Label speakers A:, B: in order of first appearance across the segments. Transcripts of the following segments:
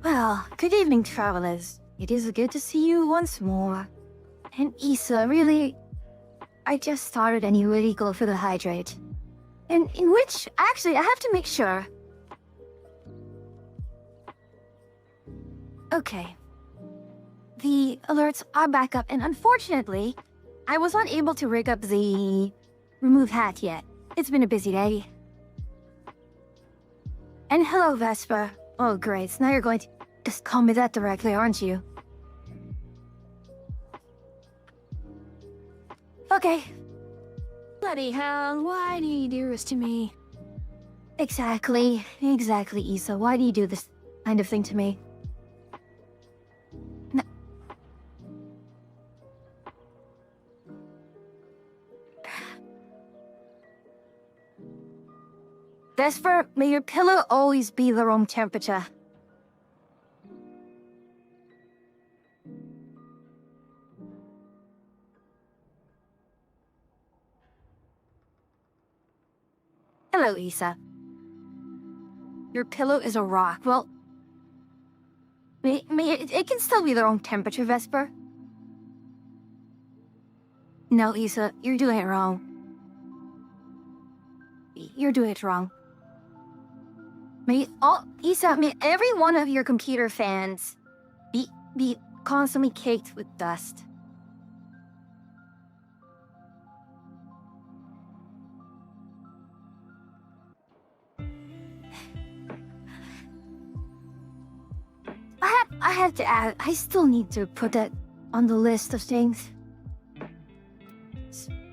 A: Well, good evening, travelers. It is good to see you once more. And Issa, really, I just started a new illegal for the hydrate. And in which, actually, I have to make sure. Okay. The alerts are back up, and unfortunately, I was not able to rig up the remove hat yet. It's been a busy day. And hello, Vesper. Oh, great. So now you're going to just call me that directly, aren't you? Okay. Bloody hell, why do you do this to me? Exactly, Issa. Why do you do this kind of thing to me? No. Vesper, may your pillow always be the room temperature. Hello, Issa. Your pillow is a rock. Well, it can still be the wrong temperature, Vesper. No, Issa, you're doing it wrong. You're doing it wrong. Issa, may every one of your computer fans be constantly caked with dust. I have to add, I still need to put that on the list of things.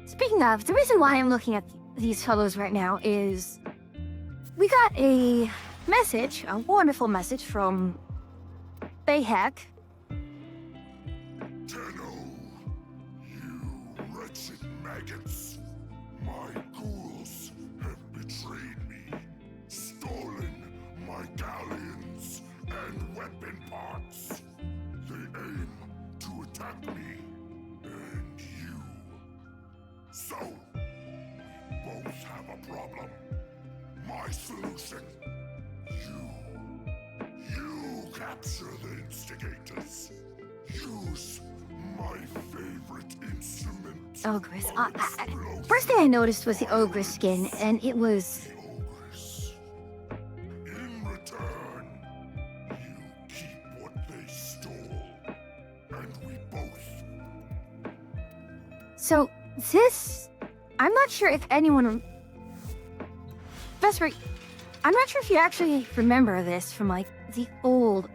A: Speaking of, the reason why I'm looking at these fellows right now is we got a message, a wonderful message from Bayhack.
B: Tenno, you wretched maggots. My ghouls have betrayed me, stolen my galleons and weapon parts. They aim to attack me, and you So, we both have a problem. My solution. You capture the instigators. Use my favorite instrument.
A: Ogress.
B: of explosion.
A: First thing I noticed was the Ogress skin, and it was...
B: The Ogress. In return, you keep what they stole. And we both.
A: So, this... I'm not sure if anyone... Vesper, I'm not sure if you actually remember this from, like, the old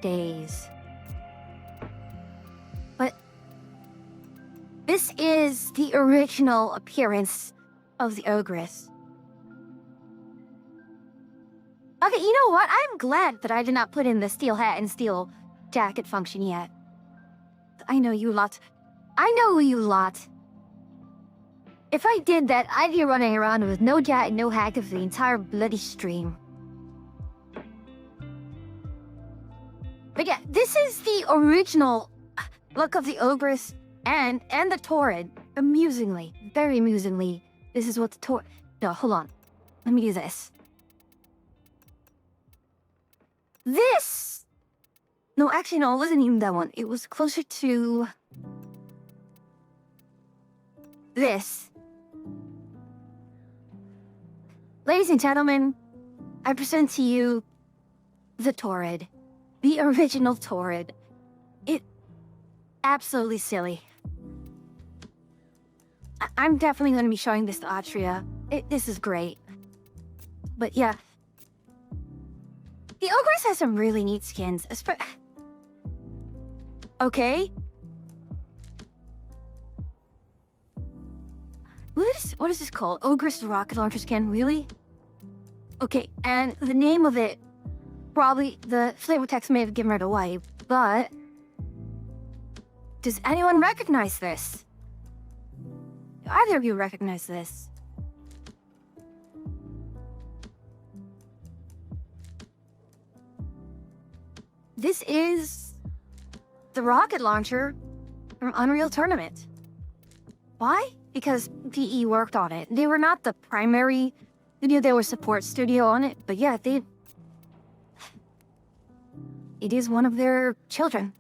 A: days. But... this is the original appearance of the Ogress. Okay, you know what? I'm glad that I did not put in the steel hat and steel jacket function yet. I know you lot. I know you lot. If I did that, I'd be running around with no jacket and no hat of the entire bloody stream. But yeah, this is the original look of the Ogress and the Torrid. Amusingly, very amusingly, this is what the Torrid... No, hold on. Let me do this. This... No, actually, no, it wasn't even that one. It was closer to... this. Ladies and gentlemen, I present to you the Torrid. The original Torrid. It... absolutely silly. I'm definitely going to be showing this to Atria. This is great. But yeah. The Ogress has some really neat skins. Okay. What is this called? Ogress rocket launcher skin? Really? Okay, and the name of it, probably the flavor text may have given it away, but... does anyone recognize this? Do either of you recognize this? This is the rocket launcher from Unreal Tournament. Why? Because PE worked on it. They were not the primary studio, they were support studio on it, but yeah, it is one of their children.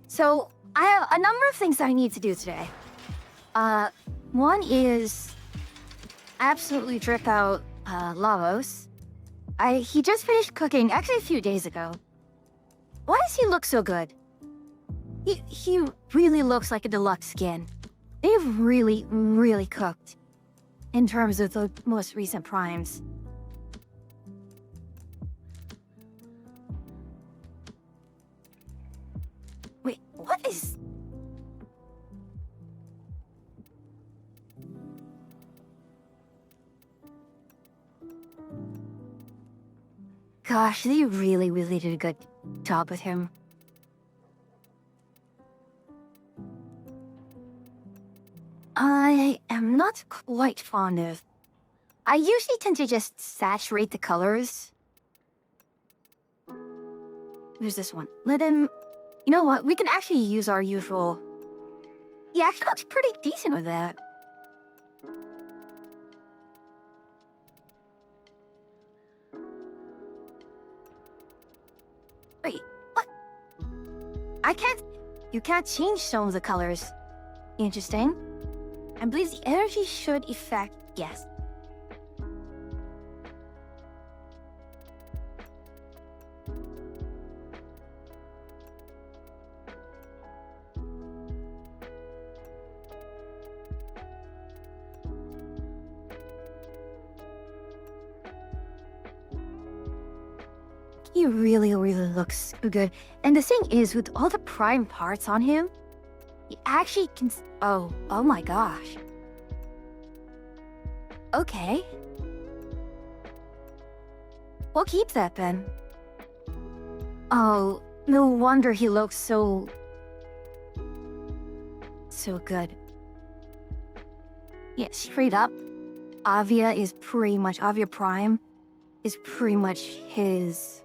A: So, I have a number of things I need to do today. One is absolutely drip out Lavos. He just finished cooking, actually a few days ago. Why does he look so good? He really looks like a deluxe skin. They've really, really cooked in terms of the most recent primes. Wait, what is... Gosh, they really, really did a good job with him. I am not quite fond of... I usually tend to just saturate the colors. There's this one. Let him... You know what? We can actually use our usual... He actually looks pretty decent with that. Wait, what? I can't... You can't change some of the colors. Interesting. I believe the energy should affect... Yes. He really, really looks good. And the thing is, with all the prime parts on him, he actually can... Oh my gosh. Okay. We'll keep that then. Oh, no wonder he looks so good. Yeah, straight up, Avia Prime is pretty much his...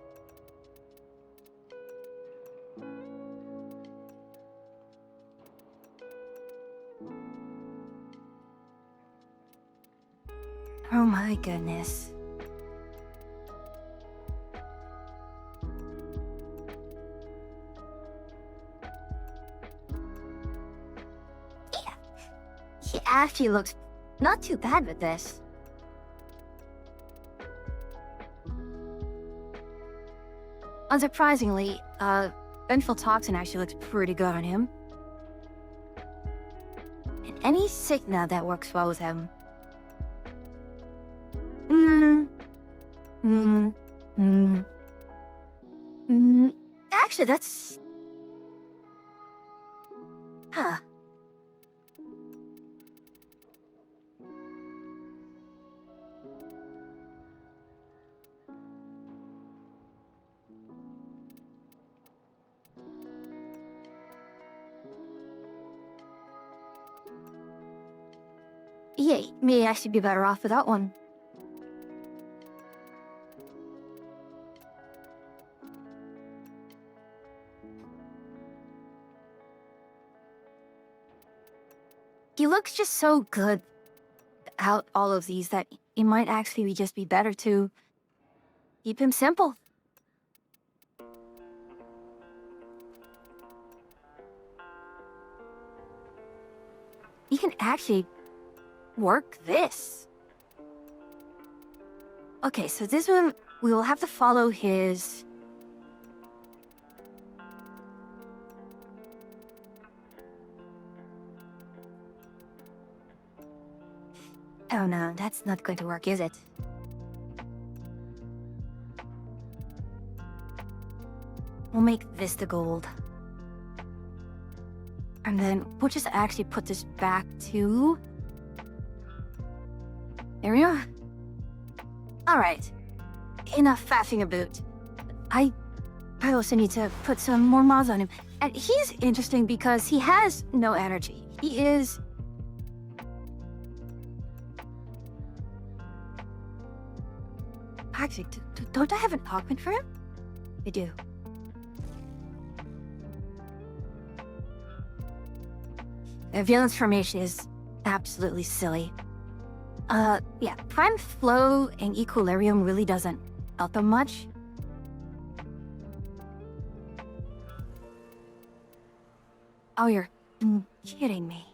A: Oh my goodness. Yeah, he actually looks not too bad with this. Unsurprisingly, vengeful toxin actually looks pretty good on him. And any Signa that works well with him. Actually, that's... Huh. Yeah, may actually be better off with that one. He looks just so good out all of these that it might actually just be better to keep him simple. He can actually work this. Okay, so this one, we will have to follow his... Oh no, that's not going to work, is it? We'll make this the gold. And then we'll just actually put this back to... There we are. Alright. Enough faffing about. I also need to put some more mods on him. And he's interesting because he has no energy. He is... Actually, don't I have an augment for him? I do. Villain's formation is absolutely silly. Yeah, Prime Flow and Equilibrium really doesn't help them much. Oh, you're kidding me.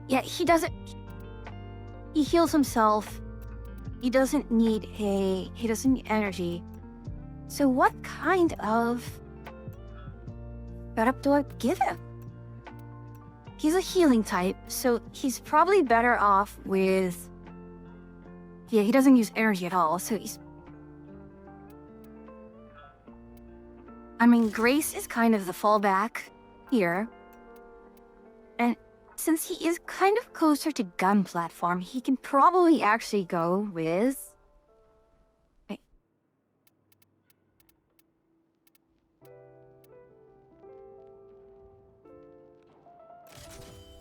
A: Yeah, he doesn't... He heals himself. He doesn't need he doesn't need energy. So what kind of setup do I give him? He's a healing type, so he's probably better off with... Yeah, he doesn't use energy at all, so he's... I mean, Grace is kind of the fallback here. And since he is kind of closer to gun platform, he can probably actually go with... Wait.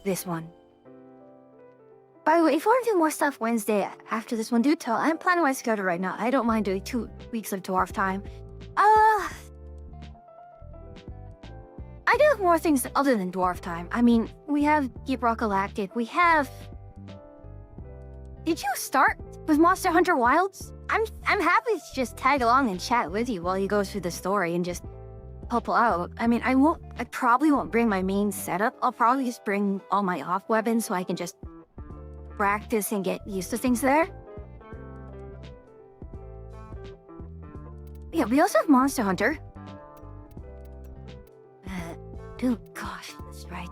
A: This one. By the way, if you want to do more stuff Wednesday after this one, do tell. I'm planning my schedule right now. I don't mind doing 2 weeks of dwarf time. I do have more things other than dwarf time. I mean, we have Deep Rock Galactic. We have... Did you start with Monster Hunter Wilds? I'm happy to just tag along and chat with you while you go through the story and just help out. I mean, I probably won't bring my main setup. I'll probably just bring all my off weapons so I can just practice and get used to things there. Yeah, we also have Monster Hunter. Oh gosh, that's right.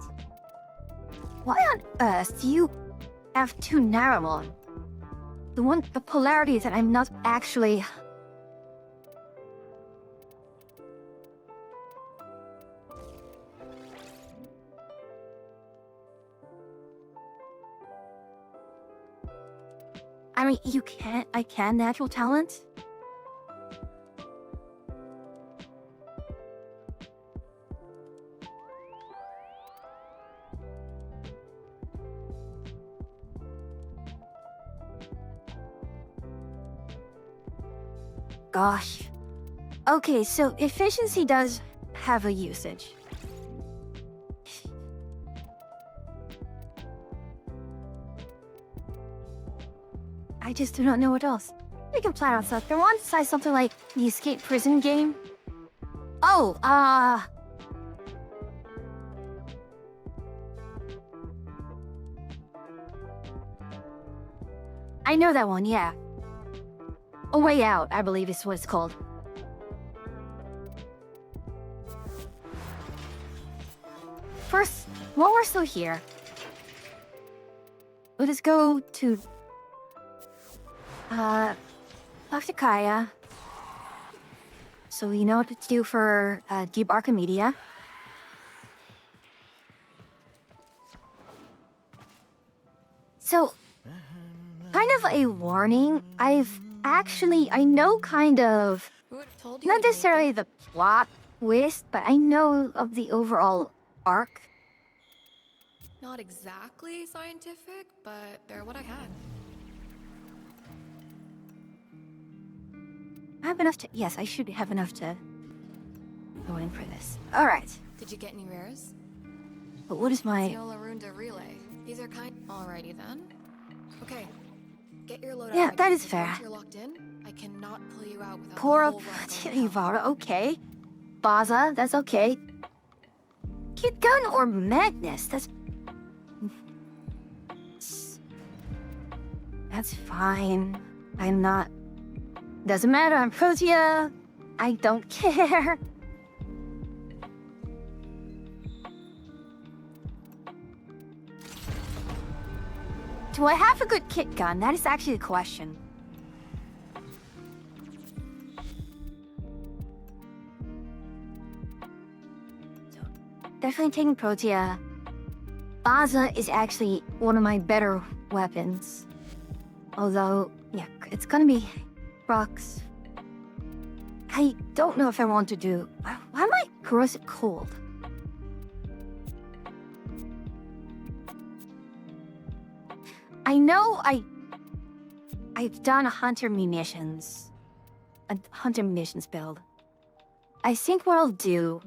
A: Why on earth do you have 2 Naramon? The polarity that I'm not actually... mean, I can natural talent. Gosh. Okay, so efficiency does have a usage. I just do not know what else. We can plan out stuff. I want to say something like the escape prison game. Oh, I know that one, yeah. A Way Out, I believe is what it's called. First, while we're still here, let us go to talk to Kaya. So we know what to do for Deep Archimedia. So, kind of a warning, I know kind of, not necessarily the plot twist, but I know of the overall arc.
C: Not exactly scientific, but they're what I had.
A: I have enough to, yes, I should have enough to go in for this. All right,
C: Did you get any rares?
A: but what is my,
C: Snola Runda Relay. These are kind. Alrighty then. Okay. Get your loadout.
A: Yeah,
C: ready,
A: that is
C: because
A: fair.
C: Once you're locked in, I cannot pull you out without
A: pour
C: the
A: up
C: whole run going down.
A: Ivara, okay. Baza, that's okay. Kid Gun or Magnus, that's fine. I'm not, doesn't matter, I'm Protea. I don't care. Do I have a good kit gun? That is actually the question. So, definitely taking Protea. Baza is actually one of my better weapons. Although, yeah, it's gonna be rocks. I don't know if I want to do... Why am I corrosive cold? I know I've done a hunter munitions build. I think what I'll do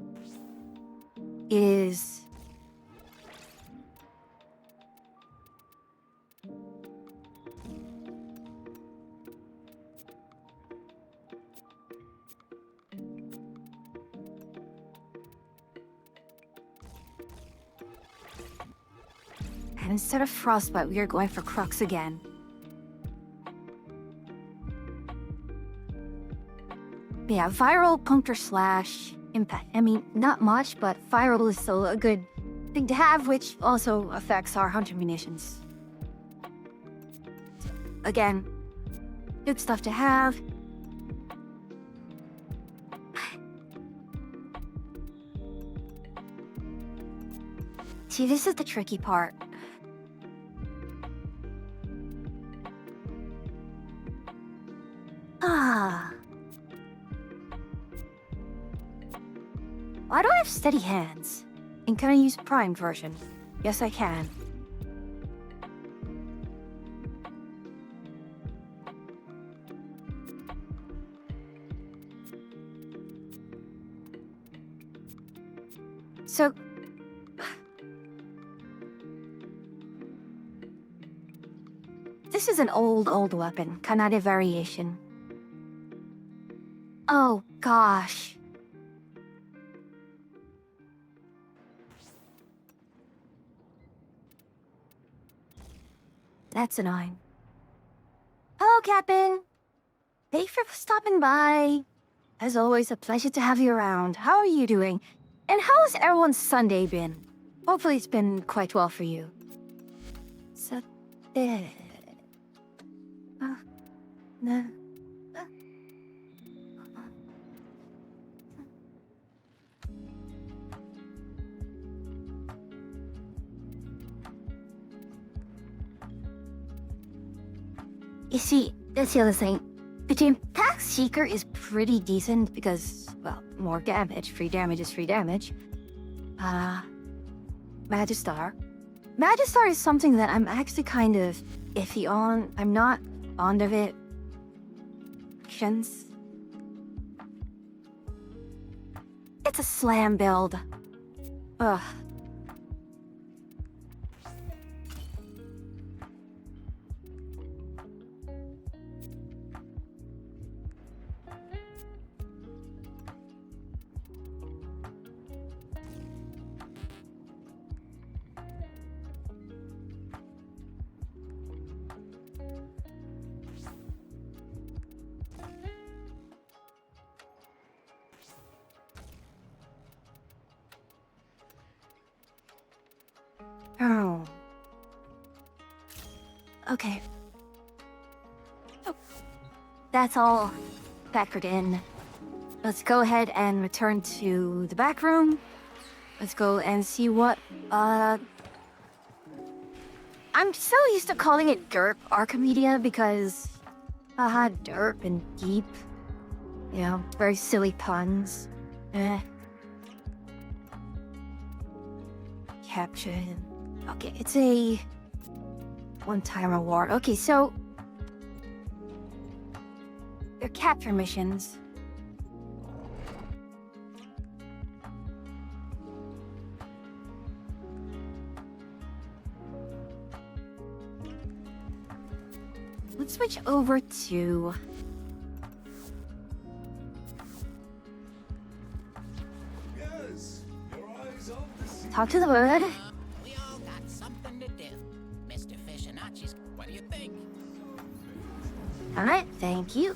A: is and instead of frostbite, we are going for crux again. But yeah, viral puncture slash impact. I mean, not much, but viral is still a good thing to have, which also affects our hunter munitions. Again, good stuff to have. See, this is the tricky part. Why do I have steady hands? And can I use primed version? Yes, I can. So... This is an old weapon, Kanade variation. Oh, gosh. That's annoying. Hello, Captain. Thanks for stopping by. As always, a pleasure to have you around. How are you doing? And how has everyone's Sunday been? Hopefully it's been quite well for you. So, no. see, that's the other thing. The Impact Seeker is pretty decent because, well, more damage. Free damage is free damage. Magistar. Magistar is something that I'm actually kind of iffy on. I'm not fond of it. It's a slam build. Ugh. Oh. Okay. Oh. That's all factored in. Let's go ahead and return to the back room. Let's go and see what, I'm so used to calling it derp Archimedia because, derp and deep. You know, very silly puns. Caption. Okay, it's a one-time reward. Okay, so they're capture missions. Let's switch over to
B: Yes, your eyes on the sea.
A: talk to the bird.
D: We all got something to do. Mr. Fishinacci's, what do you think?
A: All right, thank you.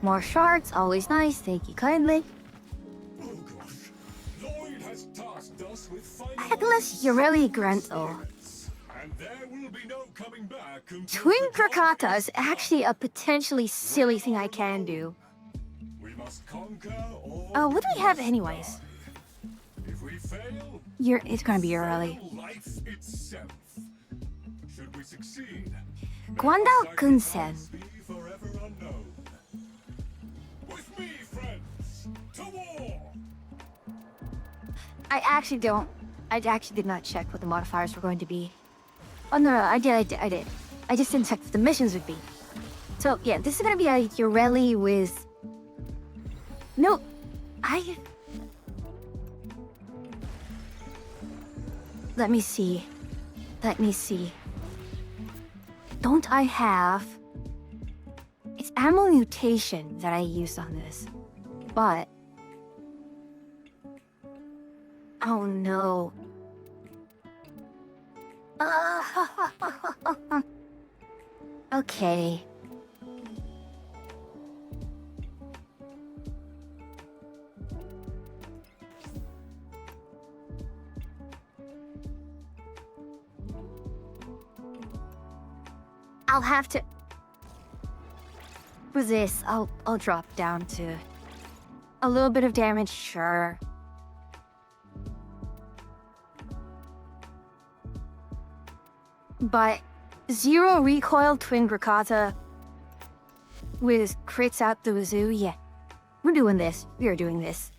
A: More shards, always nice. Thank you kindly.
B: Oh gosh. Lloyd has tasked us with finding
A: Atlas Ureli Grantel.
B: and there will be no coming back until
A: Twin
B: the job
A: Krakata is
B: is
A: actually a potentially silly thing I can do.
B: we must conquer all.
A: What do we have anyways?
B: If we fail,
A: It's gonna be early.
B: fail life itself. Should we succeed,
A: Guandao
B: sacrifice
A: Kunsen.
B: be forever unknown. With me, friends, to war!
A: I actually did not check what the modifiers were going to be. Oh no, I did. I just didn't check what the missions would be. So yeah, this is gonna be a Ureli with... No, Let me see. Don't I have... It's ammo mutation that I used on this. But... Oh no. Okay. I'll have to... For this, I'll drop down to a little bit of damage, sure. But 0 recoil twin Grakata with crits out the wazoo, yeah. We're doing this. We are doing this.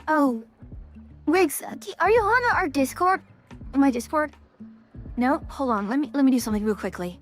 A: Oh, Riggs, are you on our Discord? My Discord? No, hold on. Let me do something real quickly.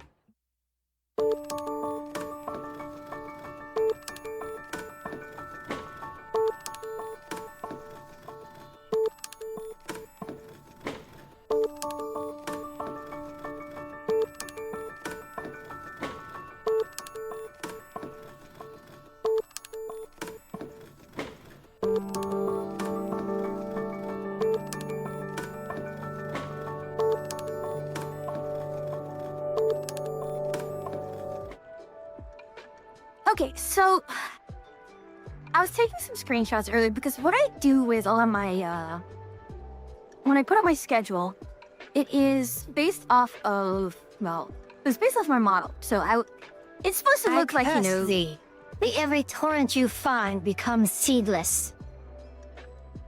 A: Okay, so I was taking some screenshots earlier because what I do with all of my, when I put up my schedule, it is based off of, well, it's based off my model. So It's supposed to look like, you
E: curse
A: know...
E: thee. The every torrent you find becomes seedless.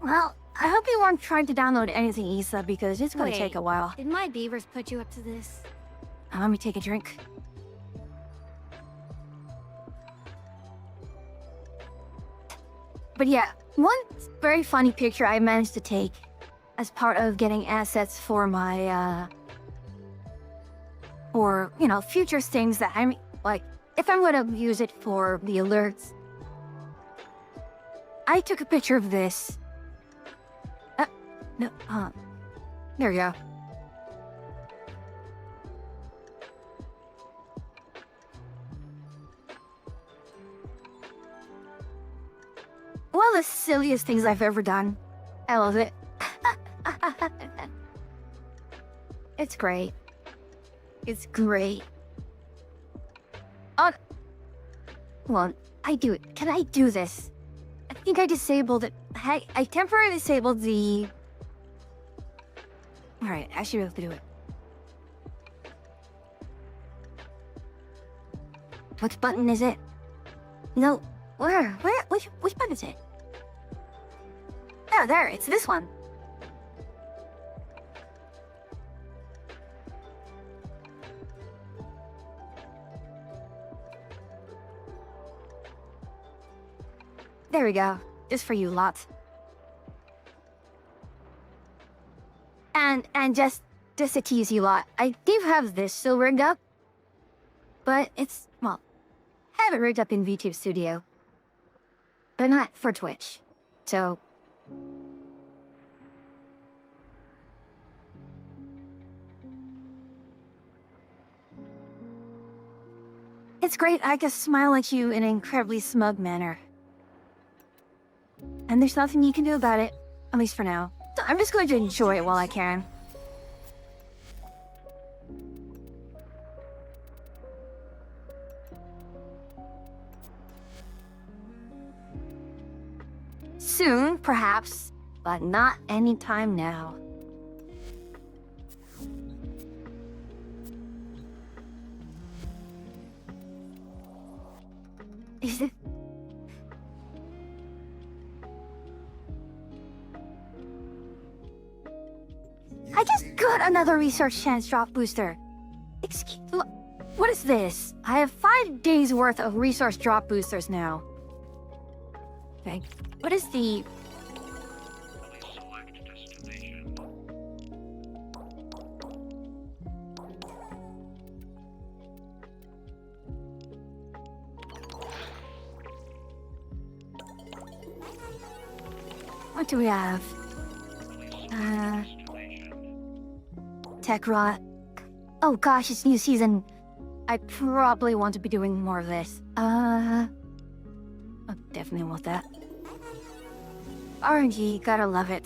A: Well, I hope you weren't trying to download anything, Issa, because it's going to take a while.
E: Did my beavers put you up to this?
A: Let me take a drink. But yeah, one very funny picture I managed to take as part of getting assets for my, for, you know, future things that I'm, like, if I'm gonna use it for the alerts. I took a picture of this. No, there we go. One of the silliest things I've ever done. I love it. It's great. It's great. Oh, well, I do it. Can I do this? I think I disabled it. I temporarily disabled the... Alright, I should be able to do it. Which button is it? No, which button is it? Oh, there, it's this one. There we go. Just for you lot. And just to tease you lot, I do have this still rigged up. But it's, well, I have it rigged up in VTube Studio. But not for Twitch. So... It's great I can smile at you in an incredibly smug manner. And there's nothing you can do about it, at least for now. So I'm just going to enjoy it while I can. Soon, perhaps, but not anytime now. Is it? I just got another research chance drop booster. Excuse, what is this? I have 5 days worth of resource drop boosters now. Okay, what is the... What do we have? Tech rot. Oh gosh, it's new season. I probably want to be doing more of this. Oh, definitely want that. RNG, gotta love it.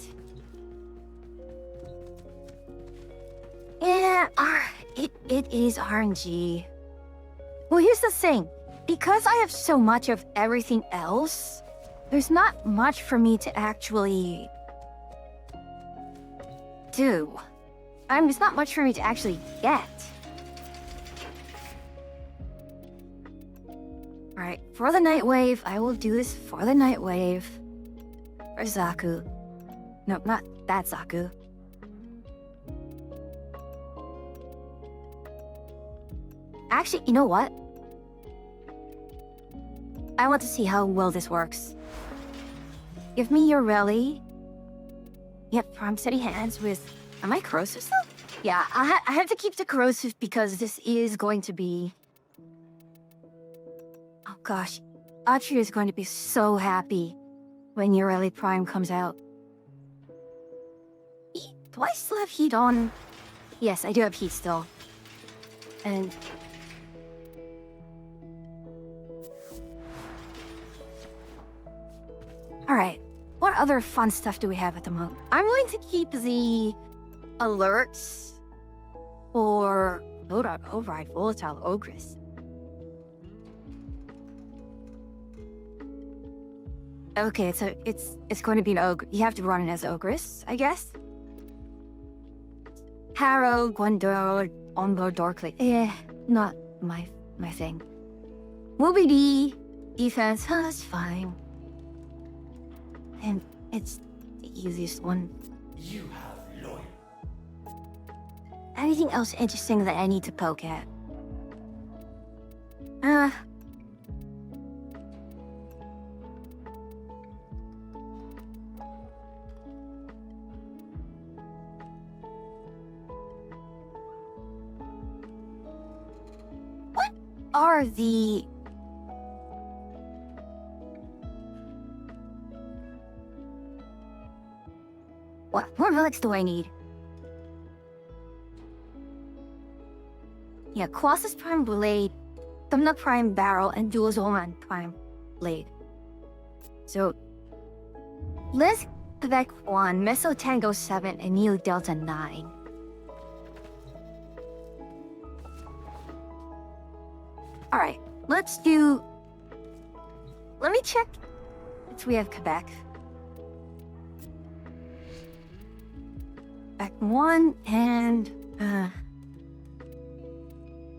A: Yeah, it is RNG. Well, here's the thing. Because I have so much of everything else, there's not much for me to actually do. There's not much for me to actually get. Alright, for the Night Wave, I will do this for the Night Wave. For Zaku. No, not that Zaku. Actually, you know what? I want to see how well this works. Give me your rally. Yep, from steady hands with... Am I corrosive still? Yeah, I have to keep the corrosive because this is going to be... Oh gosh, Audrey is going to be so happy when your rally prime comes out. Do I still have heat on? Yes, I do have heat still. And... Alright, what other fun stuff do we have at the moment? I'm going to keep the alerts for Override Volatile Ogress. Okay, so it's going to be an ogre. You have to run it as Ogress, I guess. Harrow, Gwendor, Onboard Dorkly. Not my thing. Mobility, defense, that's fine. And it's the easiest one.
B: You have loyal.
A: Anything else interesting that I need to poke at? What are the... What relics do I need? Yeah, Colossus Prime Blade, Thumbnut Prime Barrel, and Dual Zoman Prime Blade. So, let's Quebec 1, Meso Tango 7, and Neo Delta 9. Alright, let's do... Let me check if we have Quebec. Quebec 1, and...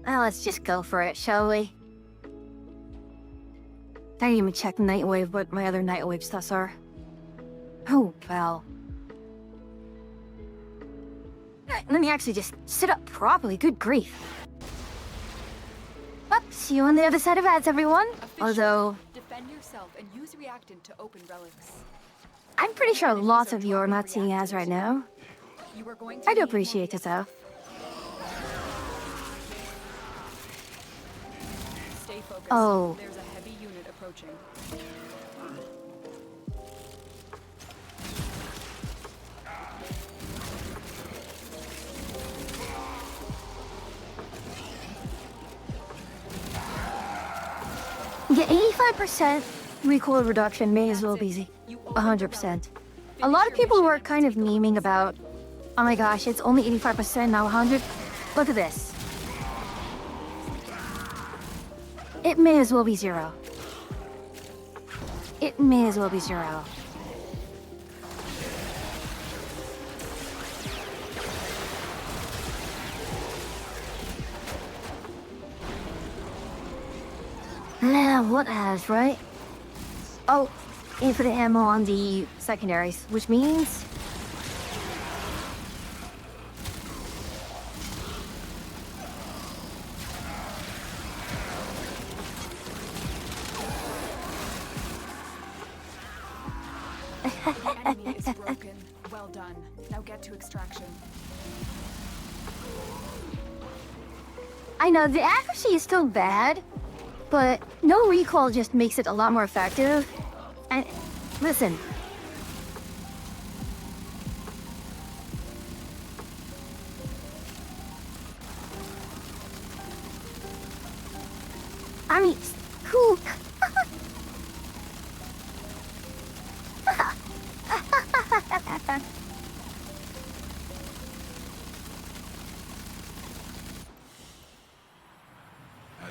A: Well, let's just go for it, shall we? I didn't even check Nightwave, what my other Nightwave stats are. Oh, well. Let me actually just sit up properly, good grief. Well, see you on the other side of ads, everyone. Although...
F: Defend yourself and use reactant to open relics.
A: I'm pretty sure lots of you are not seeing ads right now.
F: You are going to
A: I do
F: need
A: appreciate it, though.
F: Stay focused.
A: Oh.
F: There's a heavy unit approaching.
A: Yeah, 85% recoil reduction may as well be 100%. A lot of people were kind of memeing about, oh my gosh, it's only 85%, now 100. Look at this. It may as well be 0. It may as well be 0. Now, what has, right? Oh, infinite ammo on the secondaries, which means...
F: The enemy is broken. Well done. Now get to extraction.
A: I know, the accuracy is still bad, but no recoil just makes it a lot more effective. And listen. I mean, who?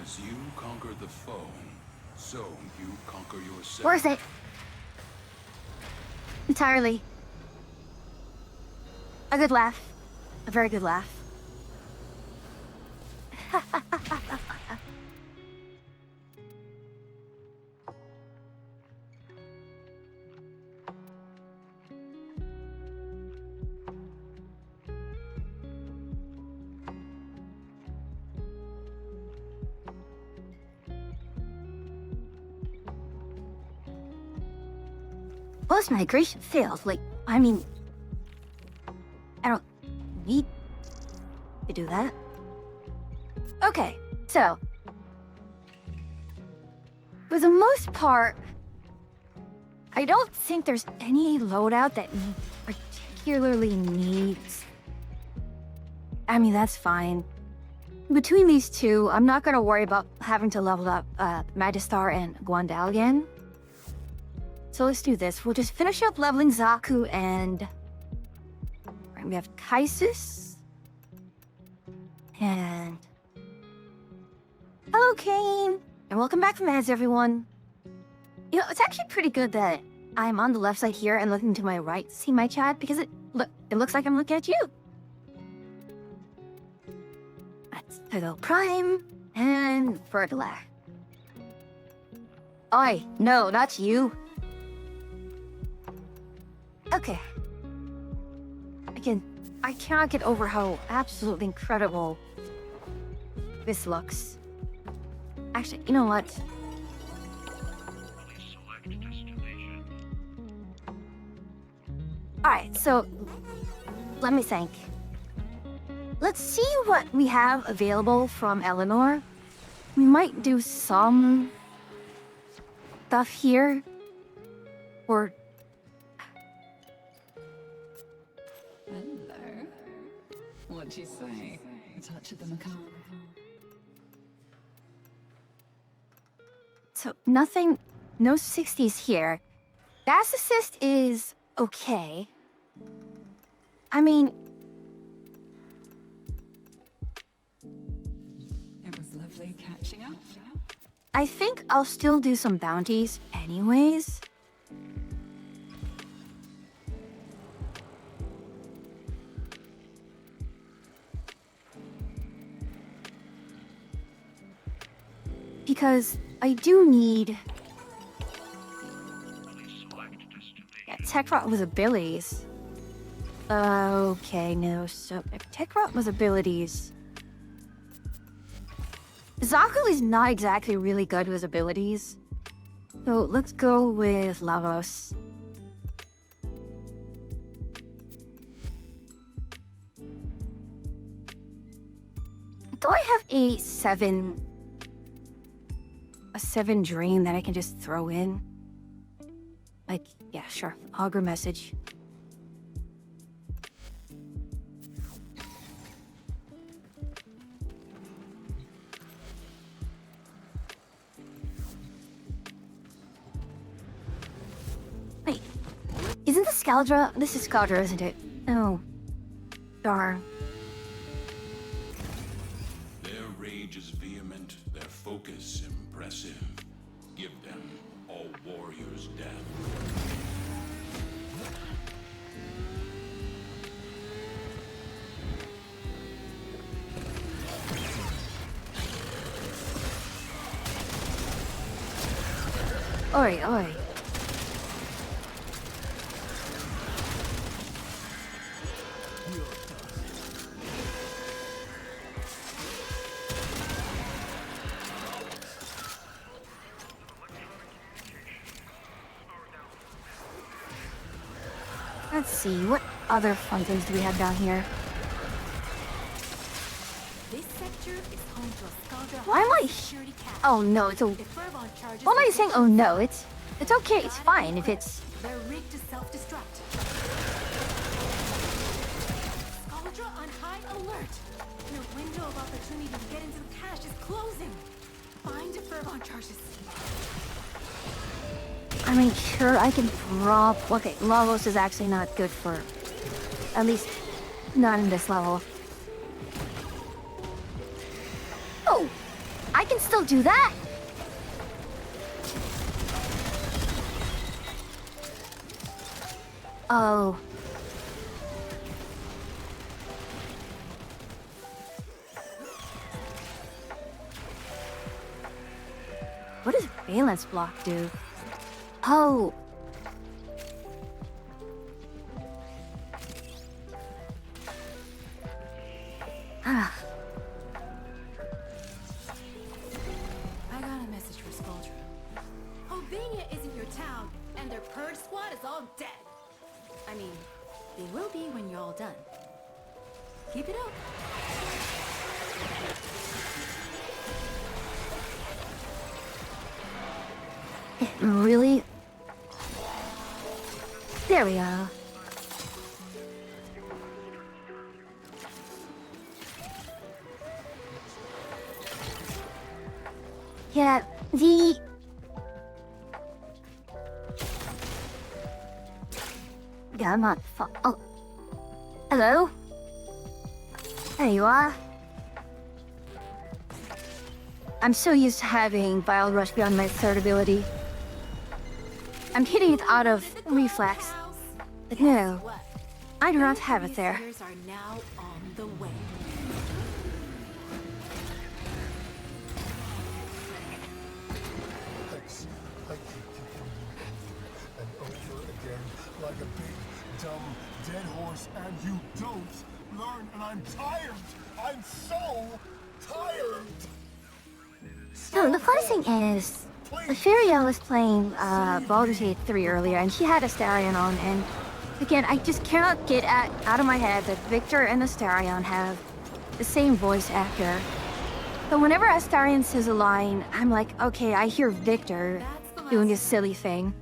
B: As you conquer the foe, so you conquer yourself.
A: Worth it. Entirely. A good laugh. A very good laugh. Post migration failed. Like, I mean, I don't need to do that. Okay, so for the most part, I don't think there's any loadout that particularly needs. I mean, that's fine. Between these two, I'm not gonna worry about having to level up Magistar and Guandal again. So let's do this. We'll just finish up leveling Zaku and... Right, we have Kaisis. And... Hello, Kane! And welcome back from ads, everyone. You know, it's actually pretty good that I'm on the left side here and looking to my right to see my chat, because it looks like I'm looking at you. That's Turtle Prime and Vertilac. Oi, no, not you. Okay. Again, I cannot get over how absolutely incredible this looks. Actually, you know what? Alright, so let me think. Let's see what we have available from Eleanor. We might do some stuff here. Or
F: Hello. What'd you say? A touch of the macabre.
A: so nothing, no 60s here. Gas assist is okay. I mean,
F: It was lovely catching up.
A: I think I'll still do some bounties anyways. Because I do need... Yeah, tech rot with abilities. Okay, no, so if tech rot with abilities... Zaku is not exactly really good with abilities. So let's go with Lavos. Do I have a 7 drain that I can just throw in? Like, yeah, sure. Augur message. Wait, isn't this Scaldra? This is Scaldra, isn't it? Oh, darn.
B: Their rage is vehement, their focus impressive. Give them all warriors' death.
A: Oi, oi. Let's see, what other fun things do we have down here?
G: This sector is home to a Scaldra
A: Why am I...
G: security cat.
A: Oh no, it's a...
G: If Furbon charges
A: Why am I saying, oh no, it's okay, it's fine if it's...
G: they're rigged to self-destruct. Scaldra on high alert. Your window of opportunity to get into the cache is closing. Find Furbon charges.
A: I mean, sure, I can drop... Okay, Lavos is actually not good for... At least, not in this level. Oh! I can still do that? Oh. What does Valence Block do? Oh. Ah.
G: I got a message for Scaldra. Albania isn't your town, and their purge squad is all dead. I mean, they will be when you're all done. Keep it up.
A: Really? There we are. Yeah, the... Yeah, I'm not... Oh. Hello? There you are. I'm so used to having Vile Rush beyond my third ability. I'm hitting it out of reflex. But no,
G: What?
A: I do not have it there.
G: Visitors are now on the way.
H: dead horse and you don't learn, and I'm tired. I'm so tired.
A: So the funny thing is, Etheria was playing Baldur's Gate 3 earlier, and she had Astarion on, and again, I just cannot get out of my head that Victor and Astarion have the same voice actor. So whenever Astarion says a line, I'm like, okay, I hear Victor doing his silly thing.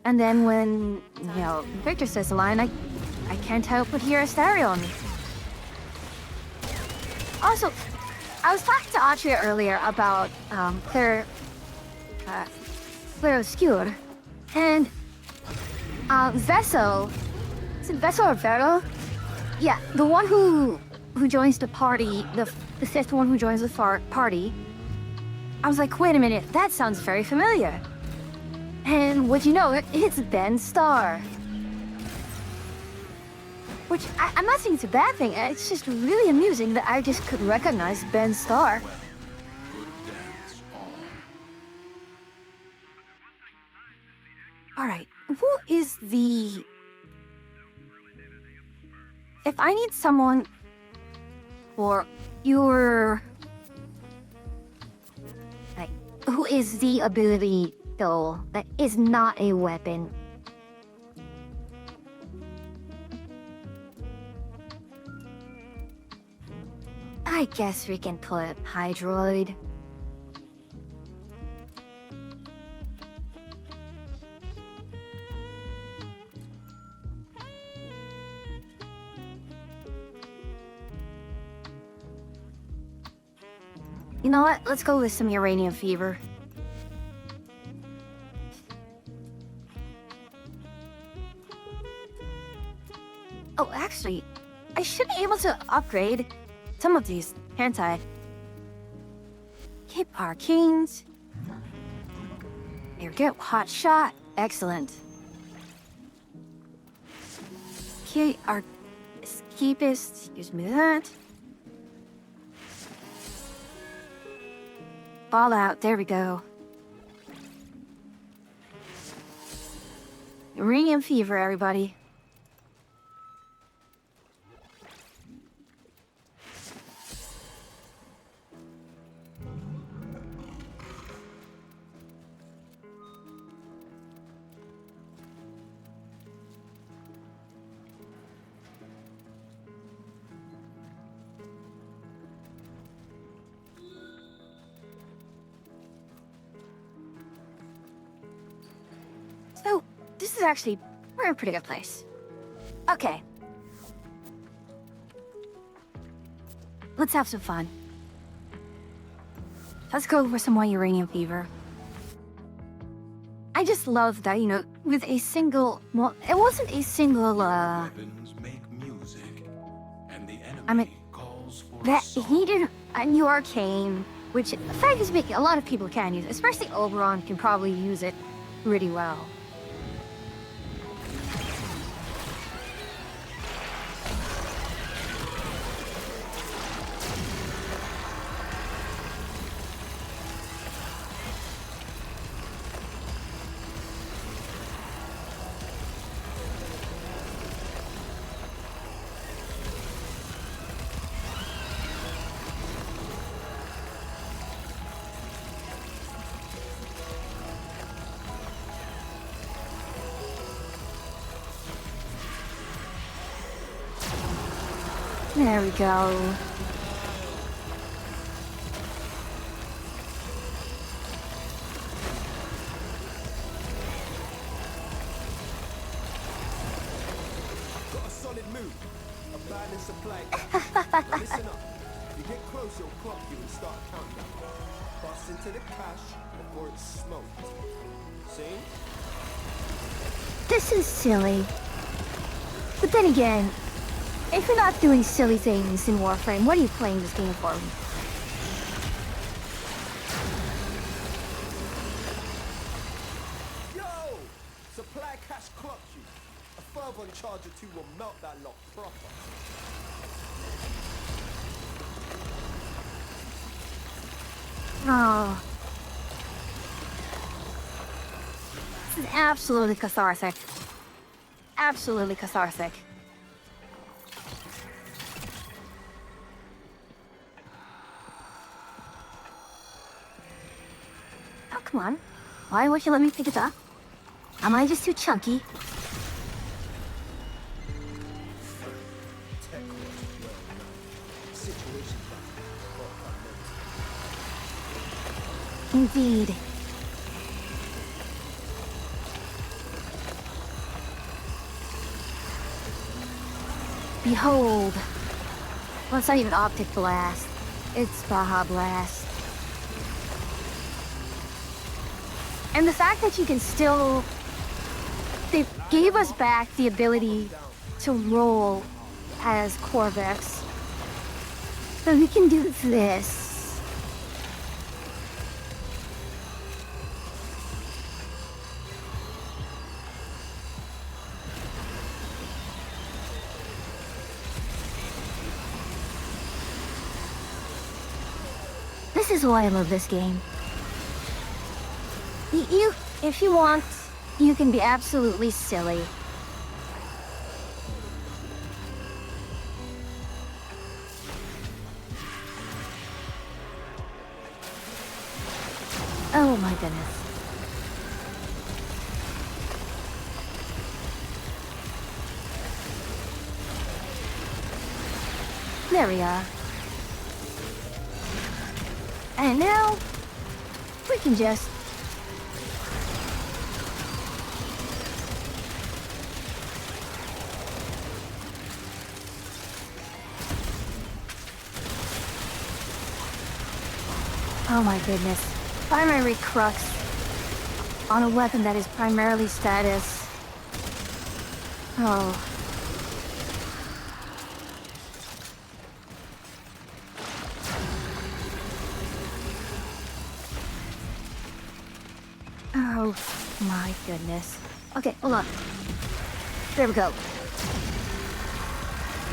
A: And then when, Victor says a line, I can't help but hear Astarion. Also, I was talking to Atria earlier about Claire Obscure, and Vesso, is it Vesso or Vero? Yeah, the one who joins the party, the fifth one who joins the party. I was like, wait a minute, that sounds very familiar. And would you know it, it's Ben Starr. Which, I'm not saying it's a bad thing, it's just really amusing that I just could recognize Ben Starr.
B: Good dance on.
A: Alright, who is the... If I need someone for your... Like, who is the ability, though, that is not a weapon? I guess we can put Hydroid. You know what? Let's go with some uranium fever. Oh, actually, I should be able to upgrade some of these, can't I? Keep Arcanes. There we go. Hot shot. Excellent. Okay, our Escapist. Use me that. Fallout. There we go. Uranium fever, everybody. So, this is actually, we're in a pretty good place. Okay. Let's have some fun. Let's go for some more uranium fever. I just love that, with a single, well, it wasn't a single,
B: Weapons make music, and the enemy
A: I mean,
B: calls for
A: that
B: song.
A: he did a new arcane, which, frankly speaking, a lot of people can use, especially Oberon can probably use it really well. There we go.
H: Got a solid move. Abandon supply. Now listen up. If you get close, you'll clock you and start a countdown. Bust into the cache before it's smoked. See?
A: This is silly. But then again, if you're not doing silly things in Warframe, what are you playing this game for?
H: Yo! Supply cache clocked you. A fervent charge or two will melt that lot proper.
A: Oh. This is absolutely cathartic. Absolutely cathartic. Come on. Why won't you let me pick it up? Am I just too chunky?
H: Tech was well known. Situation back.
A: Indeed. Behold. Well, it's not even optic blast. It's Baja Blast. And the fact that you can still... They gave us back the ability to roll as Corvex. So we can do this. This is why I love this game. You, if you want, you can be absolutely silly. Oh my goodness. There we are. And now, we can just... Oh my goodness. Primary crux on a weapon that is primarily status. Oh. Oh my goodness. Okay, hold on. There we go.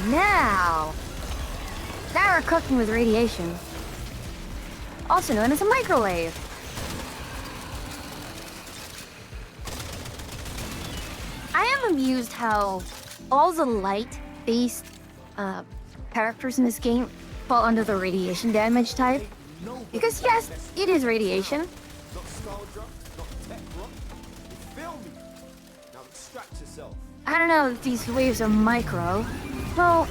A: Now we're cooking with radiation. Also known as a microwave. I am amused how all the light-based characters in this game fall under the radiation damage type. Because yes, it is radiation.
H: Not Scaldra, not Tech Rock. You feel me? Now extract yourself.
A: I don't know if these waves are micro. Well,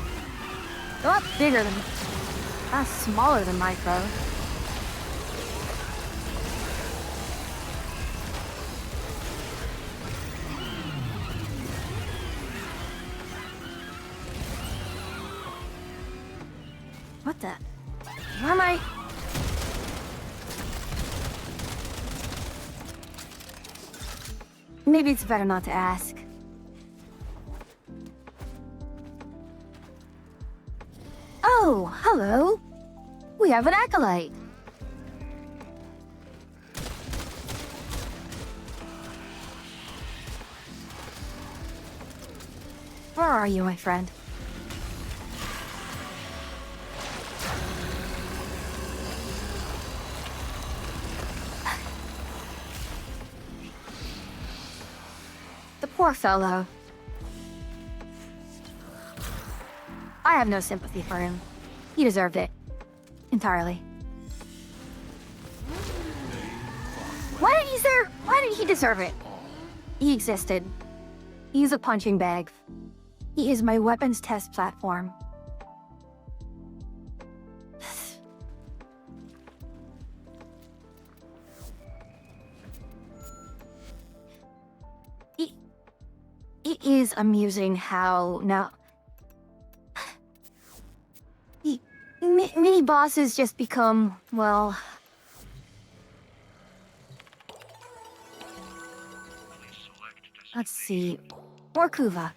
A: they're a lot bigger than... smaller than micro. What the? Where am I? Maybe it's better not to ask. Oh, hello. We have an acolyte. Where are you, my friend? The poor fellow. I have no sympathy for him. He deserved it. Entirely. Why did he deserve it? He existed. He's a punching bag. He is my weapons test platform. It is amusing how now... Mini bosses just become, well... Let's see... Morkuva.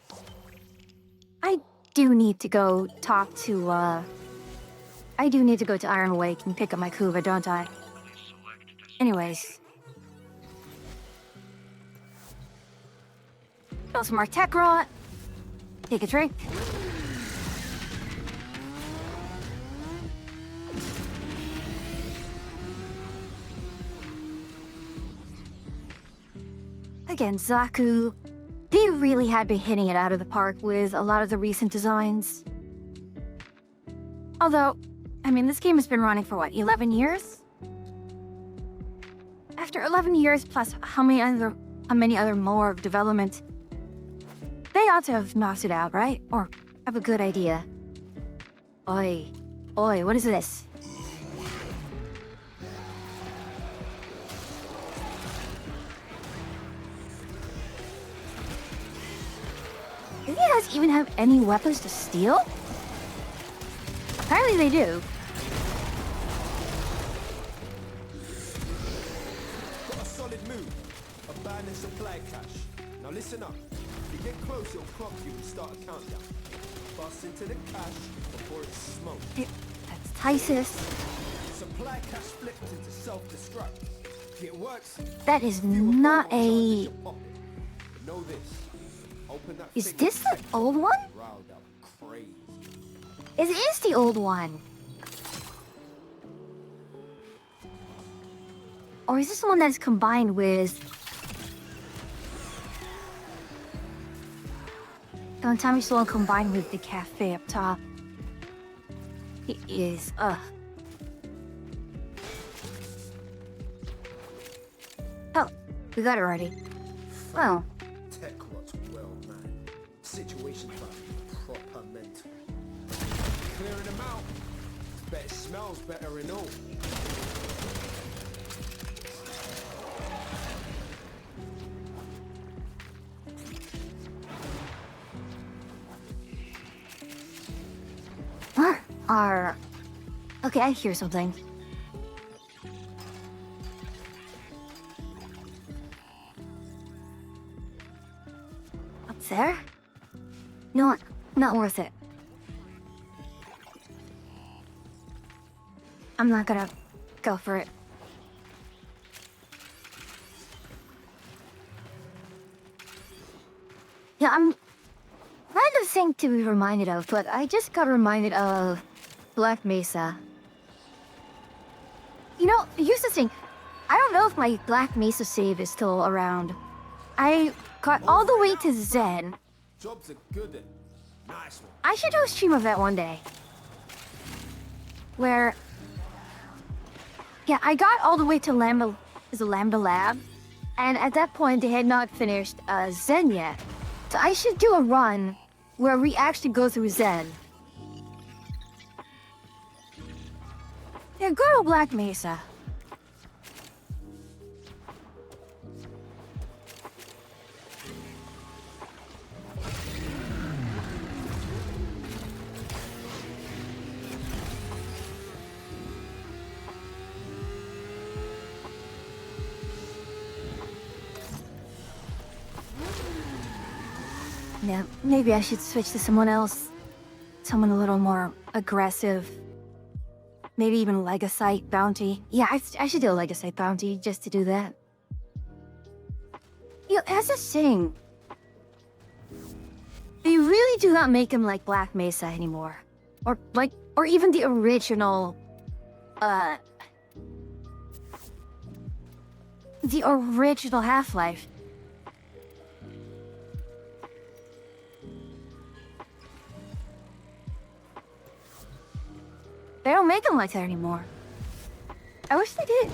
A: I do need to go talk to, I do need to go to Iron Wake and pick up my Kuva, don't I? Anyways. Throw some more tech rot. Take a drink. Again, Zaku. They really had been hitting it out of the park with a lot of the recent designs. Although, I mean, this game has been running for what, 11 years? I after 11 years plus how many other more of development, they ought to have knocked it out, right? Or have a good idea. Oi, what is this? Do you guys even have any weapons to steal? Apparently they do.
H: Got a solid move. Abandoned supply cache. Now listen up. If you get close, it'll clock you and start a countdown. Bust into the cache before it's smoked.
A: That's Tysus.
H: Supply cache flipped into self-destruct. If it works,
A: That is
H: you will
A: not
H: go on
A: a...
H: to pop it. Know this. Open that
A: Is
H: thing
A: this the old one?
H: riled up crazy.
A: It is the old one. Or is this the one that's combined with... Don't tell me it's the one combined with the cafe up top. It is, Oh, we got it already. Well,
H: Tech rot's well, man. Situation proper mental. Clearing them out. Bet it smells better and all.
A: okay, I hear something. Up there? No, not worth it. I'm not gonna go for it. Yeah, I'm random thing to be reminded of, but I just got reminded of Black Mesa. You know, here's the thing. I don't know if my Black Mesa save is still around. I got all the way to Zen.
H: Jobs are good at. Nice one.
A: I should do a stream of that one day. Where... Yeah, I got all the way to Lambda Lab. And at that point, they had not finished Zen yet. So I should do a run where we actually go through Zen. Yeah, good old Black Mesa. Yeah, maybe I should switch to someone else. Someone a little more aggressive. Maybe even Legacyte bounty. Yeah, I should do a Legacyte bounty just to do that. You know, as a thing, they really do not make him like Black Mesa anymore. Or even the original, the original Half-Life. They don't make them like that anymore. I wish they did.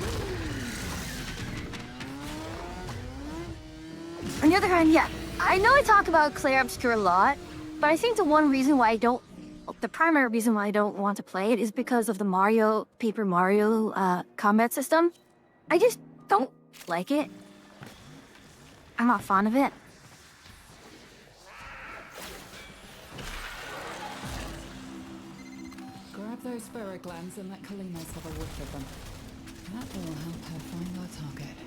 A: On the other hand, yeah, I know I talk about Claire Obscure a lot, but I think the primary reason why I don't want to play it is because of the Paper Mario combat system. I just don't like it. I'm not fond of it.
F: Grab those ferro glands and let Kalinos have a whiff of them. That will help her find our target.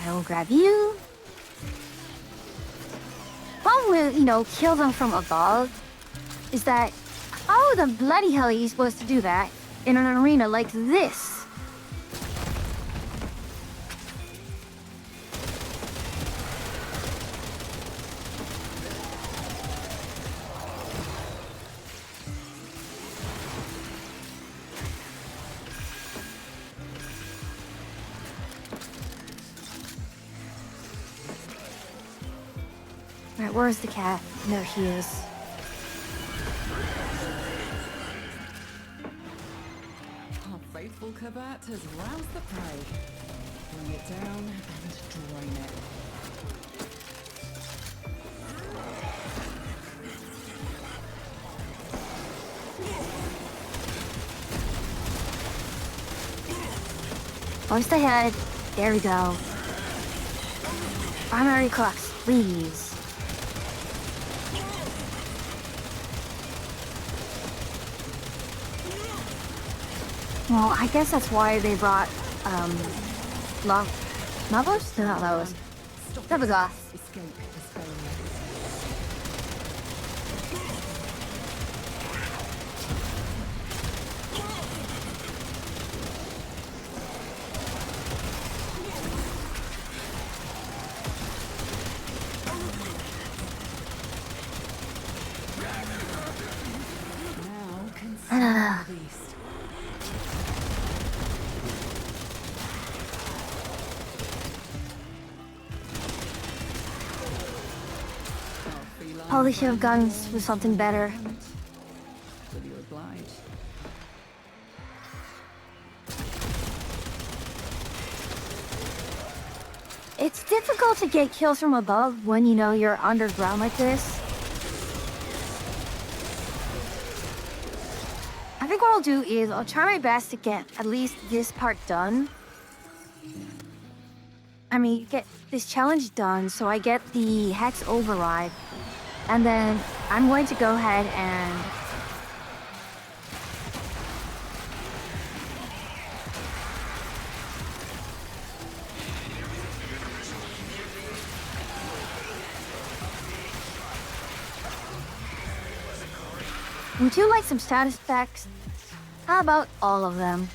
A: I will grab you. One will, kill them from above is that how the bloody hell are you supposed to do that in an arena like this? Alright, where's the cat? There he is.
I: Our faithful Kabat has roused the prey. Bring it down and drain it.
A: Hoist ahead. There we go. Primary crux, please. Well, I guess that's why they brought, Lagos? They're not Lagos. That was off.
I: Escape this failure. Now consider the beast.
A: Probably should have gone with something better.
I: Will you oblige?
A: It's difficult to get kills from above when you know you're underground like this. I think what I'll do is I'll try my best to get at least this part done. I mean, get this challenge done so I get the Hex Override. And then I'm going to go ahead and would you like some status effects? How about all of them?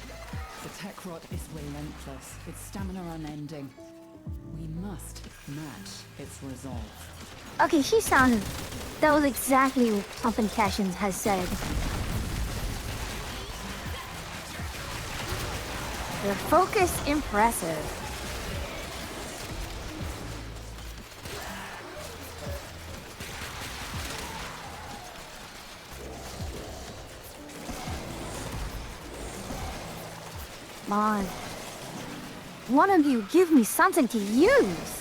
I: The tech rot is relentless, its stamina unending. We must match its resolve.
A: Okay, she sounded... That was exactly something Cashin has said. Their focus impressive. Come on. One of you give me something to use.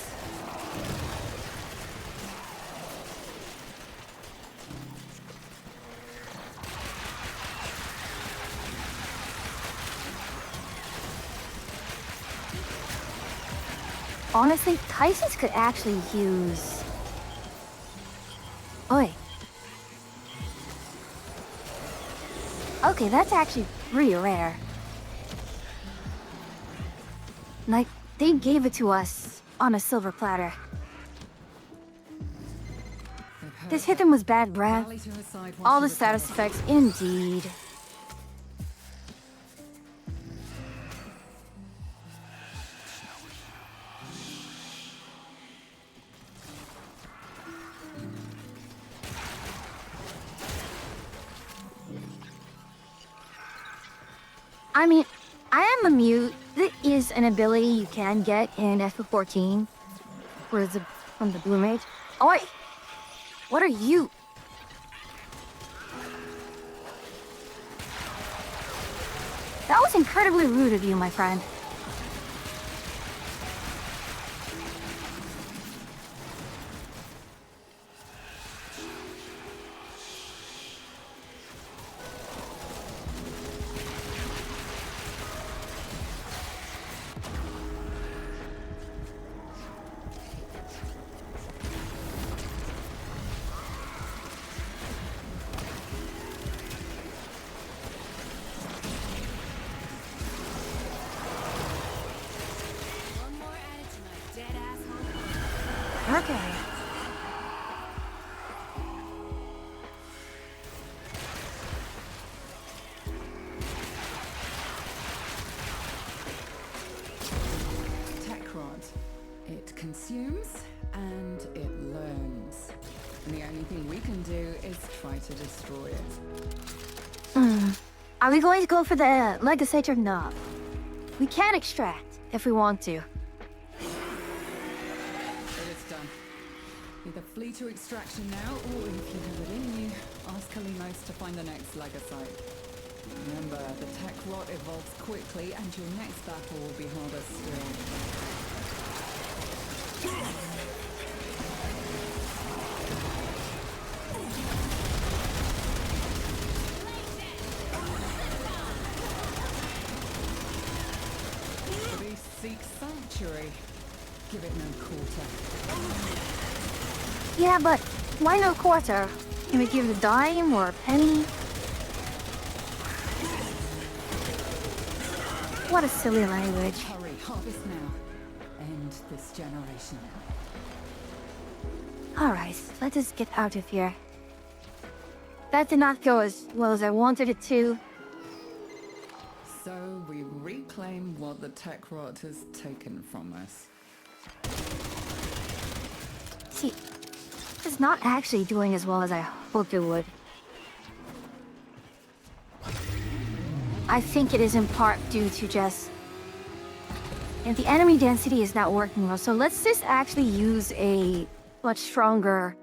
A: Honestly, Tyson's could actually use... Oi. Okay, that's actually pretty rare. Like, they gave it to us on a silver platter. This hit them with bad breath.
I: Rally to her side once
A: All
I: you
A: the status
I: recover.
A: effects, indeed. I mean, I am a mute. That is an ability you can get in FF14 from the Blue Mage. Oh wait, what are you? That was incredibly rude of you, my friend. Okay.
I: Tech rod. It consumes and it learns. And the only thing we can do is try to destroy it.
A: Are we going to go for the Legacytes or not? We can extract if we want to.
I: It is done. Either flee to extraction now, or if you have it in you, ask Kalimos to find the next Legacyte. Remember, the tech rot evolves quickly, and your next battle will be harder still. Seek sanctuary. Give it no quarter.
A: Yeah, but why no quarter? Can we give it a dime or a penny? What a silly language.
I: Hurry, harvest now. End this generation.
A: Alright, let us get out of here. That did not go as well as I wanted it to.
I: So we reclaim what the tech rot has taken from us.
A: See, it's not actually doing as well as I hoped it would. I think it is in part due to just... And the enemy density is not working well, so let's just actually use a much stronger...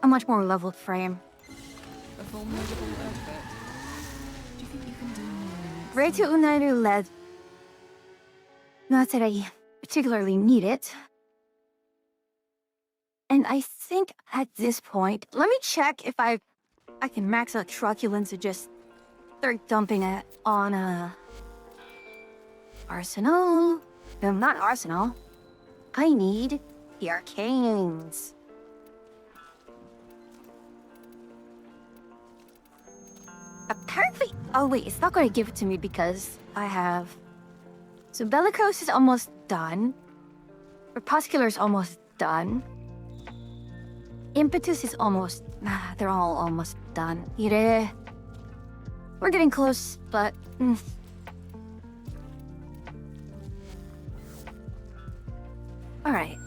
A: a much more leveled frame.
I: A formidable effort. Do you think you can do more?
A: Radio United LED. Not that I particularly need it. And I think at this point, let me check if I can max out truculence and just start dumping it on Arsenal. No, not Arsenal. I need the arcanes. Apparently, oh wait, it's not going to give it to me because I have... So Bellicose is almost done. Crepuscular is almost done. Impetus is almost... they're all almost done. Ire. We're getting close, but... Alright.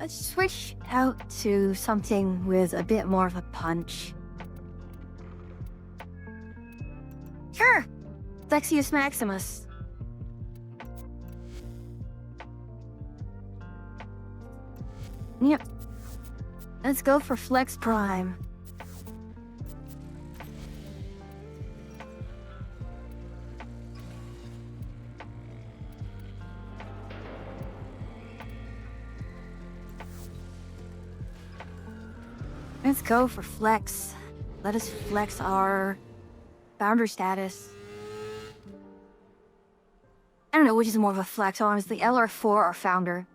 A: Let's switch out to something with a bit more of a punch. Sure! Lexius Maximus. Yep. Let's go for Flex Prime. Let's go for Flex. Let us flex our founder status. I don't know which is more of a flex, honestly, LR4 or founder.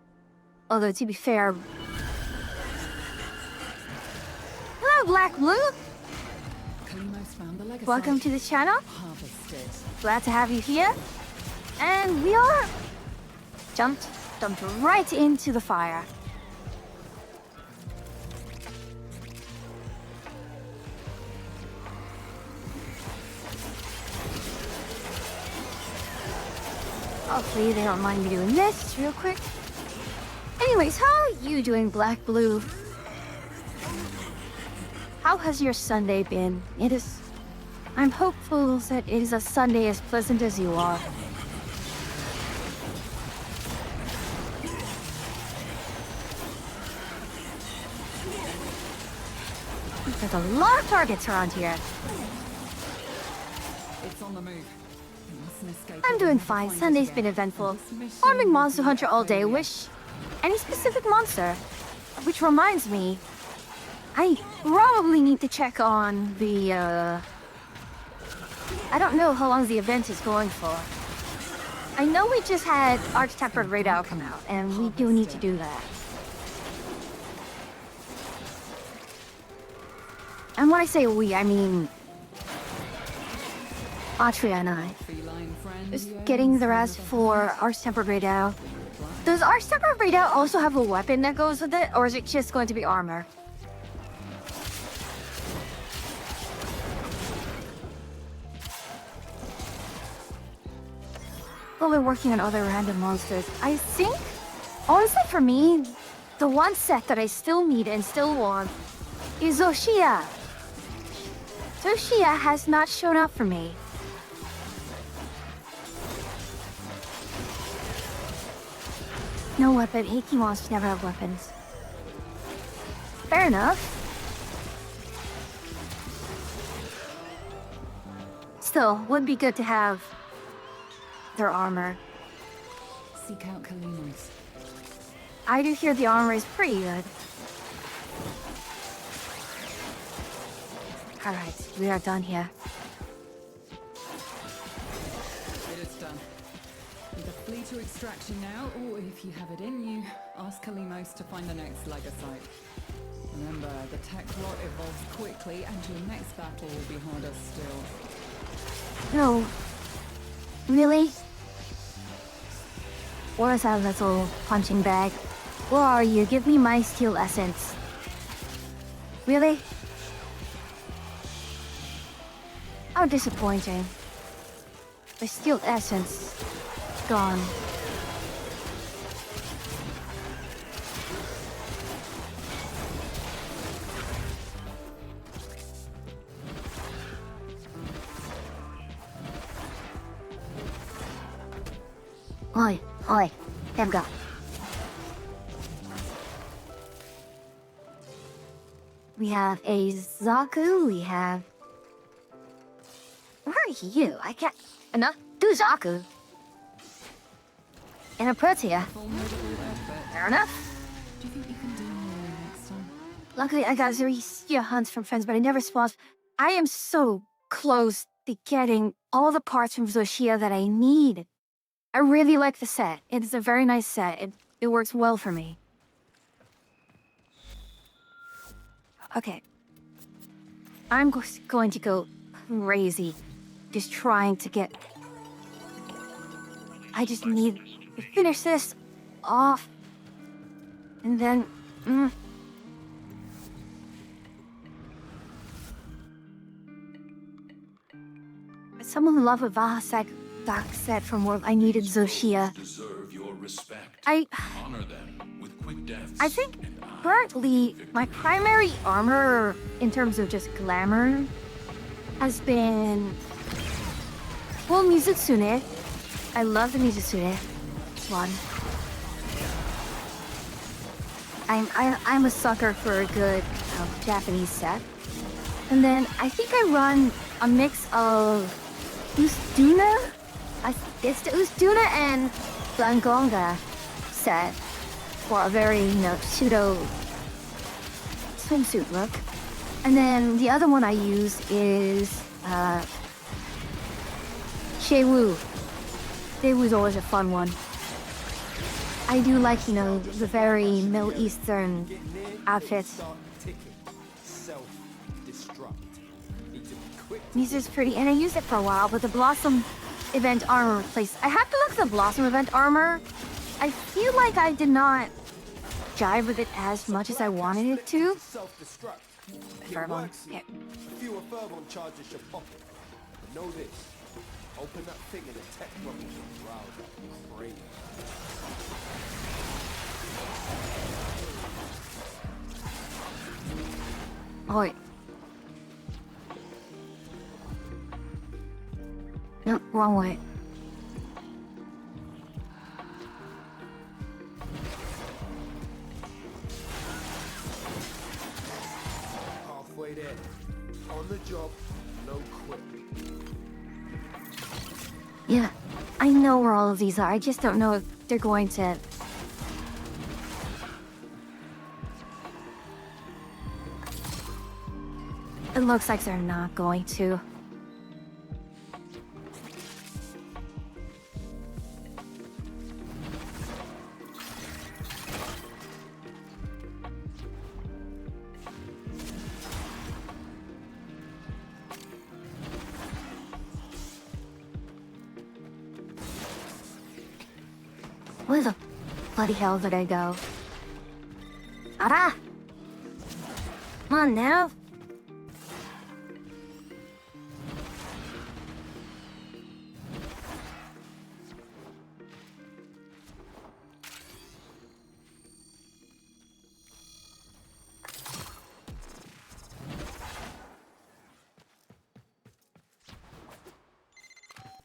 A: Although, to be fair... Hello, Black Blue! Welcome to the channel. Glad to have you here. And we are... Jumped right into the fire. Hopefully they don't mind me doing this real quick. Anyways, how are you doing, Black Blue? How has your Sunday been? I'm hopeful that it is a Sunday as pleasant as you are. There's a lot of targets around here.
I: It's on the move.
A: I'm doing fine. Sunday's been eventful. Farming Monster Hunter all day. Wish any specific monster. Which reminds me, I probably need to check on the, I don't know how long the event is going for. I know we just had Arch-Tempered Radar come out, and we do need to do that. And when I say we, I mean... Atria and I. Just getting the rest for Arch-Tempered Radar. Does Arch-Tempered Radar also have a weapon that goes with it, or is it just going to be armor? While we're working on other random monsters, I think, honestly for me, the one set that I still need and still want is Zoshia. Zoshia has not shown up for me. No weapon. Heiki wants to never have weapons. Fair enough. Still, would be good to have their armor.
I: Seek out Kalino's.
A: I do hear the armor is pretty good. Alright, we are done here.
I: It is done. Either flee to extraction now, or if you have it in you, ask Kalimos to find the next Legacyte. Remember, the tech rot evolves quickly, and your next battle will be harder still.
A: No. Really? Where's that little punching bag? Where are you? Give me my steel essence. Really? How disappointing. The steel essence gone. Oi, oi, Temga. We have a Zaku, we have... Where are you? I can't... Enough? Do Zaku. And a Protea. Fair enough.
I: Do you think you can do more next time?
A: Luckily, I got Zeresia hunts from friends, but I never spawned. I am so close to getting all the parts from Zoshia that I need. I really like the set. It is a very nice set. It works well for me. Okay. I'm going to go crazy. Just trying to get... I just need to finish this off. And then... Someone love a Vahasek Doc said from World I needed Zoshia.
B: Deserve your respect.
A: I
B: Honor them with quick deaths.
A: think currently my primary armor in terms of just glamour has been well Mizutsune. I love the Mizutsune one. I'm a sucker for a good Japanese set. And then I think I run a mix of Usduna? It's the Usduna and Blangonga set for a very, pseudo swimsuit look. And then the other one I use is Sheiwu. Sheiwu's always a fun one. I do like, the very Middle Eastern outfits. Mizu's pretty, and I used it for a while, but the Blossom event armor replaced. I have to look at the Blossom event armor. I feel like I did not jive with it as much as I wanted it to. Furbon. Yeah.
H: A fewer Furbon charges should pop it. But know this. Open that thing in a tech rocket and round. Great.
A: Oi. No, wrong way.
H: Halfway there. On the job, no quit.
A: Yeah, I know where all of these are. I just don't know if they're going to... It looks like they're not going to. Where the bloody hell did I go? Ara! Come on now.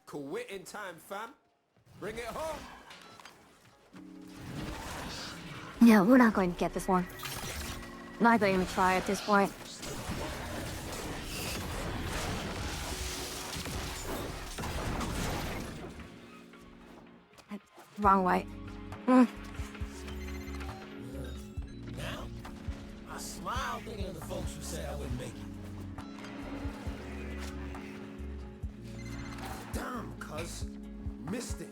H: Quitting time, fam. Bring it home.
A: Yeah, we're not going to get this one. Not going to try at this point. Wrong way.
J: Now, I smile thinking of the folks who said I wouldn't make it.
H: Damn, cuz. Missed it.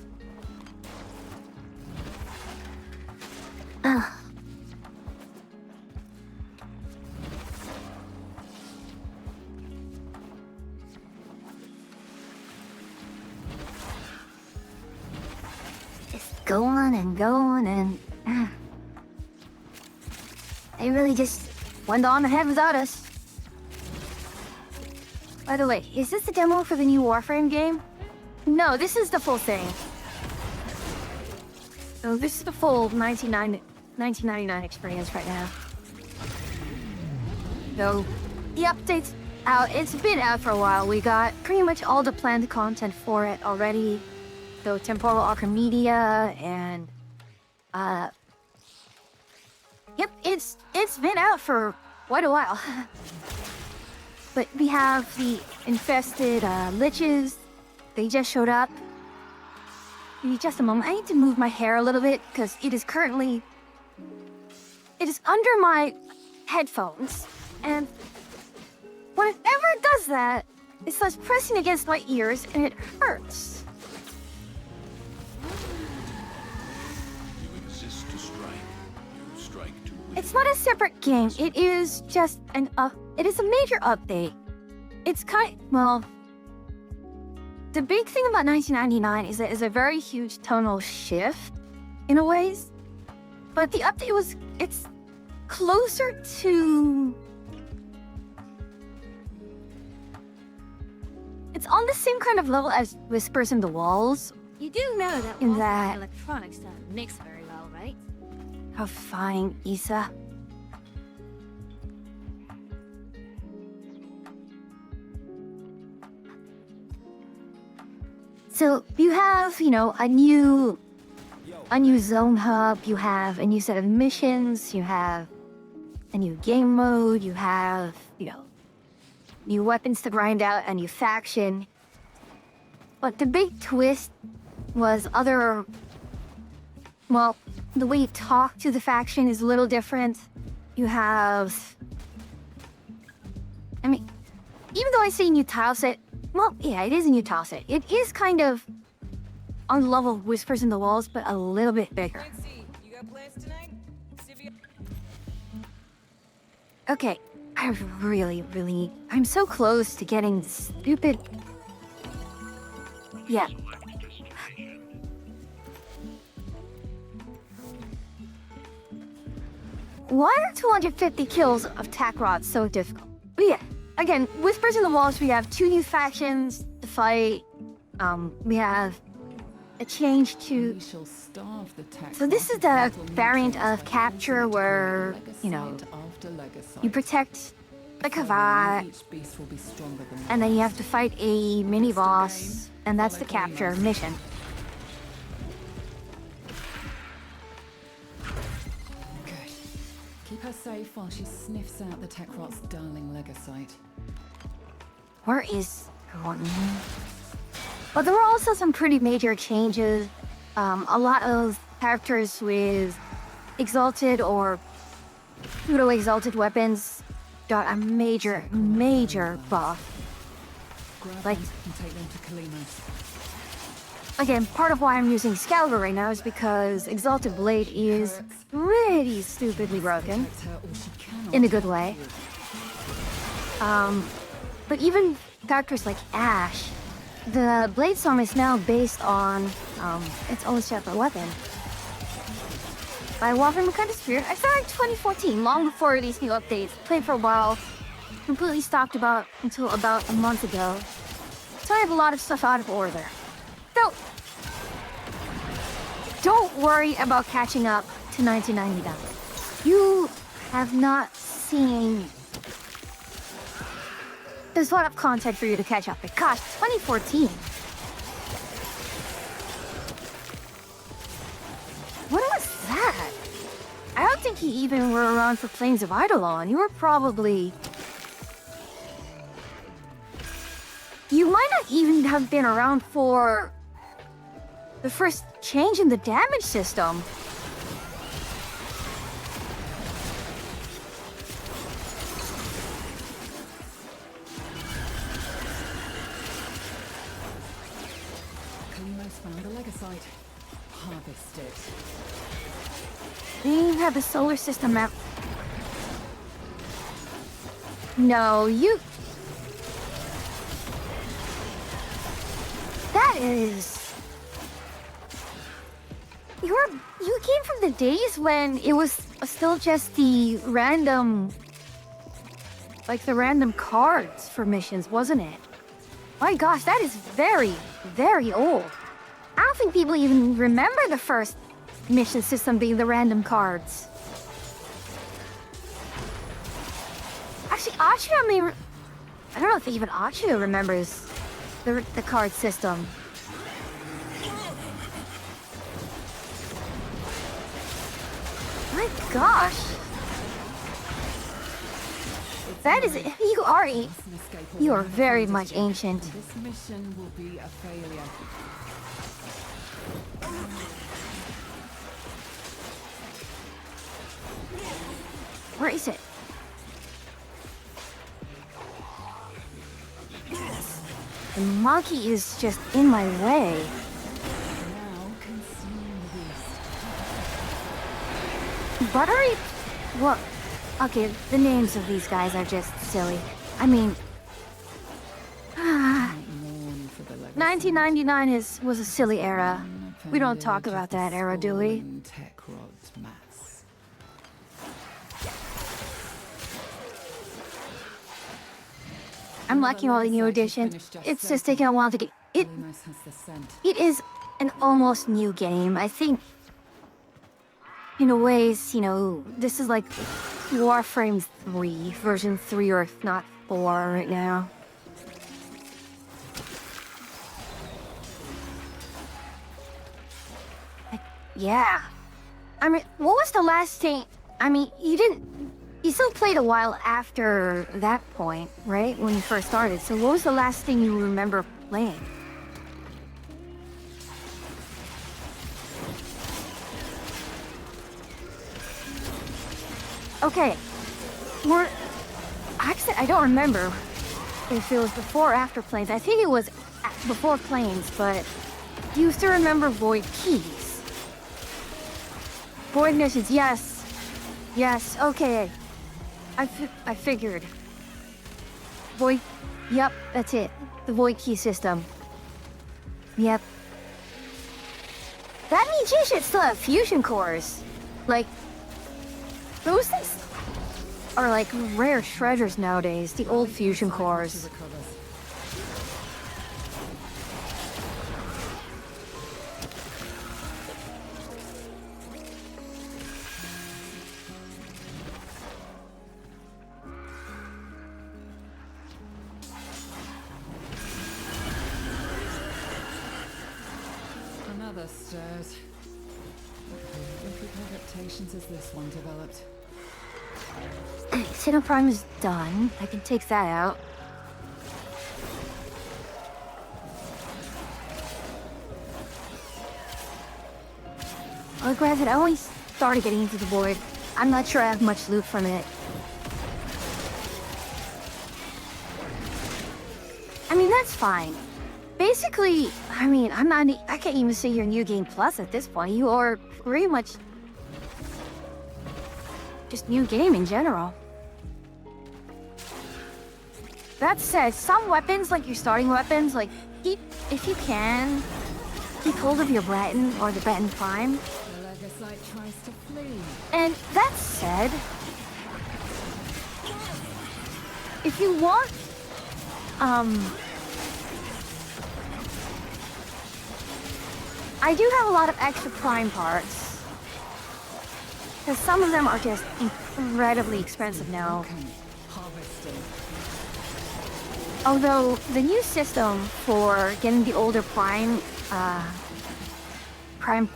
A: It's going and going and... They really just went on ahead without us. By the way, is this the demo for the new Warframe game? No, this is the full thing. So this is the full 1999 experience right now. So the update's out. It's been out for a while. We got pretty much all the planned content for it already. So Temporal Archimedia and yep, it's been out for quite a while. But we have the infested liches. They just showed up. Give me just a moment. I need to move my hair a little bit because it is currently... It is under my headphones. And whenever it does that, it starts pressing against my ears and it hurts.
B: You exist to strike. You strike to win.
A: It's not a separate game. It is just an it is a major update. It's well, the big thing about 1999 is that it's a very huge tonal shift in a ways. But the update it's closer to... It's on the same kind of level as Whispers in the Walls.
E: You do know that
A: In
E: Walmart
A: that-
E: electronics don't mix very well, right?
A: How fine, Issa. So you have, a new zone hub, you have a new set of missions, you have a new game mode, you have, new weapons to grind out, a new faction. But the big twist was the way you talk to the faction is a little different. You have... even though I say new tileset, yeah, it is a new tileset. It is kind of on the level of Whispers in the Walls, but a little bit bigger.
K: You got plans tonight?
A: Okay, I'm so close to getting stupid... Yeah. Why are 250 kills of tack rods so difficult? But yeah, again, Whispers in the Walls, we have 2 new factions to fight. We have a change to...
I: We shall starve the tax
A: So this is the variant of capture where, you protect the Kavat,
I: Each beast will be stronger than
A: and then you have to fight a mini-boss, and that's the capture mission.
I: Good. Keep her safe while she sniffs out the Techrot's darling Legacyte.
A: Where is one? But there were also some pretty major changes. A lot of characters with exalted or pseudo-exalted weapons got a major buff.
I: Grab
A: Like-
I: them and take them to Kalimos.
A: Again, part of why I'm using Excalibur right now is because Exalted Blade is pretty stupidly broken,
I: Protect her or she cannot
A: in a good way. But even characters like Ash, the Blade Storm is now based on its own separate weapon. By Warframe Kind of Spirit, I started in 2014, long before these new updates. Played for a while, completely stopped until about a month ago. So I have a lot of stuff out of order. Don't worry about catching up to 1999. You have not seen... There's a lot of content for you to catch up with. Gosh, 2014. What was that? I think you even were around for Plains of Eidolon. You were probably... You might not even have been around for the first change in the damage system.
I: Kalimos found a Legacyte. Harvest it.
A: They have the solar system map. No, you... That is... You came from the days when it was still just the random... Like the random cards for missions, wasn't it? My gosh, that is very, very old. I don't think people even remember the first mission system being the random cards. Actually, Achia I don't know if even Achia remembers the card system. My gosh. That is... You are very much ancient.
I: This mission will be a failure.
A: Where is it? The monkey is just in my way.
I: Now consume the beast.
A: Buttery? What? Okay, the names of these guys are just silly. I mean... 1999 was a silly era. We don't talk about that era, do we? I'm liking all the new additions. It's just taking a while to get... It is an almost new game. I think, in a ways, you know, this is like Warframe 3, version 3, or if not 4 right now. Yeah. I mean, what was the last thing... I mean, you still played a while after that point, right? When you first started. So what was the last thing you remember playing? Okay. Actually, I don't remember if it was before or after Plains. I think it was before Plains, but do you still remember Void Keys? Void missions, yes. Yes, okay. I figured. Void... Yep, that's it. The Void Key system. Yep. That means you should still have fusion cores. Like... Those things are like rare treasures nowadays, the old fusion cores.
I: Another stairs. Different adaptations as this one developed.
A: Sinnoh Prime is done. I can take that out. Well, granted, I only started getting into the void. I'm not sure I have much loot from it. I mean, that's fine. Basically, I mean, I can't even say you're New Game Plus at this point. You are pretty much just new game in general. That said, some weapons, like your starting weapons, like, if you can, keep hold of your Breton or the Breton Prime.
I: The Legacyte tries to flee.
A: And that said, if you want, I do have a lot of extra Prime parts. Because some of them are just incredibly expensive now. Although, the new system for getting the older Prime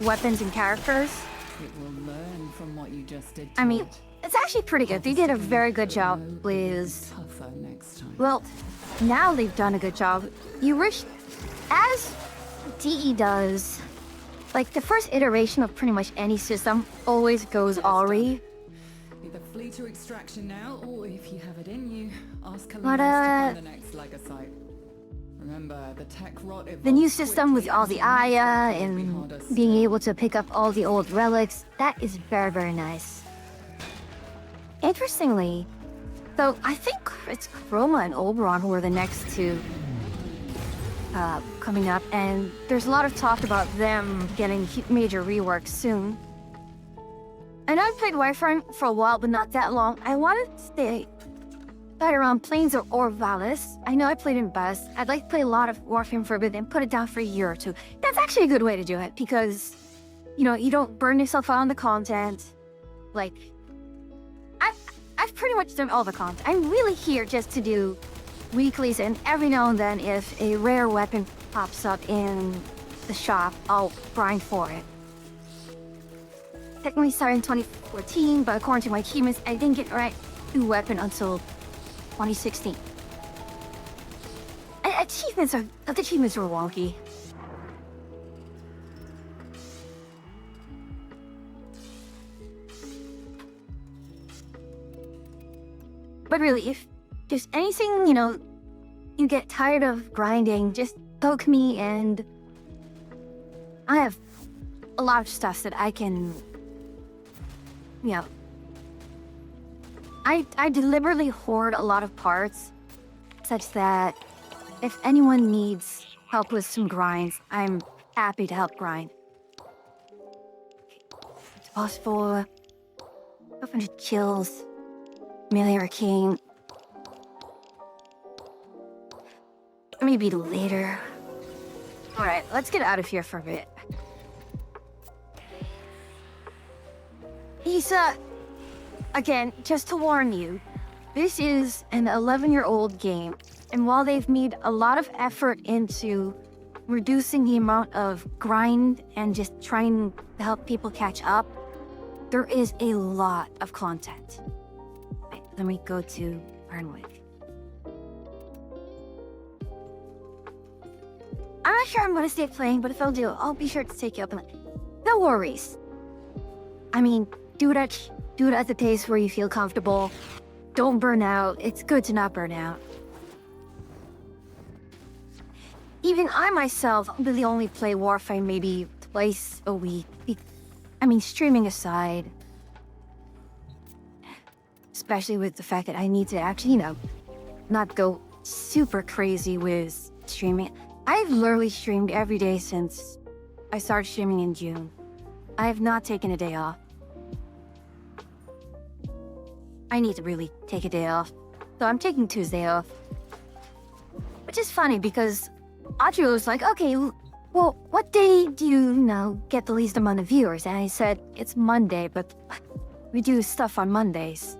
A: weapons and characters
I: It will learn from what you just did.
A: I mean, it's actually pretty good. They did a very good job with...
I: Tougher next time.
A: Well, now they've done a good job. You wish... As DE does, like, the first iteration of pretty much any system always goes awry.
I: Either flee to extraction now, or if you have it in you, ask Kalinos
A: But,
I: to find the next Legacyte. Remember, the tech rot
A: the new system with all the Aya and being able to pick up all the old relics, that is very, very nice. Interestingly, though, I think it's Chroma and Oberon who are the next two coming up, and there's a lot of talk about them getting major reworks soon. I know I've played Warframe for a while, but not that long. I wanted to stay around Plains or Valis. I know I played in Best. I'd like to play a lot of Warframe for a bit and put it down for a year or two. That's actually a good way to do it because, you know, you don't burn yourself out on the content. Like, I've pretty much done all the content. I'm really here just to do weeklies, and every now and then if a rare weapon pops up in the shop, I'll grind for it. Technically started in 2014, but according to my achievements, I didn't get the right new weapon until 2016. The achievements were wonky. But really, if there's anything, you know, you get tired of grinding, just poke me, and I have a lot of stuff that I can, you know, I deliberately hoard a lot of parts such that if anyone needs help with some grinds, I'm happy to help grind. It's possible. Open to chills. Melee Arcane. Maybe later. Alright, let's get out of here for a bit. Issa, again, just to warn you, this is an 11-year-old game, and while they've made a lot of effort into reducing the amount of grind and just trying to help people catch up, there is a lot of content. Right, let me go to Burnwick. I'm not sure I'm gonna stay playing, but if I'll do, I'll be sure to take you up on it. No worries. I mean, do it at the pace where you feel comfortable. Don't burn out. It's good to not burn out. Even I myself really only play Warframe maybe twice a week. I mean, streaming aside. Especially with the fact that I need to actually, you know, not go super crazy with streaming. I've literally streamed every day since I started streaming in June. I have not taken a day off. I need to really take a day off. So I'm taking Tuesday off. Which is funny because Audrey was like, okay, well, what day do you know, get the least amount of viewers? And I said, it's Monday, but we do stuff on Mondays.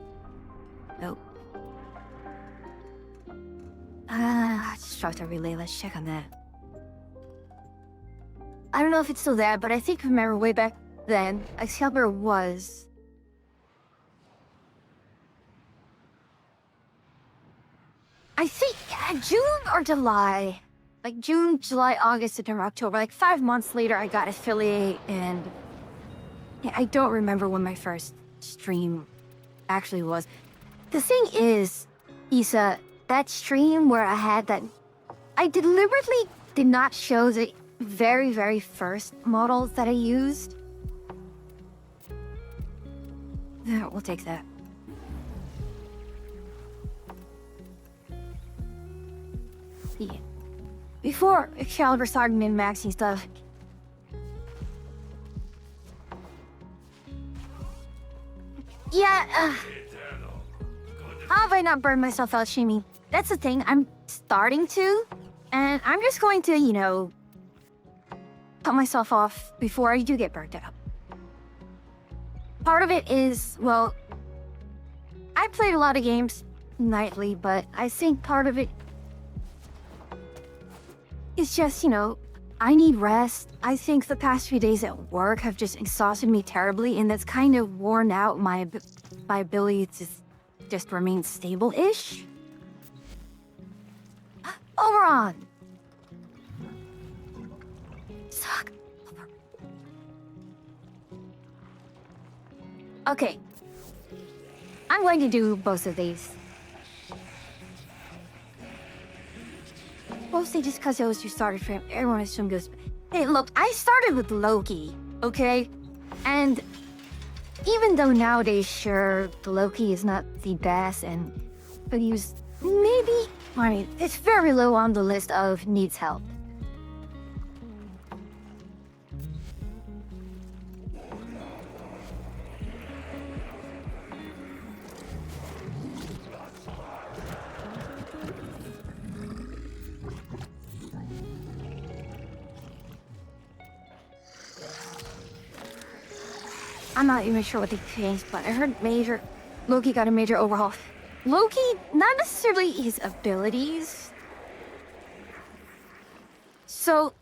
A: Nope. Structure relay, let's check on that. I don't know if it's still there, but I think remember way back then, Excalibur was... I think June or July. Like June, July, August, September, October. Like 5 months later, I got affiliate, and yeah, I don't remember when my first stream actually was. The thing is, Issa, that stream where I had that, I deliberately did not show the very, very first models that I used. Yeah, we'll take that. Yeah. Before Excalibur started min-maxing stuff. Yeah, how have I not burned myself out streaming? That's the thing, I'm starting to, and I'm just going to, you know, cut myself off before I do get burnt out. Part of it is, well, I played a lot of games nightly, but I think part of it it's just, you know, I need rest. I think the past few days at work have just exhausted me terribly, and that's kind of worn out my ability to just remain stable-ish. Oberon! Suck. Okay. I'm going to do both of these. Mostly just because it was your started frame. Everyone assumed goes. Hey, look, I started with Loki, okay? And even though nowadays, sure, the Loki is not the best, but he was maybe, I mean, it's very low on the list of needs help. I'm not even sure what they changed, but I heard Loki got a major overhaul. Loki, not necessarily his abilities. So,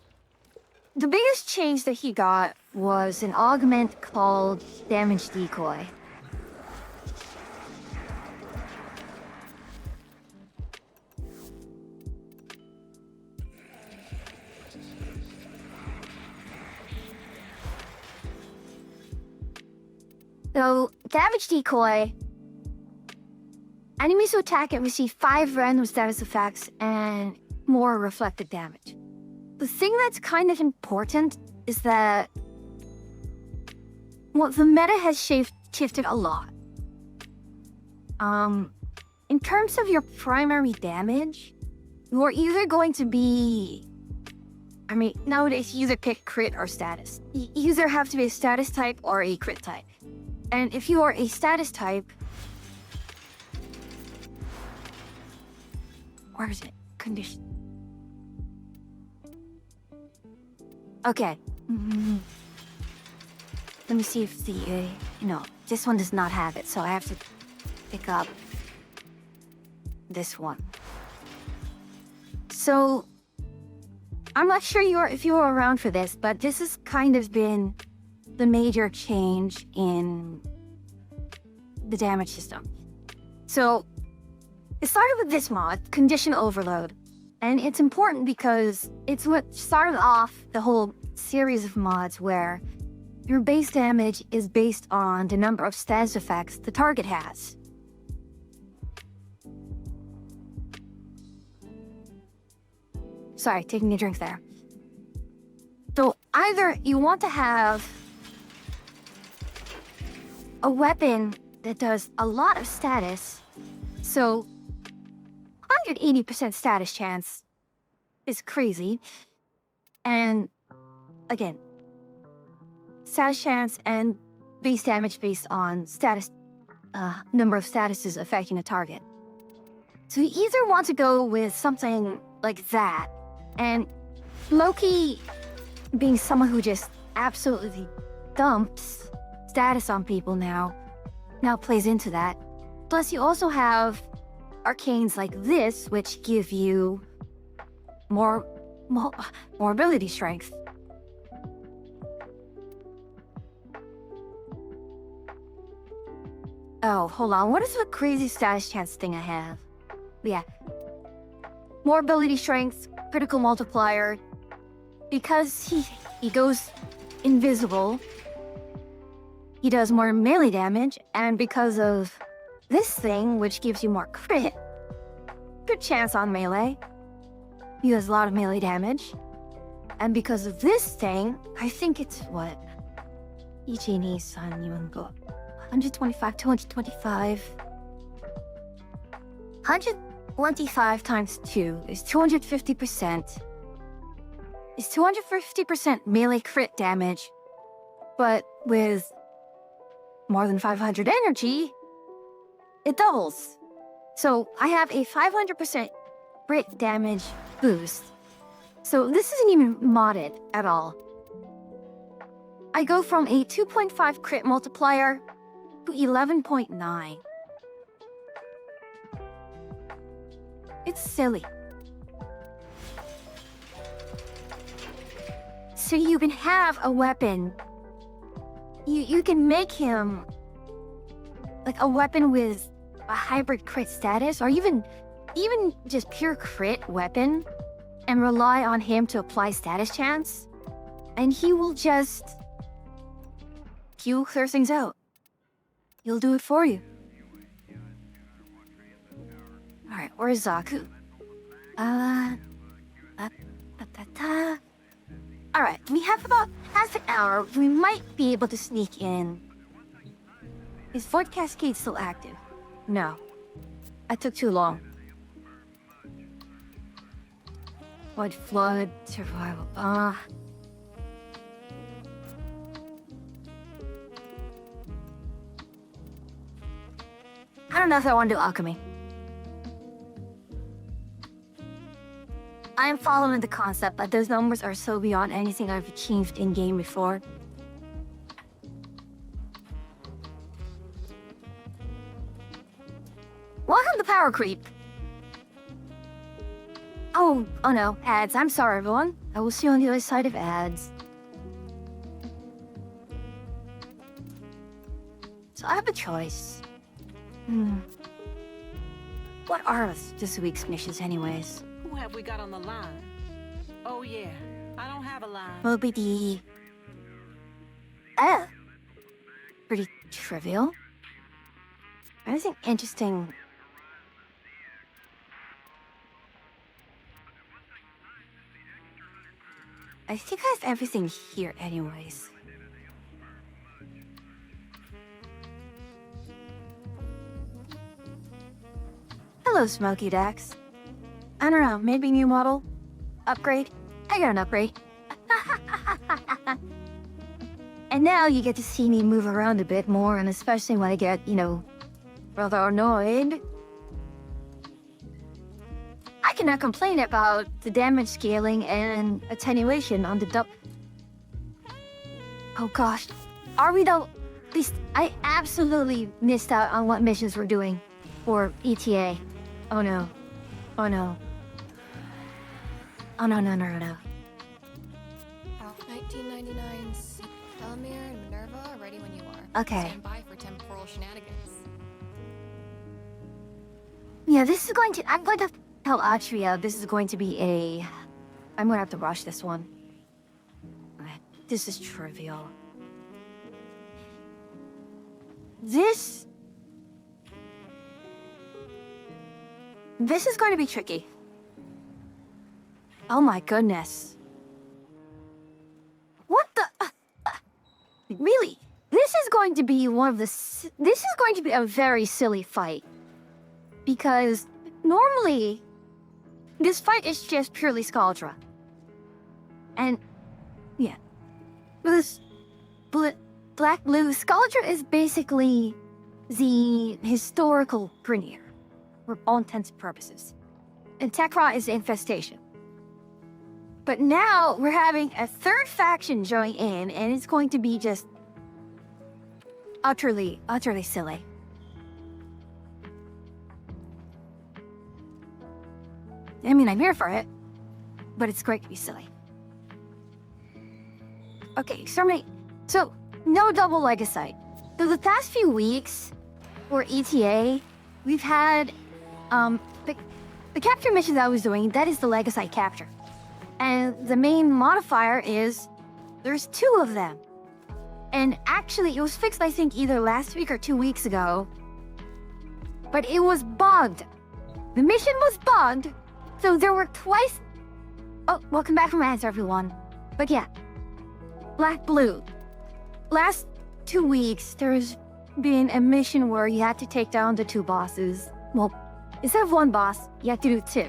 A: the biggest change that he got was an augment called Damage Decoy. So, Damage Decoy, enemies who attack it receive 5 random status effects and more reflected damage. The thing that's kind of important is that, well, the meta has shifted a lot. In terms of your primary damage, you're either going to be, I mean, nowadays you either pick crit or status. You either have to be a status type or a crit type. And if you are a status type, where is it? Condition. Okay. Let me see if the, no, this one does not have it, so I have to pick up this one. So, I'm not sure if you were around for this, but this has kind of been the major change in the damage system. So, it started with this mod, Condition Overload. And it's important because it's what started off the whole series of mods where your base damage is based on the number of status effects the target has. Sorry, taking a drink there. So either you want to have a weapon that does a lot of status, so 180% status chance is crazy, and again, status chance and base damage based on status, number of statuses affecting a target. So you either want to go with something like that, and Loki, being someone who just absolutely dumps status on people now plays into that. Plus you also have arcanes like this, which give you more ability strength. Oh, hold on. What is the crazy status chance thing I have? Yeah. More ability strength, critical multiplier. Because he goes invisible, he does more melee damage, and because of this thing, which gives you more crit, good chance on melee, he does a lot of melee damage. And because of this thing, I think it's what? 125, 225. 125 times 2 is 250%. It's 250% melee crit damage, but with more than 500 energy, it doubles. So I have a 500% crit damage boost. So this isn't even modded at all. I go from a 2.5 crit multiplier to 11.9. It's silly. so you can have a weapon. You can make him like a weapon with a hybrid crit status, or even just pure crit weapon, and rely on him to apply status chance, and he will just clear things out. He'll do it for you. Alright, where's Zaku? Alright, we have about half an hour. We might be able to sneak in. Is Void Cascade still active? No. That took too long. Void Flood, Survival. I don't know if I want to do alchemy. I am following the concept, but those numbers are so beyond anything I've achieved in-game before. Welcome to Power Creep. Oh no, ads. I'm sorry, everyone. I will see you on the other side of ads. So I have a choice. What are this week's missions anyways?
K: Who have we got on the line? Oh yeah, I don't have a line.
A: Moby D. Pretty trivial. Anything interesting? I think I have everything here anyways. Hello, Smokey Dax. I don't know, maybe new model? Upgrade? I got an upgrade. And now you get to see me move around a bit more, and especially when I get, rather annoyed. I cannot complain about the damage scaling and attenuation on the Oh gosh. Are we though? At least I absolutely missed out on what missions we're doing for ETA. Oh no. Oh no. Oh no.
C: 1999's Delamere and Minerva are ready when you are.
A: Okay.
C: Stand by for temporal shenanigans.
A: Yeah, I'm going to tell Atria this is going to be I'm gonna have to rush this one. This is trivial. This is going to be tricky. Oh my goodness. What the... really? This is going to be this is going to be a very silly fight. Because normally, this fight is just purely Scaldra. And, yeah. This Black Blue, Scaldra is basically the historical Grineer, for all intents and purposes. And Tekra is the infestation. But now we're having a third faction join in, and it's going to be just utterly silly. I mean, I'm here for it, but it's great to be silly. Okay, so no double Legacyte. So the past few weeks for ETA, we've had the capture missions I was doing, that is the Legacyte capture. And the main modifier is there's 2 of them. And actually, it was fixed, I think, either last week or 2 weeks ago. But it was bugged. The mission was bugged, so there were twice... Oh, welcome back from ads, everyone. But yeah, Black Blue. Last 2 weeks, there's been a mission where you had to take down the 2 bosses. Well, instead of 1 boss, you had to do 2.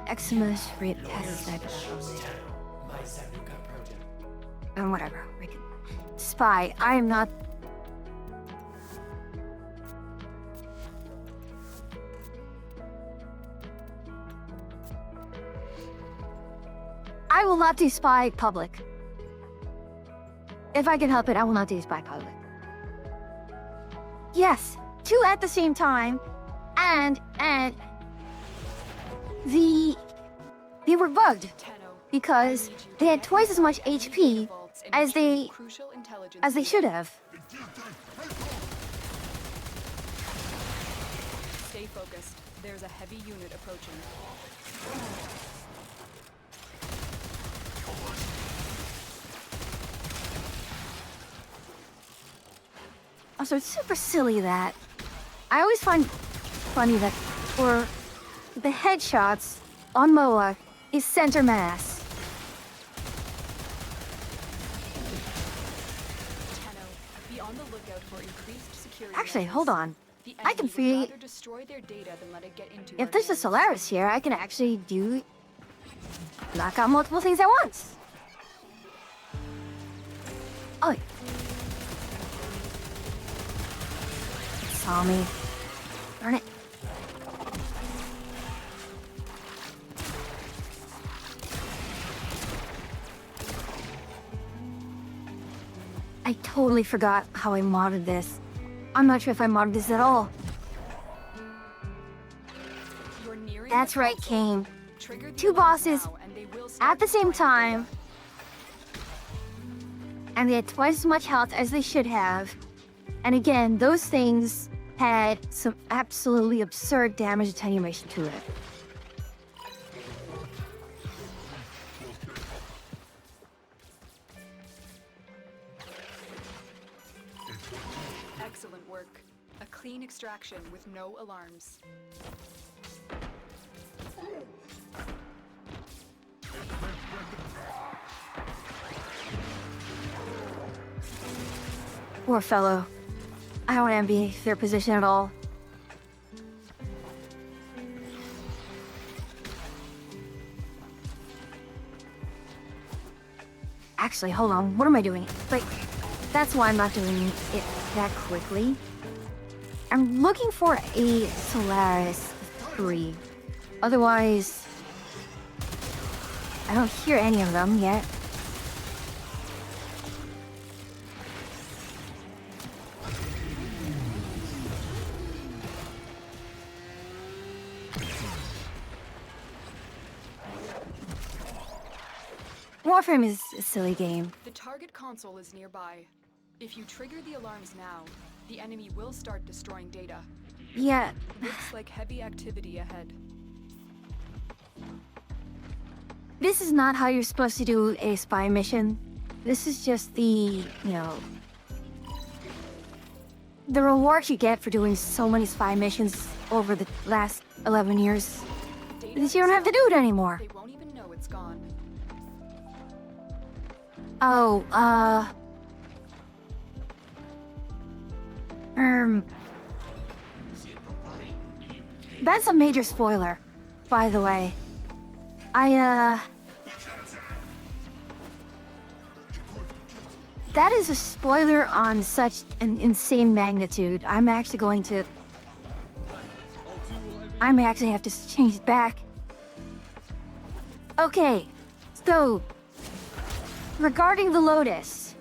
A: Eximus, Rip, and whatever. Spy, I am not... I will not do Spy public. If I can help it, I will not do Spy public. Yes, 2 at the same time, and they were bugged. because they had twice as much HP as they should have.
F: Stay focused. There's a heavy unit approaching.
A: Also, it's super silly that I always find funny that for the headshots on Moa is center mass.
F: Be on the lookout for increased security.
A: Actually, hold on.
F: The
A: I can
F: enemy would
A: feel
F: rather destroy their data than let it get into
A: if
F: our
A: there's a
F: hands.
A: Solaris here, I can actually knock out multiple things at once. Oh, it saw me. Darn it. I totally forgot how I modded this. I'm not sure if I modded this at all.
F: You're nearing
A: That's
F: the
A: right,
F: console.
A: Kane.
F: Trigger the
A: 2
F: alarms
A: bosses
F: now, and they will start
A: at the same
F: destroying
A: time. And they had twice as much health as they should have. And again, those things had some absolutely absurd damage attenuation to it.
F: Excellent work. A clean extraction with no alarms.
A: Poor fellow. I don't envy their position at all. Actually, hold on. What am I doing? Wait, that's why I'm not doing it that quickly. I'm looking for a Solaris 3. Otherwise, I don't hear any of them yet. Warframe is a silly game.
F: The target console is nearby. If you trigger the alarms now, the enemy will start destroying data.
A: Yeah,
F: Looks like heavy activity ahead.
A: this is not how you're supposed to do a spy mission. This is just the, the reward you get for doing so many spy missions over the last 11 years.
F: Data
A: Because you don't have to do it anymore.
F: They won't even know it's gone.
A: Oh, that's a major spoiler, by the way. That is a spoiler on such an insane magnitude. I may actually have to change it back. Okay, so, regarding the Lotus.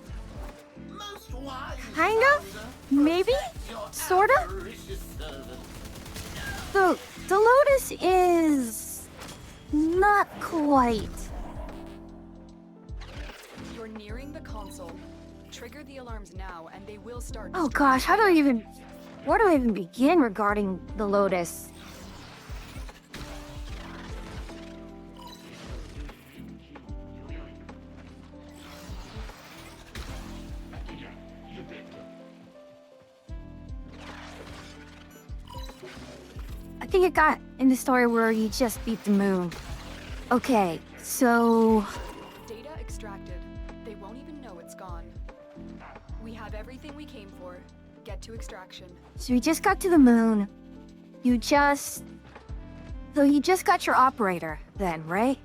A: Kind of? Maybe? Sorta? So, the Lotus is not quite.
F: You're nearing the console. Trigger the alarms now, and they will start.
A: Oh gosh, where do I even begin regarding the Lotus? I think it got in the story where you just beat the moon. Okay, so...
F: Data extracted. They won't even know it's gone. We have everything we came for. Get to extraction.
A: So you just got to the moon. So you just got your operator then, right?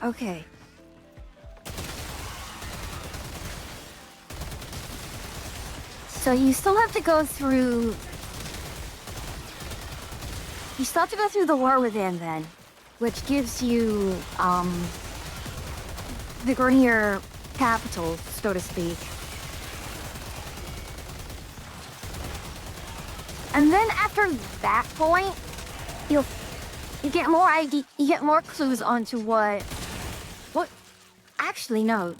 A: Okay. So you still have to go through... You still have to go through the War Within then, which gives you, the Grenier capital, so to speak. And then after that point, you get more clues onto what. Actually, no.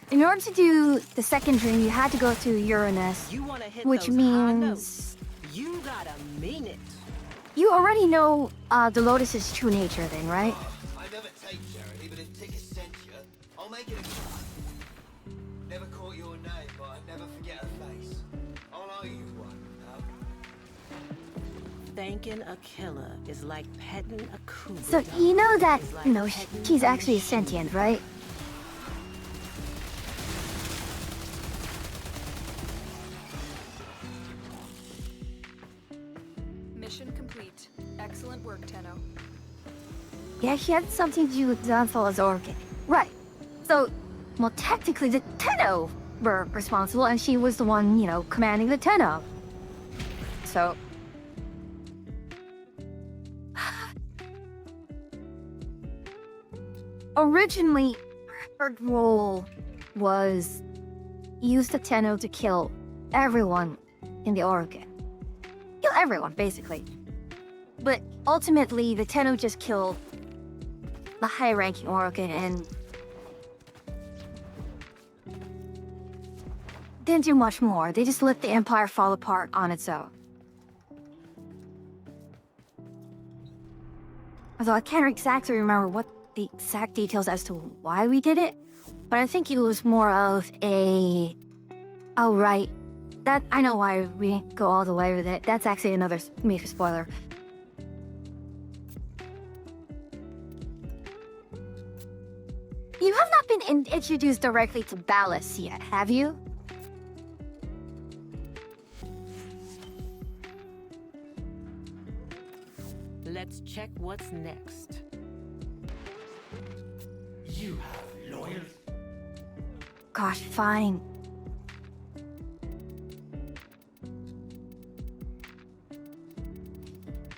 A: In order to do the second dream, you had to go to Uranus,
K: You wanna hit
A: which
K: those high
A: means
K: notes. You gotta mean it.
A: you already know the Lotus's true nature, then, right?
H: I never take charity, but if tickets sent you, I'll make it a... Never caught your name, but I never forget her face. I'll owe you one,
K: Thanking a killer is like petting a cougar.
A: So you know that
K: It's like
A: no,
K: petting
A: she's
K: a
A: actually
K: machine.
A: sentient, right?
F: Mission complete. Excellent work, Tenno.
A: Yeah, she had something to do with Xanthala's organ. Right. So, well, technically the Tenno were responsible, and she was the one, you know, commanding the Tenno. So... Originally, her role was use the Tenno to kill everyone in the organ. Kill everyone, basically. But ultimately, the Tenno just killed the high-ranking organ and didn't do much more. They just let the Empire fall apart on its own. Although I can't exactly remember what the exact details as to why we did it, but I think it was more of a... Oh, right. That, I know why we didn't go all the way with it. That's actually another major spoiler. You have not been introduced directly to Ballast yet, have you?
K: Let's check what's next.
J: You have lawyers?
A: Gosh, fine.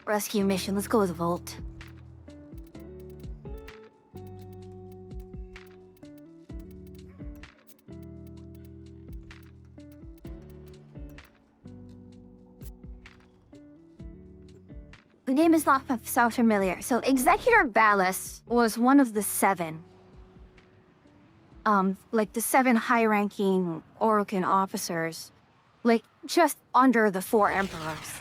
A: Rescue mission, let's go with Volt. The name is not so familiar. So Executor Ballast was one of the 7. Like the 7 high-ranking Orokin officers. Like, just under the 4 emperors.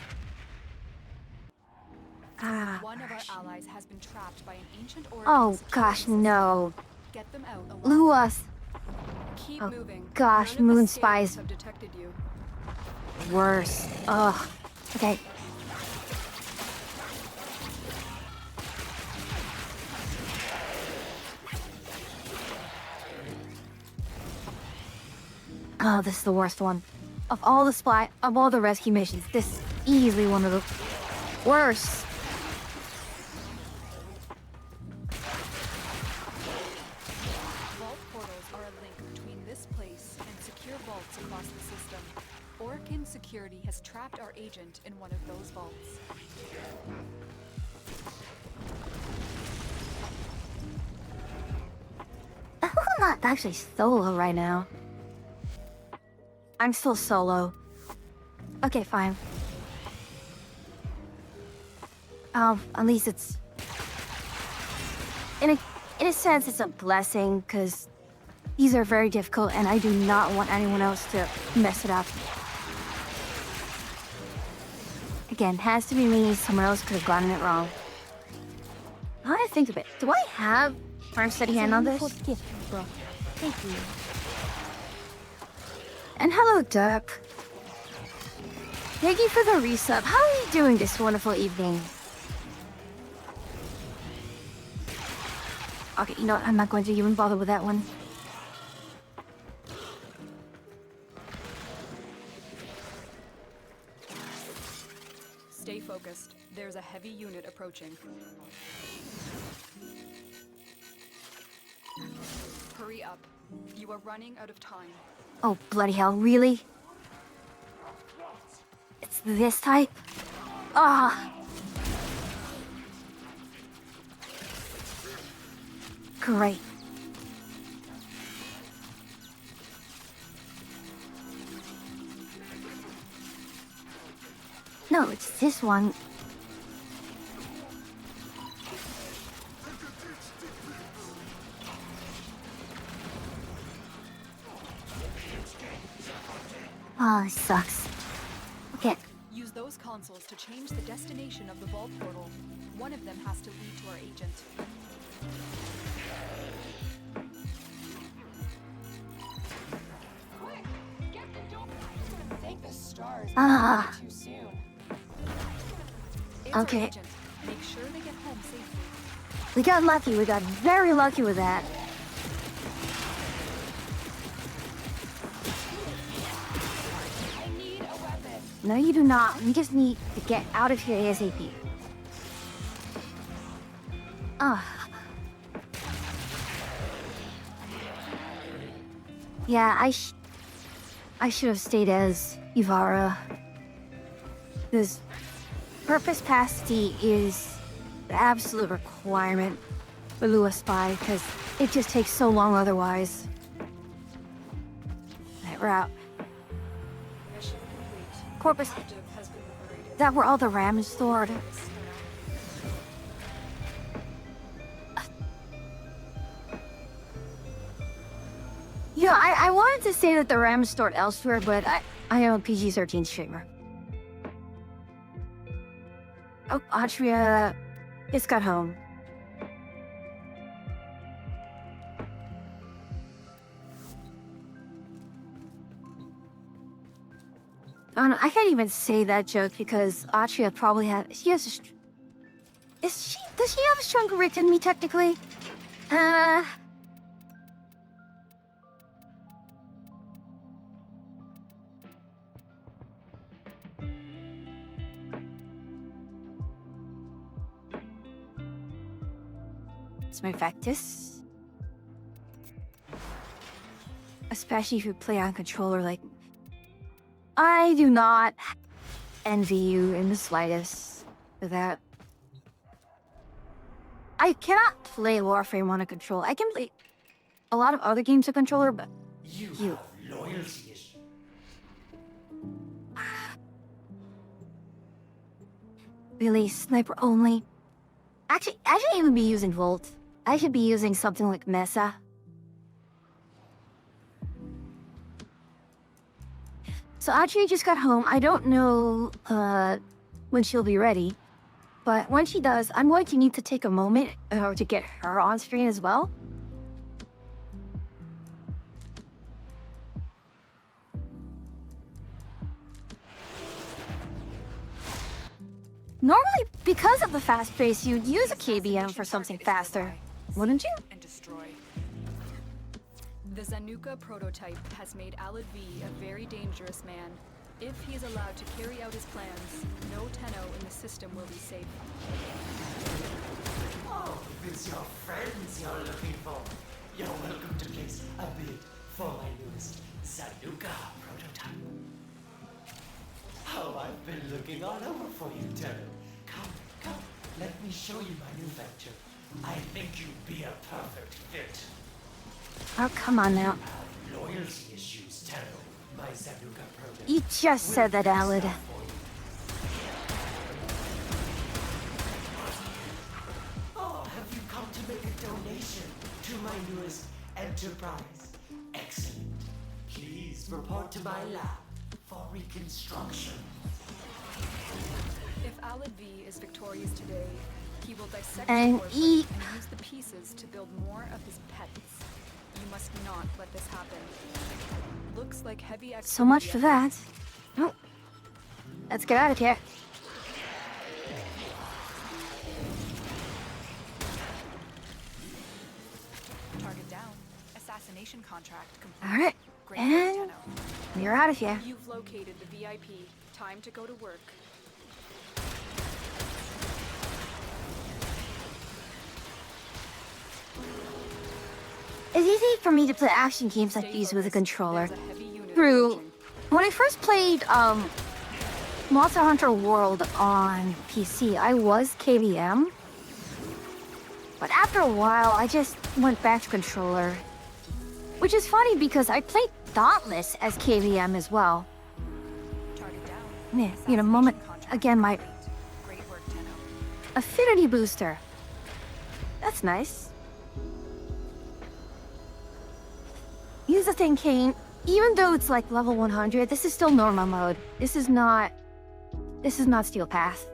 A: Ah,
F: One of our allies has been trapped by an ancient Orokin
A: oh
F: security
A: gosh,
F: system.
A: no.
F: Get them out.
A: Luas.
F: Keep
A: Oh,
F: moving.
A: gosh,
F: None of the
A: moon
F: scales
A: spies.
F: have detected you.
A: Worse. Ugh. Okay. Oh, this is the worst one. Of all the rescue missions, this is easily one of the worst.
F: Vault portals are a link between this place and secure vaults across the system. Orokin security has trapped our agent in one of those vaults.
A: I hope I'm not actually solo right now. I'm still solo. Okay, fine. At least it's... In a sense, it's a blessing, because these are very difficult, and I do not want anyone else to mess it up. Again, has to be me, someone else could have gotten it wrong. Now I think of it, do I have firm steady hand on this?
E: Thank you.
A: And hello, Derp. Thank you for the resub. How are you doing this wonderful evening? Okay, you know what? I'm not going to even bother with that one.
F: Stay focused. There's a heavy unit approaching. Hurry up. You are running out of time.
A: Oh, bloody hell, really? It's this type? Ah! Great. No, it's this one. Oh, this sucks. Okay.
F: Use those consoles to change the destination of the vault portal. One of them has to lead to our agent.
G: Thank the stars.
A: Ah.
G: Too soon.
F: It's our
A: Okay.
F: agent. Make sure they get home safely.
A: We got lucky. We got very lucky with that.
G: I need a weapon.
A: No, you do not. We just need to get out of here ASAP. Ah. Yeah, I should have stayed as Ivara. This purpose pasty is the absolute requirement for Lua Spy, because it just takes so long otherwise. Right, we're out.
F: Mission complete.
A: Corpus,
F: Objective has been liberated.
A: is that where all the RAM is stored? Yeah, I wanted to say that the RAM is stored elsewhere, but I am a PG-13 streamer. Oh, Atria just got home. Oh, no, I can't even say that joke because Atria probably does she have a stronger rig than me technically? It's my Vectus. Especially if you play on controller like... I do not envy you in the slightest for that. I cannot play Warframe on a controller. I can play a lot of other games on controller, but you.
J: Have loyalty issues.
A: Really, sniper only. Actually, I shouldn't even be using Volt. I should be using something like Mesa. So Atria just got home. I don't know when she'll be ready. But when she does, I'm going to need to take a moment to get her on screen as well. Normally, because of the fast pace, you'd use a KBM for something faster, wouldn't you?
F: And destroy. The Zanuka prototype has made Alad V a very dangerous man. If he is allowed to carry out his plans, no Tenno in the system will be safe.
J: Oh, if it's your friends you're looking for, you're welcome to place a bid for my newest Zanuka prototype. Oh, I've been looking all over for you, Tenno. Come, let me show you my new venture. I think you'd be a perfect fit.
A: Oh, come on now.
J: Loyalty issues, Tenno. My Zanuka prototype.
A: You just said that, Alad.
J: Oh, have you come to make a donation to my newest enterprise? Excellent. Please report to my lab for reconstruction.
F: If Alad V is victorious today, he will dissect
A: And
F: the
A: eat.
F: and use the pieces to build more of his pets. You must not let this happen. Looks like heavy activity.
A: So much for that. Oh. Let's get out of here.
F: Target down. Assassination contract complete.
A: Alright.
F: Great
A: And
F: work, Tenno.
A: we're out of here.
F: You've located the VIP. Time to go to work.
A: It's easy for me to play action games like these with a controller.
F: There's a heavy unit
A: Through
F: approaching.
A: when I first played Monster Hunter World on PC, I was KVM. But after a while, I just went back to controller. Which is funny because I played Dauntless as KVM as well.
F: Target down.
A: Yeah, you know, moment again, my
F: Great work, Tenno.
A: affinity booster. That's nice. Here's the thing, Kane. Even though it's like level 100, this is still normal mode. This is not Steel Path.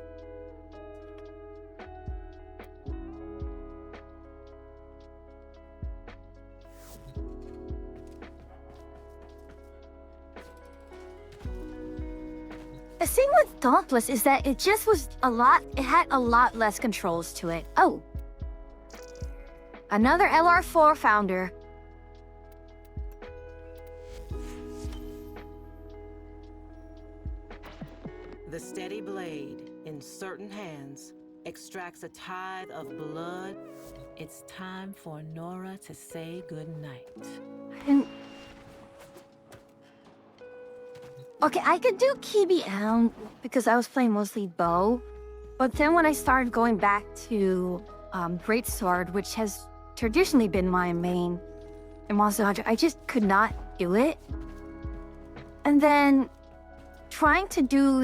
A: The thing with Dauntless is that it had a lot less controls to it. Oh. Another LR4 founder.
K: The steady blade in certain hands extracts a tithe of blood. It's time for Nora to say goodnight.
A: Okay, I could do KBM because I was playing mostly bow, but then when I started going back to Greatsword, which has traditionally been my main in Monster Hunter, I just could not do it. And then trying to do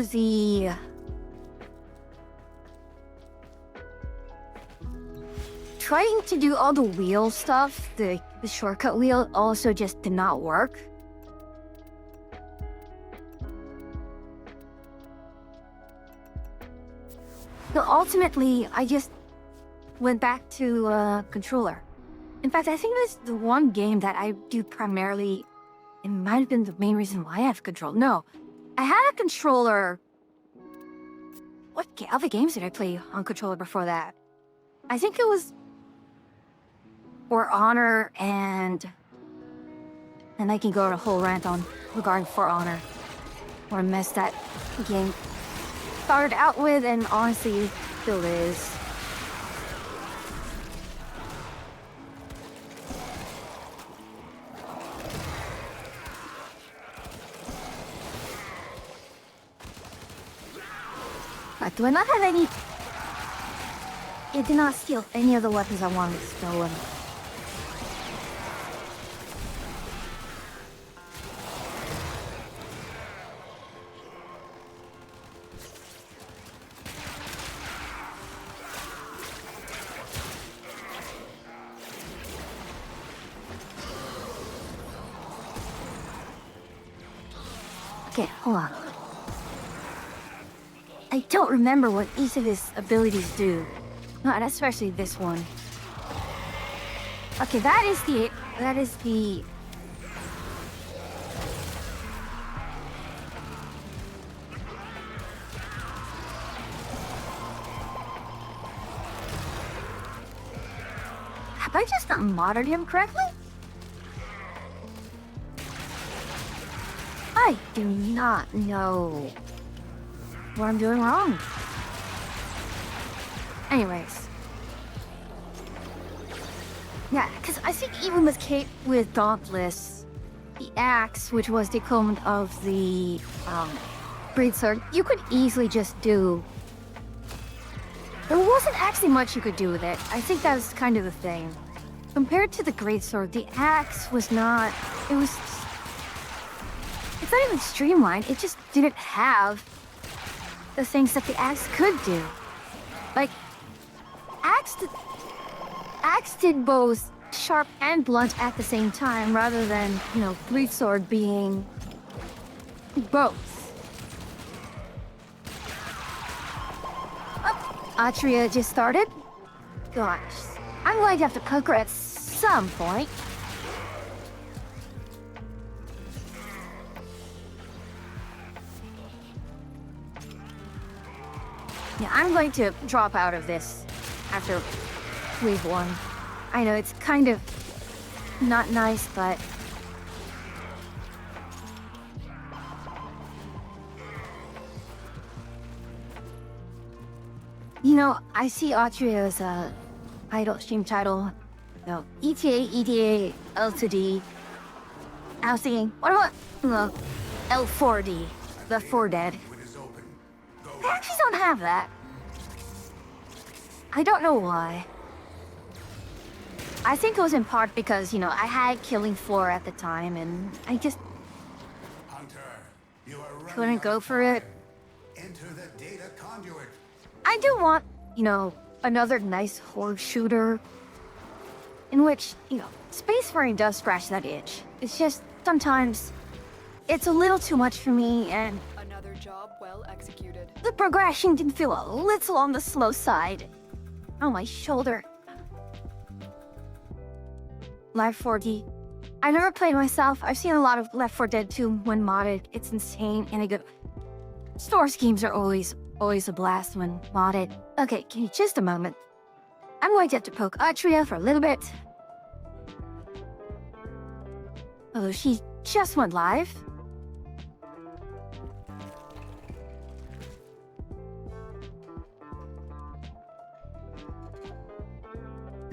A: all the wheel stuff, the shortcut wheel, also just did not work. So ultimately, I just went back to controller. In fact, I think that's the one game that I do primarily. It might have been the main reason why I have control. No, I had a controller. What other games did I play on controller before that? I think it was For Honor and I can go on a whole rant on regarding For Honor, or a mess that game started out with and honestly still is. But do I not have any? It did not steal any of the weapons I wanted stolen. Okay, hold on. I don't remember what each of his abilities do. Not especially this one. Okay, that is the... Have I just not modded him correctly? I do not know what I'm doing wrong. Anyways. Yeah, because I think even with Dauntless, the axe, which was the equivalent of the greatsword, you could easily just do... There wasn't actually much you could do with it. I think that was kind of the thing. Compared to the greatsword, the axe was not... It's not even streamlined, it just didn't have the things that the axe could do. Like, Axe did both sharp and blunt at the same time, rather than, you know, greatsword being both. Oh, Atria just started. Gosh, I'm going to have to cook her at some point. Yeah, I'm going to drop out of this after wave 1. I know it's kind of not nice, but... You know, I see Atria's stream title. No, ETA, L2D. I was thinking, what about L4D, the 4 Dead? I actually don't have that. I don't know why. I think it was in part because, you know, I had Killing Floor at the time, and I just couldn't go for it.
L: Enter the data conduit.
A: I do want, another nice horde shooter in which, spacefaring does scratch that itch. It's just sometimes it's a little too much for me, and
F: Another job well executed.
A: the progression can feel a little on the slow side. Oh, my shoulder. Live2D. I never played myself. I've seen a lot of Left 4 Dead 2 when modded. It's insane, and store schemes are always a blast when modded. Okay, give me just a moment. I'm going to have to poke Atria for a little bit. Oh, she just went live.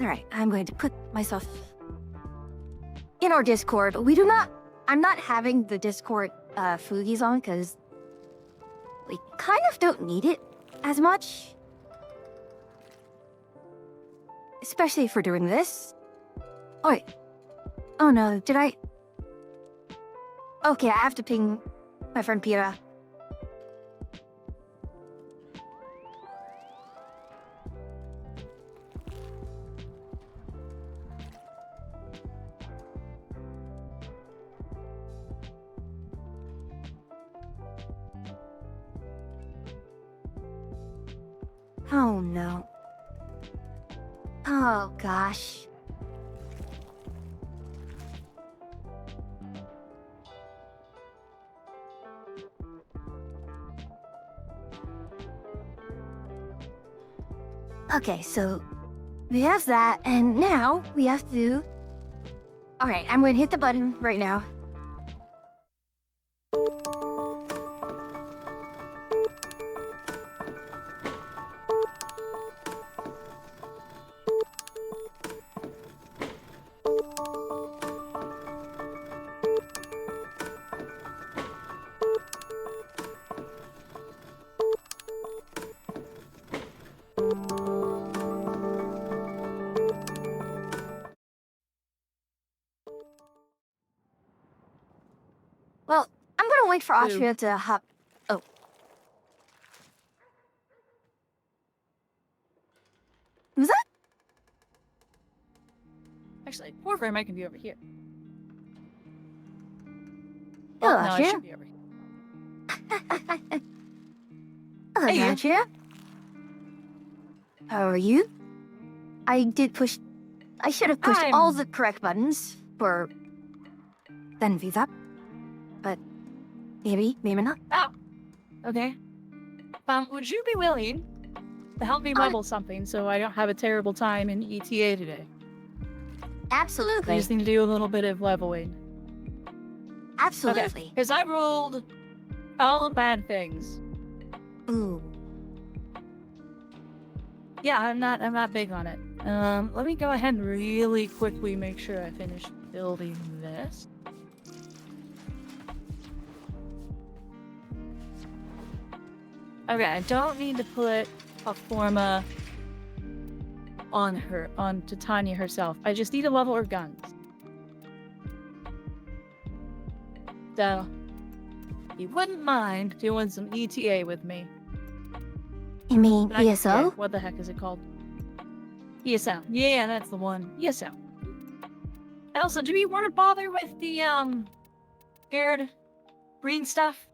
A: Alright, I'm going to put myself in our Discord. I'm not having the Discord Fugies on because we kind of don't need it as much. Especially if we're doing this. Oh wait. Oh no, did I? Okay, I have to ping my friend Pira. Oh no. Oh gosh. Okay, so we have that, and now we have to... Alright, I'm going to hit the button right now. Well, I'm gonna wait for Atria to hop... Oh. Who's that?
M: Actually, Warframe, I can be over here.
A: Hello,
M: No, I
A: Atria.
M: should be over here.
A: Hello,
M: Hey, you.
A: Atria. How are you? I should have pushed all the correct buttons for... Then views up. But maybe not.
M: Oh, okay. Would you be willing to help me level something so I don't have a terrible time in ETA today?
A: Absolutely.
M: I just need to do a little bit of leveling.
A: Absolutely.
M: Because I rolled all the bad things.
A: Ooh.
M: Yeah, I'm not big on it. Let me go ahead and really quickly make sure I finish building this. Okay, I don't need to put a Forma on Titania herself. I just need to level her guns. So, you wouldn't mind doing some ETA with me.
A: You mean
M: And yeah,
A: ESO?
M: what the heck is it called? ESO. Yeah, that's the one. ESO. Also, do we want to bother with the, scared green stuff?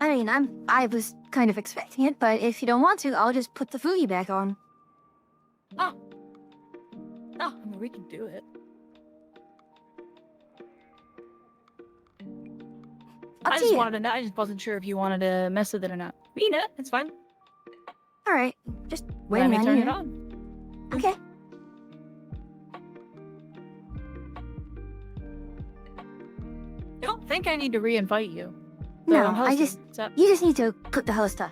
A: I mean, I was kind of expecting it, but if you don't want to, I'll just put the Fugi back on.
M: Oh. No, I mean, we can do it. I just wanted to know. I just wasn't sure if you wanted to mess with it or not. Mina, it's fine.
A: All right, just
M: Let
A: waiting
M: me
A: on
M: turn
A: you.
M: it on.
A: Okay.
M: I don't think I need to re-invite you. So
A: No,
M: I'm
A: I
M: hosting,
A: just
M: so-
A: you just need to put the host up.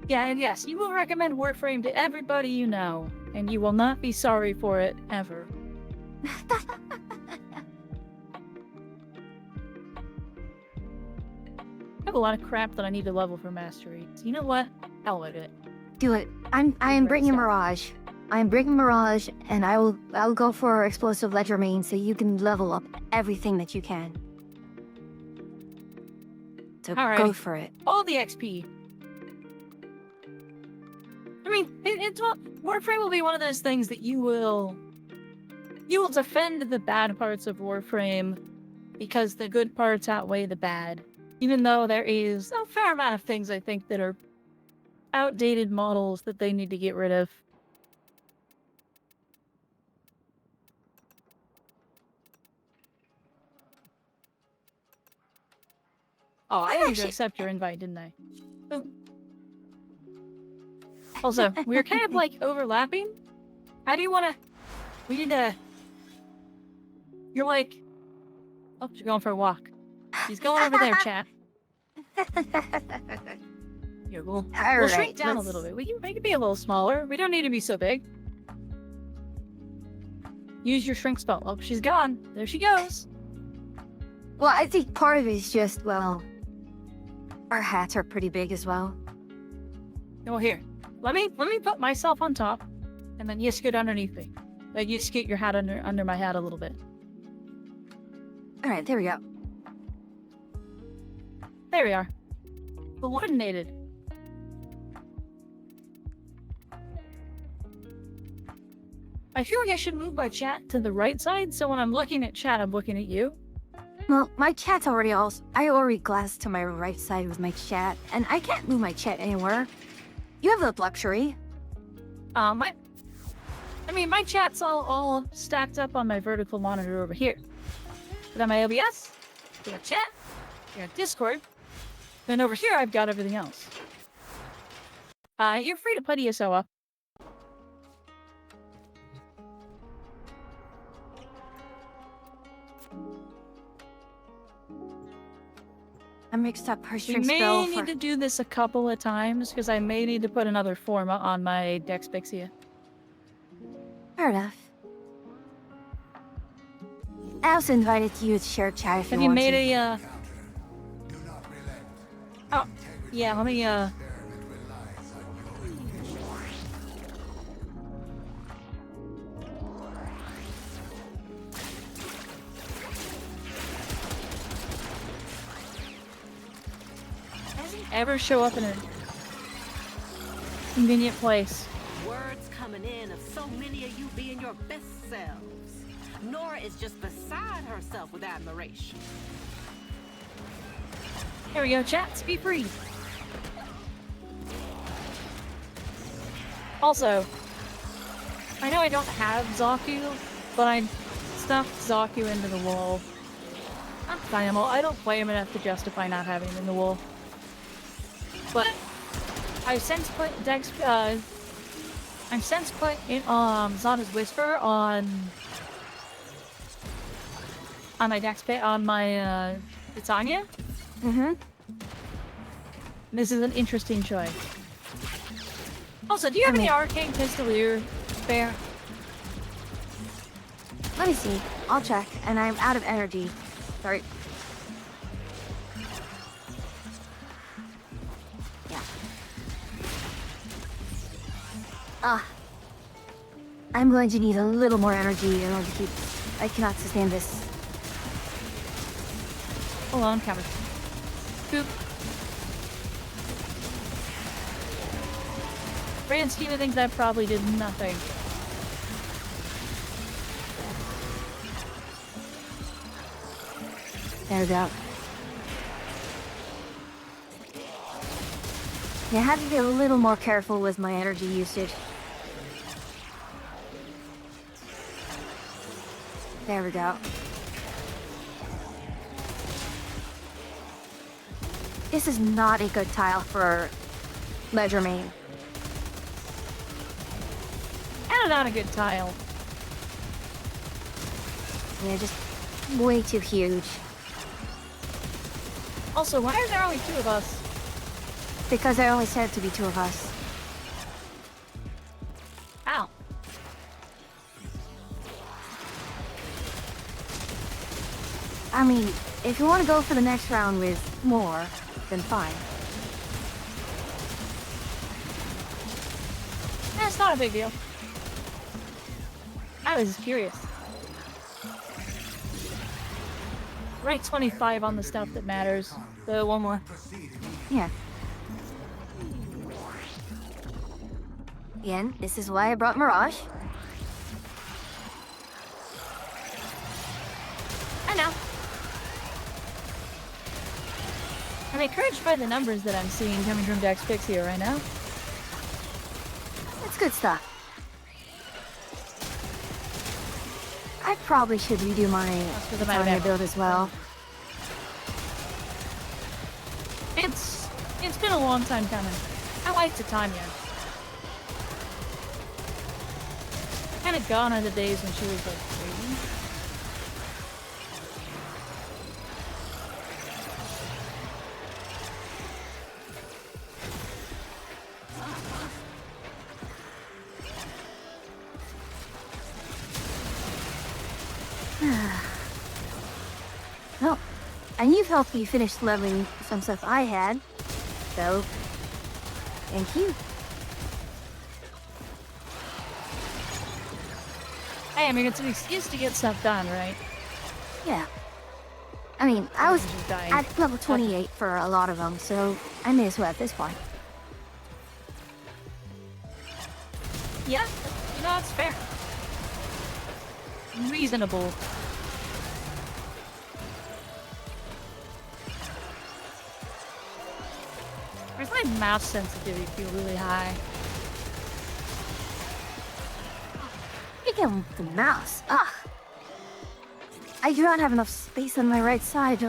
M: Yeah, and yes, you will recommend Warframe to everybody you know, and you will not be sorry for it, ever. have a lot of crap that I need to level for mastery. So you know what? Hell with it.
A: Do it. I am bringing Mirage. I am bringing Mirage, and I'll go for explosive ledger main so you can level up everything that you can. So go for it.
M: All the XP. I mean, Warframe will be one of those things that you will defend the bad parts of Warframe because the good parts outweigh the bad. Even though there is a fair amount of things, I think, that are outdated models that they need to get rid of. Oh, I didn't accept your invite, didn't I? Oh. Also, we were kind of like overlapping. How do you want to... We need to... You're like... Oh, she's going for a walk. She's going over there, chat. Here, we'll shrink down a little bit. We can make it be a little smaller. We don't need to be so big. Use your shrink spell. Oh, she's gone. There she goes.
A: Well, I think part of it is just, well... Our hats are pretty big as well.
M: Oh, here. Let me put myself on top, and then you scoot underneath me. Like you scoot your hat under my hat a little bit.
A: All right, there we go.
M: There we are. Coordinated. I feel like I should move my chat to the right side, so when I'm looking at chat, I'm looking at you.
A: Well, my chat's already I already glassed to my right side with my chat, and I can't move my chat anywhere. You have the luxury.
M: My chat's all stacked up on my vertical monitor over here. But on my OBS, we got chat, we got Discord, then over here I've got everything else. You're free to put ESO up.
A: I mixed up her
M: We
A: string
M: may
A: spell
M: need to do this a couple of times, because I may need to put another form on my Dexpixia.
A: Fair enough. I also invited you to share chat if you want to.
M: Have you made a, Oh, yeah, let me, ever show up in a convenient place.
K: Words coming in of so many of you being your best selves. Nora is just beside herself with admiration.
M: Here we go, chats, be free. Also, I know I don't have Zaku, but I stuffed Zaku into the wall. I don't play him enough to justify not having him in the wall. But I've since put Zana's Whisper on my Titania.
A: Mm-hmm.
M: This is an interesting choice. Also, do you have any arcane pistolier spare?
A: Let me see. I'll check. And I'm out of energy. Sorry. Yeah. I'm going to need a little more energy in order to keep... I cannot sustain this.
M: Hold on, camera. Boop. Grand scheme of things, that probably did nothing.
A: There we go. Yeah, I have to be a little more careful with my energy usage. There we go. This is not a good tile for Ledger main.
M: And not a good tile.
A: Yeah, just way too huge.
M: Also, why are there only two of us?
A: Because I only said it to be two of us.
M: Ow.
A: I mean, if you want to go for the next round with more, then fine.
M: It's not a big deal. I was curious. Rank 25 on the stuff that matters. So one more.
A: Yeah. Again, this is why I brought Mirage.
M: I know. I'm encouraged by the numbers that I'm seeing coming from Dex Pixie right now.
A: That's good stuff. I probably should redo my Tanya build as well.
M: It's been a long time coming. I like Titania. Kind of gone are the days when she was like crazy.
A: Well, and you've helped me finish leveling some stuff I had, so thank you.
M: Hey, I mean, it's an excuse to get stuff done, right?
A: Yeah. I mean, I was at level 28 for a lot of them, so I may as well at this point.
M: Yeah, no, it's fair. Reasonable. Where's my mouse sensitivity feel really high?
A: Speaking of the mouse, I do not have enough space on my right side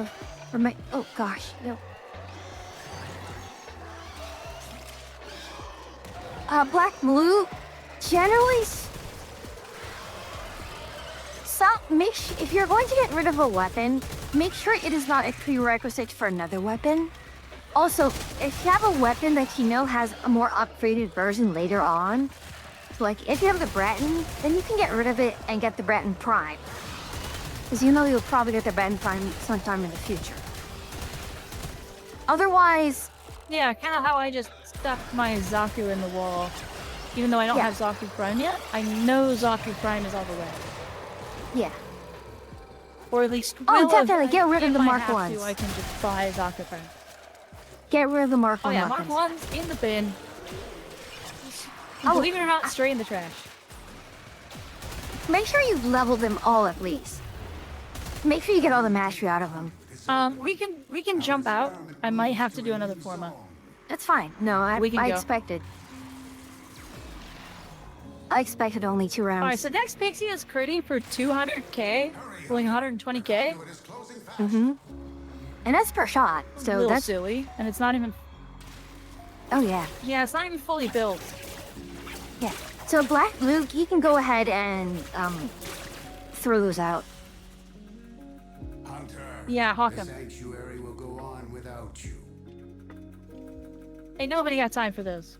A: for my, oh gosh, no. Black blue, generally, if you're going to get rid of a weapon, make sure it is not a prerequisite for another weapon. Also, if you have a weapon that you know has a more upgraded version later on, so like if you have the Breton, then you can get rid of it and get the Breton Prime. Because you know you'll probably get the Breton Prime sometime in the future. Otherwise...
M: Yeah, kind of how I just stuck my Zaku in the wall. Even though I don't have Zaku Prime yet, I know Zaku Prime is all the way.
A: Yeah.
M: Or at least
A: definitely get rid of the Mark
M: If I have
A: 1s.
M: to, I can just buy Zaku Prime.
A: Get rid of the Mark 1
M: yeah,
A: weapons.
M: Mark 1's in the bin. Believe it or not, straight in the trash.
A: Make sure you level them all at least. Make sure you get all the mastery out of them.
M: We can jump out. I might have to do another Forma.
A: That's fine. No, I expected. I expected only 2 rounds.
M: Alright, so next Pixie is critting for 200k, pulling 120k.
A: Mm-hmm. And that's per shot, so that's
M: silly. And it's not even...
A: Oh yeah.
M: Yeah, it's not even fully built.
A: Yeah. So Black Blue, you can go ahead and throw those out.
L: Hunter.
M: Yeah, hawk 'em.
L: The sanctuary will go on without you.
M: Ain't nobody got time for those.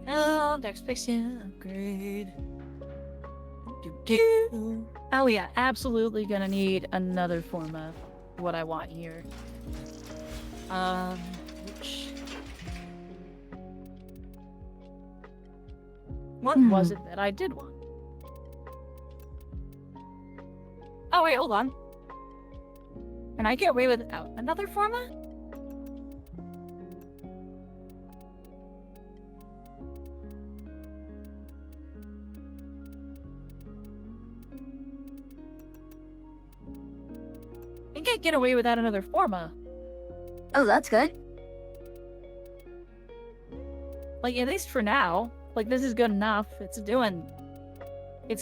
M: Oh, next Pixie upgrade. Oh yeah, absolutely gonna need another form of what I want here. What was it that I did want? Oh wait, hold on. Can I get away without another format? I can't get away without another forma.
A: Oh, that's good.
M: Like, at least for now. Like, this is good enough. It's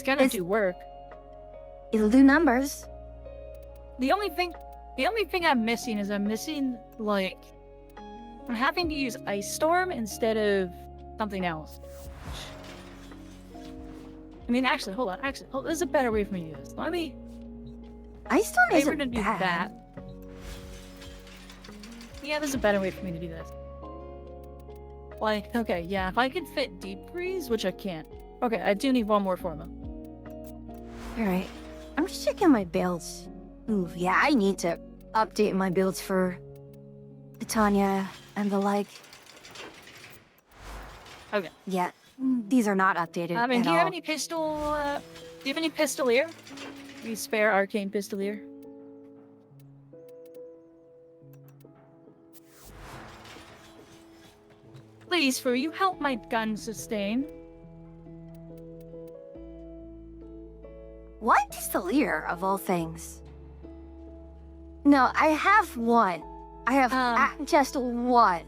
M: gonna do work.
A: It'll do numbers.
M: The only thing I'm missing is I'm having to use Ice Storm instead of something else. I mean, actually, hold on. There's a better way for me to do this. Let me...
A: Ice Storm isn't
M: gonna do
A: bad.
M: that. Yeah, there's a better way for me to do this. Like, okay, yeah, if I can fit deep freeze, which I can't. Okay, I do need one more formula.
A: Alright. I'm just checking my builds. Ooh, yeah, I need to update my builds for Titania and the like.
M: Okay.
A: Yeah, these are not updated
M: I mean,
A: at
M: do you have
A: all.
M: any pistol, do you have any pistolier? Any spare arcane pistolier? Please, for you help my gun sustain.
A: What pistolier, of all things? No, I have one. I have just one.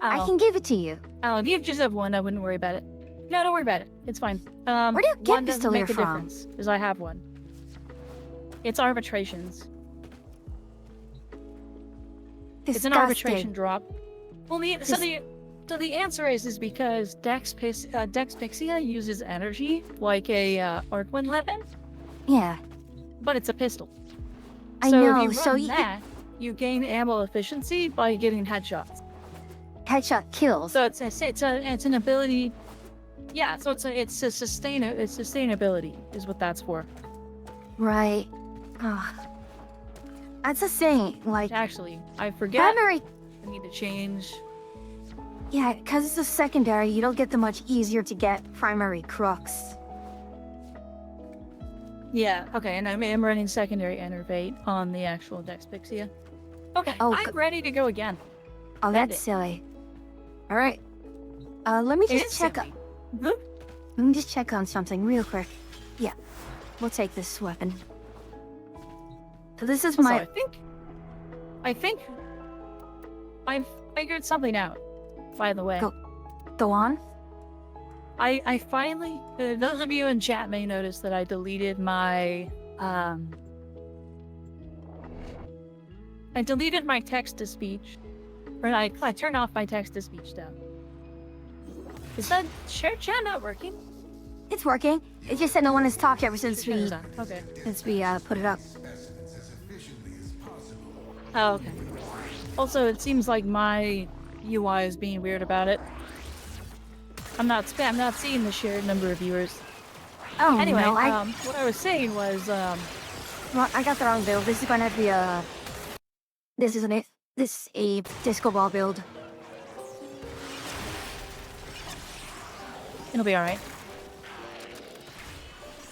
A: I can give it to you.
M: Oh, if you just have one, I wouldn't worry about it. No, don't worry about it. It's fine.
A: Where do you get
M: one doesn't make
A: pistolier
M: a
A: from?
M: difference, because I have one. It's arbitrations. It's an arbitration drop. Well, so the answer is because Dex Pixia uses energy like a Arcwind weapon.
A: Yeah.
M: But it's a pistol.
A: I
M: so
A: know,
M: if you
A: so
M: run
A: you-
M: that, you gain ammo efficiency by getting headshots.
A: Headshot kills.
M: So it's an ability. Yeah, so it's sustainability is what that's for.
A: Right. That's the thing, like...
M: Actually, I forget.
A: Primary...
M: I need to change.
A: Yeah, because it's a secondary, you don't get the much easier to get primary crux.
M: Yeah, okay, and I'm running secondary enervate on the actual Dex Pixia. Okay, I'm ready to go again.
A: Oh, that's silly. Alright. Let me
M: It
A: just
M: is
A: check...
M: silly.
A: Let me just check on something real quick. Yeah. We'll take this weapon. So this is
M: Also,
A: my...
M: I think I figured something out, by the way.
A: Go on?
M: I finally, those of you in chat may notice that I deleted my, I deleted my text-to-speech, or I turned off my text-to-speech stuff. Is that shared chat not working?
A: It's working. It's just that no one has talked ever since we...
M: Okay.
A: Since we, put it up.
M: Oh, okay. Also, it seems like my UI is being weird about it. I'm not seeing the shared number of viewers.
A: Oh,
M: anyway,
A: no,
M: what I was saying was,
A: Well, I got the wrong build. This is gonna be a... This isn't it. This is a disco ball build.
M: It'll be alright.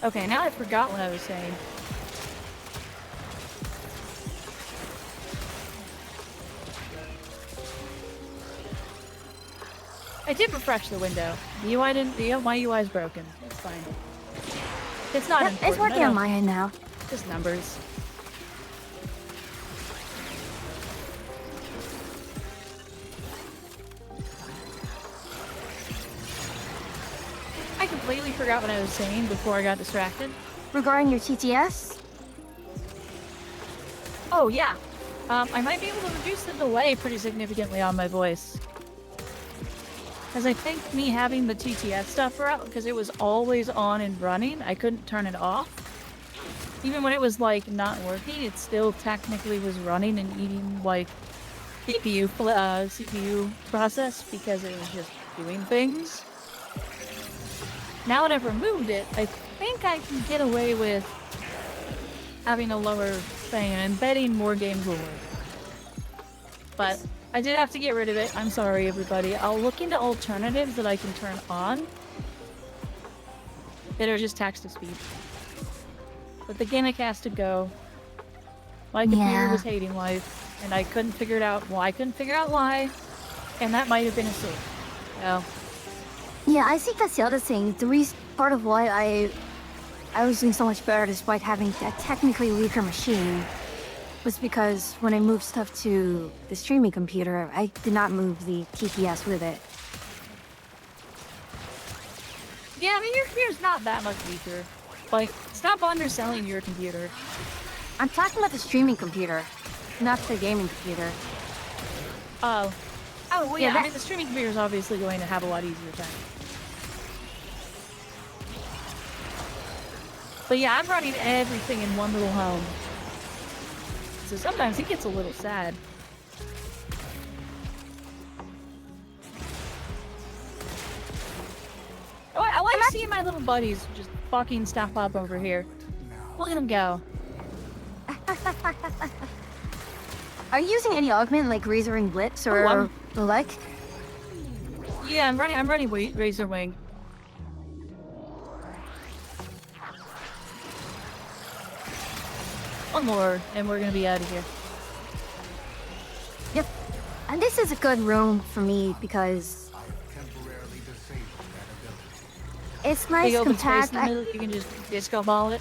M: Okay, now I forgot what I was saying. I did refresh the window. The UI didn't. My UI is broken. It's fine. It's not important.
A: It's working on my end now.
M: Just numbers. I completely forgot what I was saying before I got distracted.
A: Regarding your TTS?
M: Oh, yeah. I might be able to reduce the delay pretty significantly on my voice. Because I think me having the TTS stuff out, because it was always on and running, I couldn't turn it off. Even when it was, like, not working, it still technically was running and eating, like, CPU process, because it was just doing things. Now that I've removed it, I think I can get away with having a lower thing, and I'm betting more games will work. But I did have to get rid of it. I'm sorry, everybody. I'll look into alternatives that I can turn on that are just text-to-speech. But the gimmick has to go. My computer was hating life, and I couldn't figure it out. Well, I couldn't figure out why, and that might have been a sin. So.
A: Yeah, I think that's the other thing. The reason, part of why I was doing so much better despite having a technically weaker machine was because when I moved stuff to the streaming computer, I did not move the TTS with it.
M: Yeah, I mean, your computer's not that much weaker. Like, stop underselling your computer.
A: I'm talking about the streaming computer, not the gaming computer.
M: Oh. Oh, well, yeah,
A: Yeah,
M: I mean, the streaming computer is obviously going to have a lot easier time. But yeah, I'm running everything in one little home. So sometimes it gets a little sad. see my little buddies just fucking step up over here. Look at them go.
A: Are you using any augment like Razor and Blitz or the like?
M: Yeah, I'm running Razor Wing. One more, and we're gonna be out of here.
A: Yep. And this is a good room for me because it's nice,
M: Big open
A: compact.
M: space in the middle, you can just disco ball it.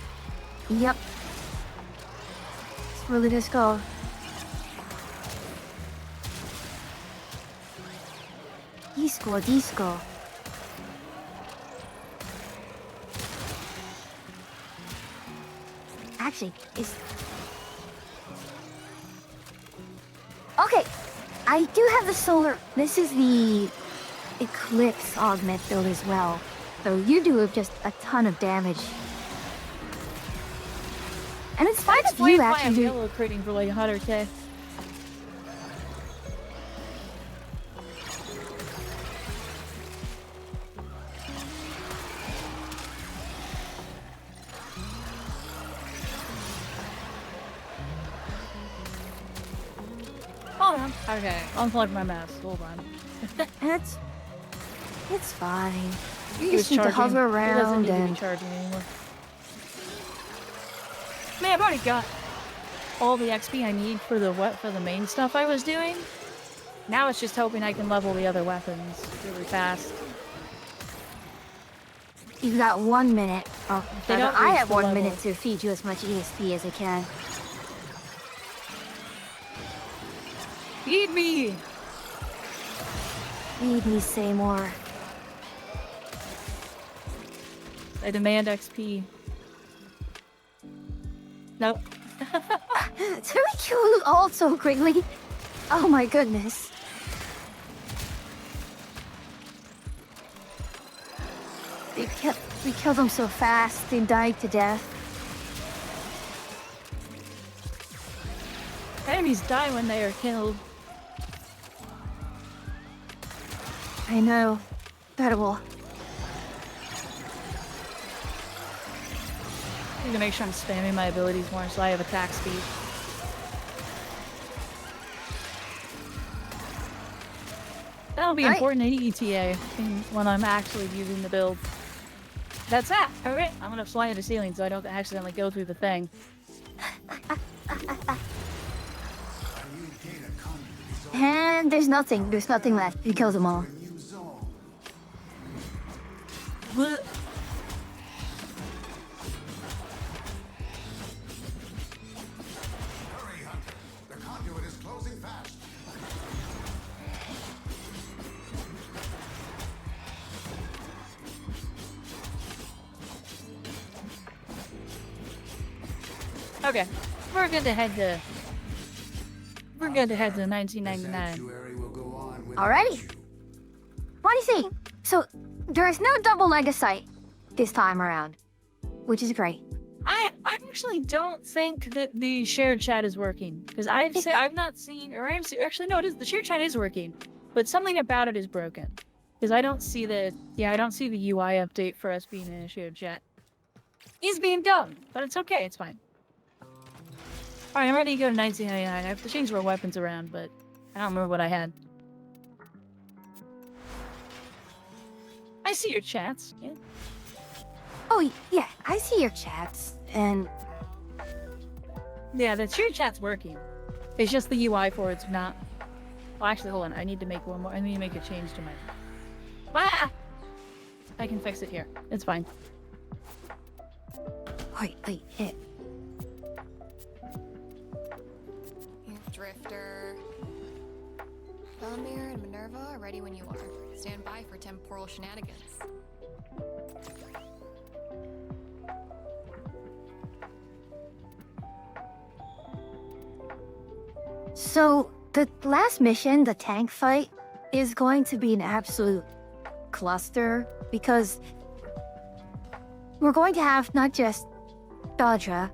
A: Yep. It's really disco. Disco. Actually, it's... Okay, I do have the solar... This is the Eclipse augment build as well. So you do just a ton of damage. And it's fine if you actually do...
M: yellow critting for like 100k. Hold on. Okay, unplug my mask. Hold on.
A: It's fine. You
M: He
A: just
M: was
A: need to hover
M: He doesn't
A: around
M: need to be
A: and...
M: charging anymore. Man, I've already got all the XP I need for the main stuff I was doing. Now it's just hoping I can level the other weapons really fast.
A: You've got 1 minute. Oh,
M: They don't
A: I
M: reach
A: have
M: the
A: 1
M: level.
A: minute to feed you as much EXP as I can.
M: Feed me!
A: Feed me, say more.
M: I demand XP. Nope.
A: It's really cute all so quickly. Oh my goodness. We killed them so fast, they died to death.
M: Enemies die when they are killed.
A: I know. Incredible.
M: I need to make sure I'm spamming my abilities more so I have attack speed. That'll be important in ETA when I'm actually using the build. That's that. Alright, I'm gonna fly at the ceiling so I don't accidentally go through the thing.
A: And there's nothing left. You killed them all.
L: The conduit is closing fast.
M: Okay, we're good to head to 1999.
A: Alrighty. What do you think? So, there's no double Legacyte this time around, which is great.
M: I actually don't think that the shared chat is working because I've not seen, or actually no, the shared chat is working, but something about it is broken because I don't see the UI update for us being in a shared chat. He's being dumb, but it's okay, it's fine. All right, I'm ready to go to 1999. I have to change my weapons around, but I don't remember what I had. I see your chats. Yeah.
A: Oh, yeah, I see your chats, and...
M: Yeah, the shared chat's working. It's just the UI for it's not... Well, actually, hold on. I need to make one more. I need to make a change to my... Ah! I can fix it here. It's fine.
A: Wait, hit.
C: Drifter. Belmir and Minerva are ready when you are. Stand by for temporal shenanigans.
A: So, the last mission, the tank fight, is going to be an absolute cluster because we're going to have not just Dodra,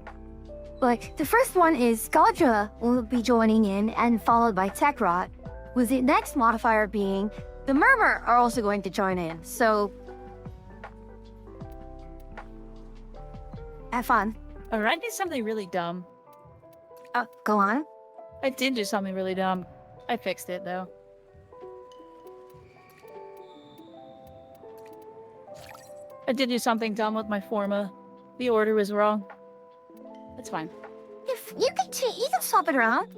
A: but the first one is Dodra will be joining in and followed by Tekrot, with the next modifier being the Murmur are also going to join in. So, Have fun.
M: Alright, I did something really dumb.
A: Oh, go on.
M: I did do something really dumb. I fixed it, though. I did do something dumb with my forma. The order was wrong. That's fine.
A: If you can swap it around.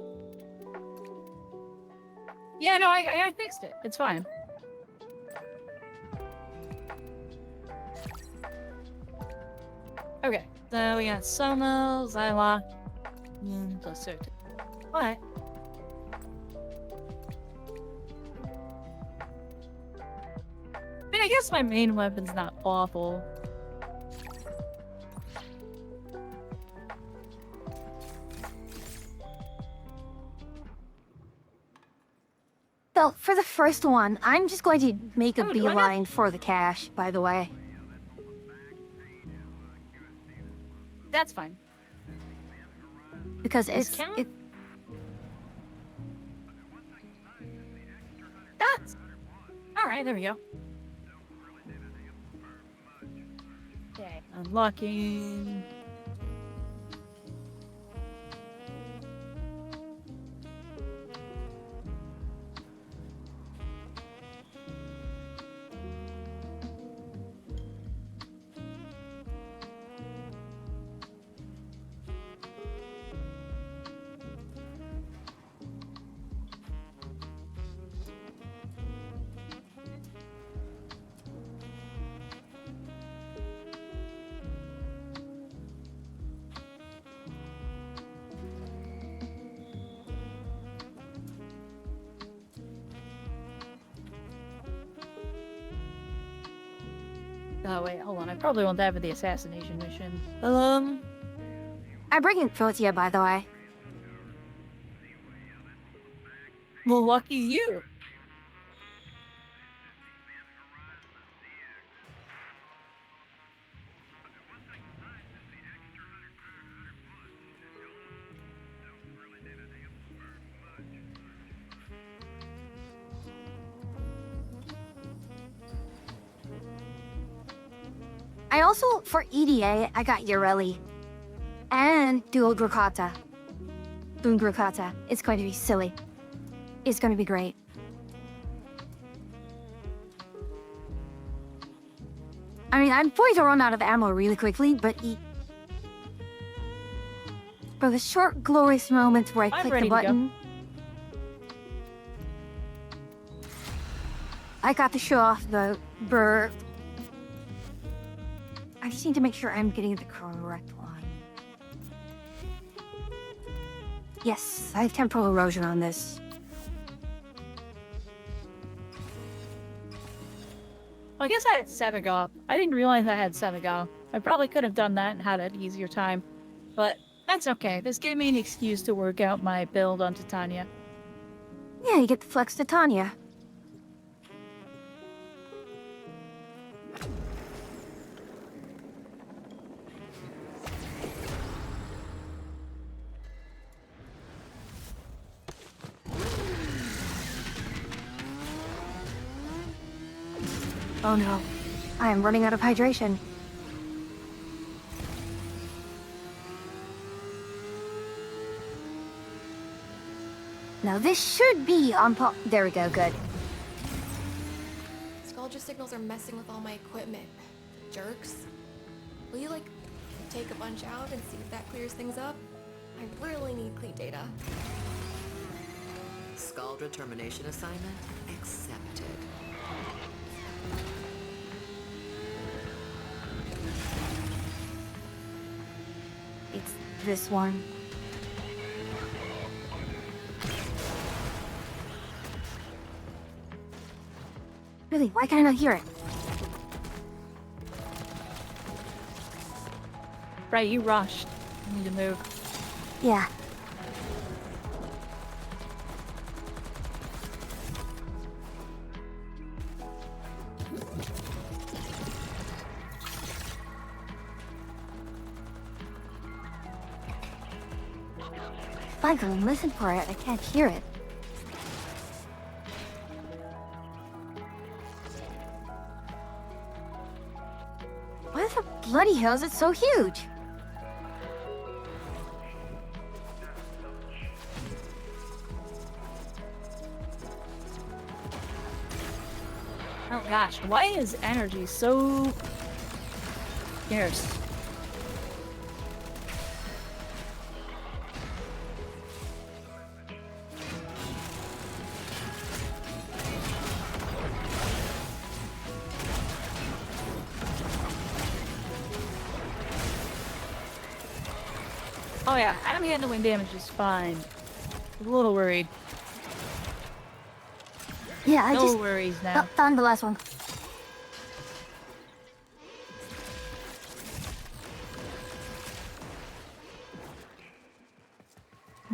M: Yeah, no, I fixed it. It's fine. Okay, so we got Somo, Zyla, and Blissert. What? I mean, I guess my main weapon's not awful.
A: So, for the first one, I'm just going to make a
M: Oh, do I not-
A: beeline for the cash, by the way.
M: That's fine.
A: Because
M: Does
A: it's...
M: count?
A: It,
M: That's... Alright, there we go. Okay, unlocking... Oh wait, hold on. I probably want that for the assassination mission.
A: I'm bringing Protea, by the way.
M: Well, lucky you.
A: I also, for EDA, I got Ureli. And Dual Grukata. Boon Grukata. It's going to be silly. It's going to be great. I mean, I'm going to run out of ammo really quickly, but for the short, glorious moments where I
M: I'm
A: click
M: ready
A: the
M: to go.
A: button, I got to show off the burr. I just need to make sure I'm getting the correct one. Yes, I have temporal erosion on this.
M: Well, I guess I had Sevago. I didn't realize I had Sevago. I probably could have done that and had an easier time. But that's okay. This gave me an excuse to work out my build on Titania.
A: Yeah, you get the flex Titania. Oh no, I am running out of hydration. Now this should be on there we go, good.
C: Sculpture signals are messing with all my equipment. Jerks. Will you, like, take a bunch out and see if that clears things up? I really need clean data.
N: Scaldra termination assignment accepted.
A: It's this one. Really, why can't I not hear it?
M: Right, you rushed. You need to move.
A: Yeah. If I go and listen for it, I can't hear it. Why the bloody hell is it so huge?
M: Oh gosh, why is energy so scarce? Oh yeah, I'm handling damage is fine. I'm a little worried.
A: Yeah, I
M: no
A: just
M: worries now.
A: found the last one.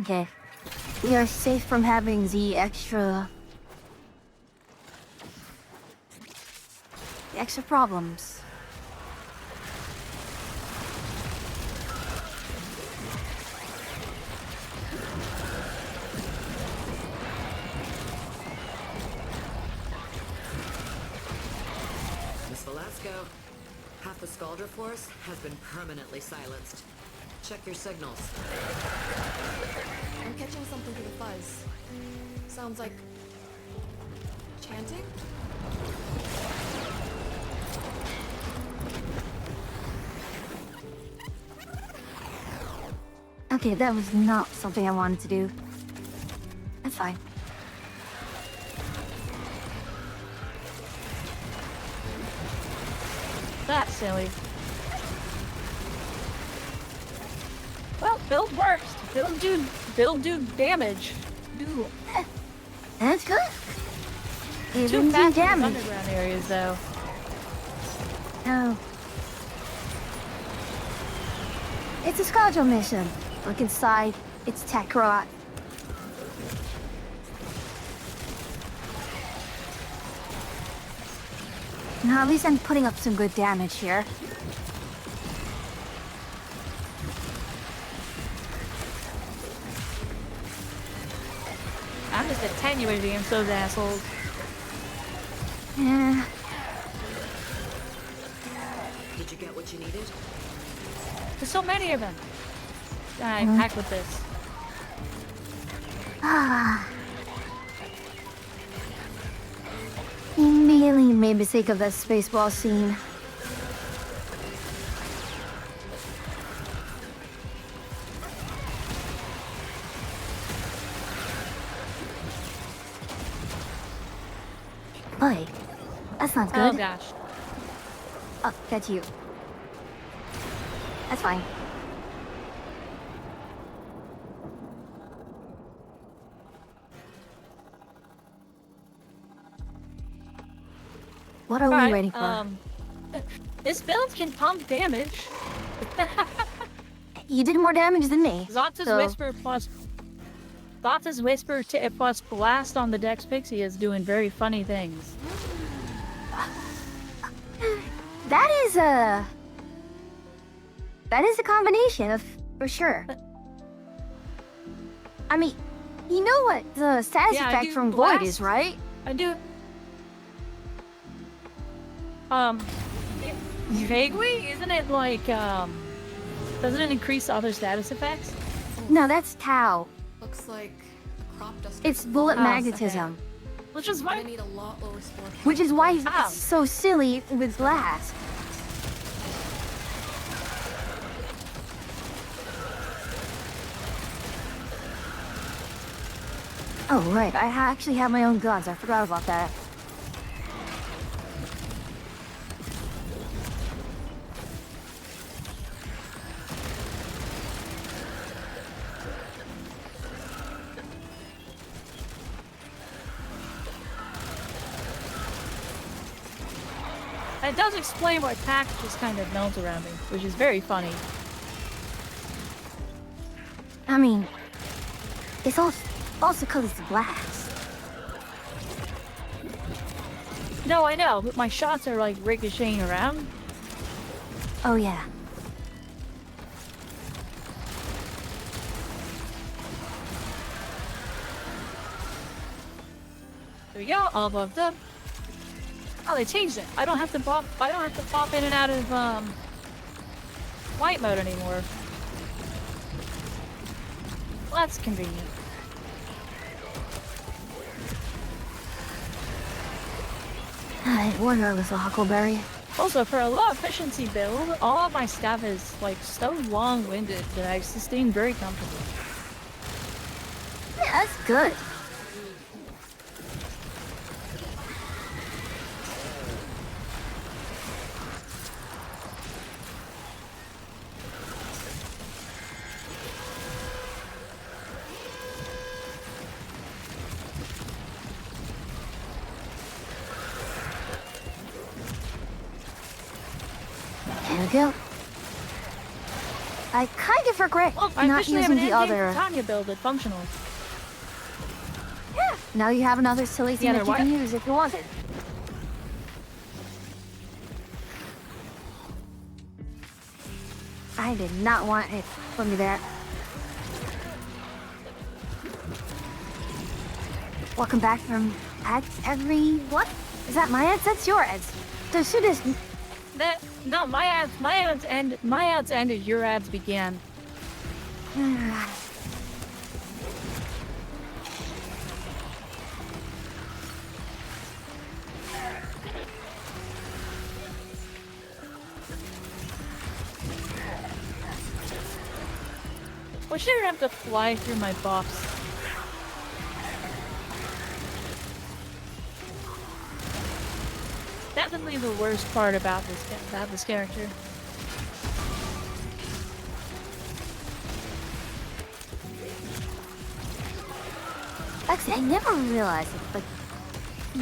A: Okay. We are safe from having the extra problems.
N: Miss Velasco, half the Scaldra force has been permanently silenced. Check your signals.
C: I'm catching something through the fuzz. Sounds like chanting?
A: Okay, that was not something I wanted to do. That's fine.
M: That's silly. Well, build works. Build do damage. Do.
A: That's good.
M: Too
A: Even do
M: fast in
A: damage.
M: underground areas though.
A: No. It's a schedule mission. Look inside. It's tech rot. Now, at least I'm putting up some good damage here.
M: I'm just attenuating against those assholes.
A: Yeah.
N: Did you get what you needed?
M: There's so many of them. I'm heck with this.
A: Ah. He immediately made me think of that Spaceball scene. Boy, that's not good.
M: Oh gosh.
A: Oh, that's you. That's fine. What are we waiting for?
M: This build can pump damage.
A: You did more damage than me.
M: Zota's Whisper plus plus Blast on the Dex Pixie is doing very funny things.
A: That is a combination of for sure. I mean, you know what the status effect from Void is, right?
M: I do. Vaguely? Isn't it like, doesn't it increase other status effects?
A: No, that's Tau.
C: Looks like crop dust.
A: It's bullet magnetism.
C: Okay.
M: Which is why
C: I need a lot lower score.
A: Which is why it's so silly with Blast. Oh, right. I actually have my own guns. I forgot about that.
M: It does explain why Pac just kind of melts around me, which is very funny.
A: I mean, it's also because it's Blast.
M: No, I know, but my shots are like ricocheting around.
A: Oh, yeah.
M: There we go, all above them. Oh, they changed it. I don't have to pop in and out of flight mode anymore. Well, that's convenient.
A: I wonder it was a huckleberry.
M: Also, for a low efficiency build, all of my stuff is like so long-winded that I sustain very comfortably.
A: Yeah, that's good. There we go. I kind of regret
M: I
A: not
M: officially have
A: using
M: an
A: the
M: endgame
A: other.
M: Tanya build that's functional.
A: Yeah. Now you have another silly thing
M: Yeah,
A: that you
M: they're
A: can
M: what?
A: use if you want it. I did not want it from me there. Welcome back from ads every what? Is that my ads? That's your ads. So soon as
M: No, my ads ended, your ads began. Wish I didn't have to fly through my buffs. Definitely the worst part about this character.
A: Actually, I never realized it, but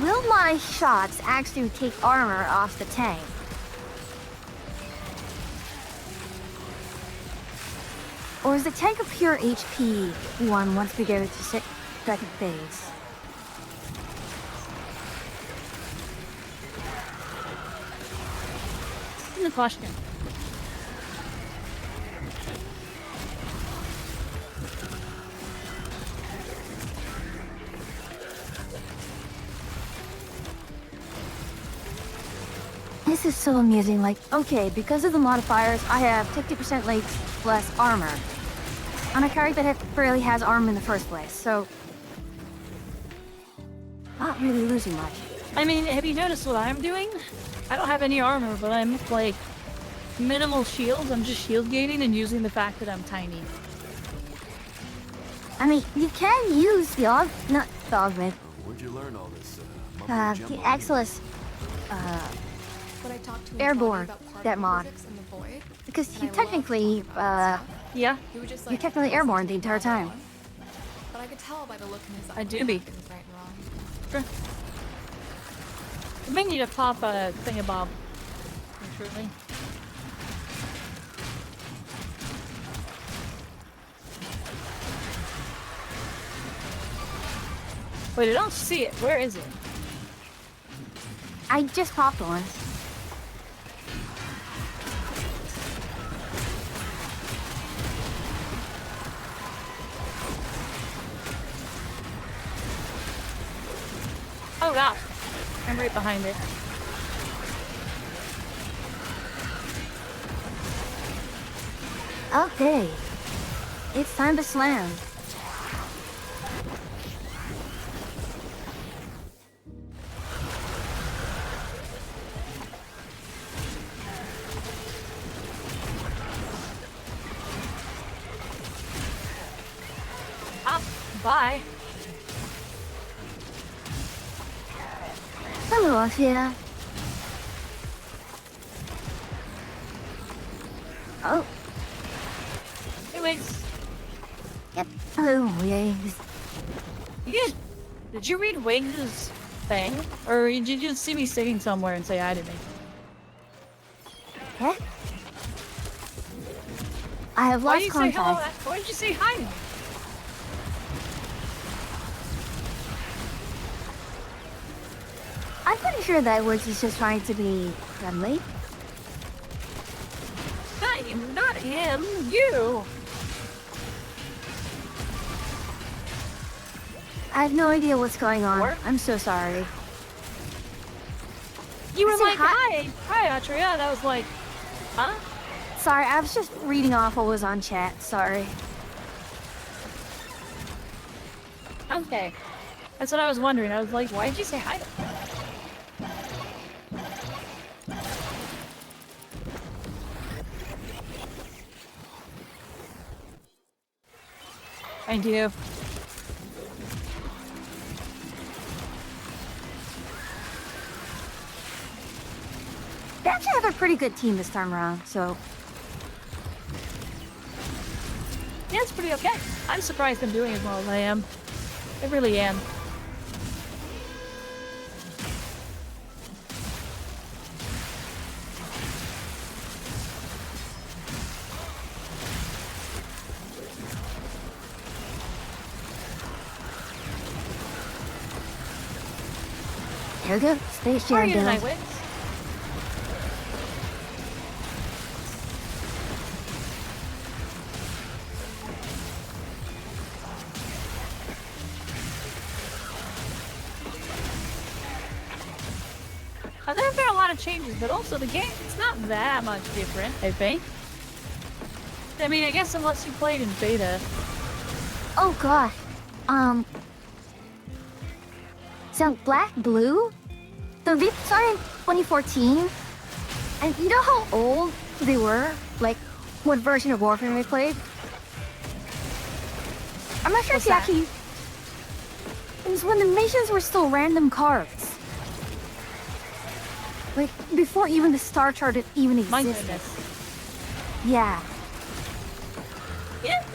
A: will my shots actually take armor off the tank? Or is the tank a pure HP one once we go to second phase?
M: Good question.
A: This is so amusing, like, okay, because of the modifiers, I have 50% less armor. On a character that barely has armor in the first place, so... not really losing much.
M: I mean, have you noticed what I'm doing? I don't have any armor, but I'm, like, minimal shields. I'm just shield gaining and using the fact that I'm tiny.
A: I mean, you can use the not the augment.
H: Where'd you learn all this?
A: The Axelis,
C: When I talked to him
A: Airborne,
C: about particle
A: that mod.
C: physics and the void,
A: Because
C: and
A: you
C: I
A: technically,
M: yeah,
C: he would just,
A: you're
C: like,
A: technically airborne the entire time.
C: But I could tell by the look in his eyes.
M: I do be.
C: things right and wrong.
M: Sure. I may need to pop a thingabob. Truly. Wait, I don't see it. Where is it?
A: I just popped one.
M: Oh gosh. I'm right behind it.
A: Okay. It's time to slam.
M: Bye.
A: Hello, Afia. Oh.
M: Anyways.
A: Yep. Hello, Wings.
M: Did you read Wings' thing? Or did you just see me sitting somewhere and say hi to me?
A: Huh? I have
M: Why
A: lost
M: did you say hello?
A: contact.
M: Why did you say hi to me?
A: I'm pretty sure that Woods is just trying to be friendly.
M: Not him, you!
A: I have no idea what's going on.
M: Or?
A: I'm so sorry.
M: You
A: I
M: were
A: said
M: like, hi! Hi, Atria. And I was like, huh?
A: Sorry, I was just reading off what was on chat. Sorry.
M: Okay. That's what I was wondering. I was like, why did you say hi? I do.
A: They actually have a pretty good team this time around, so...
M: Yeah, it's pretty okay. I'm surprised I'm doing as well as I am. I really am.
A: Here we go. Space
M: How are
A: Jam
M: you tonight,
A: build.
M: Wix? There have been a lot of changes, but also the game is not that much different, I think. I mean, I guess unless you played in beta.
A: Oh god. So Black Blue? The beta started in 2014. And you know how old they were? Like, what version of Warframe we played? I'm not sure if you actually... It was when the missions were still random cards. Like, before even the star chart even existed. Yeah.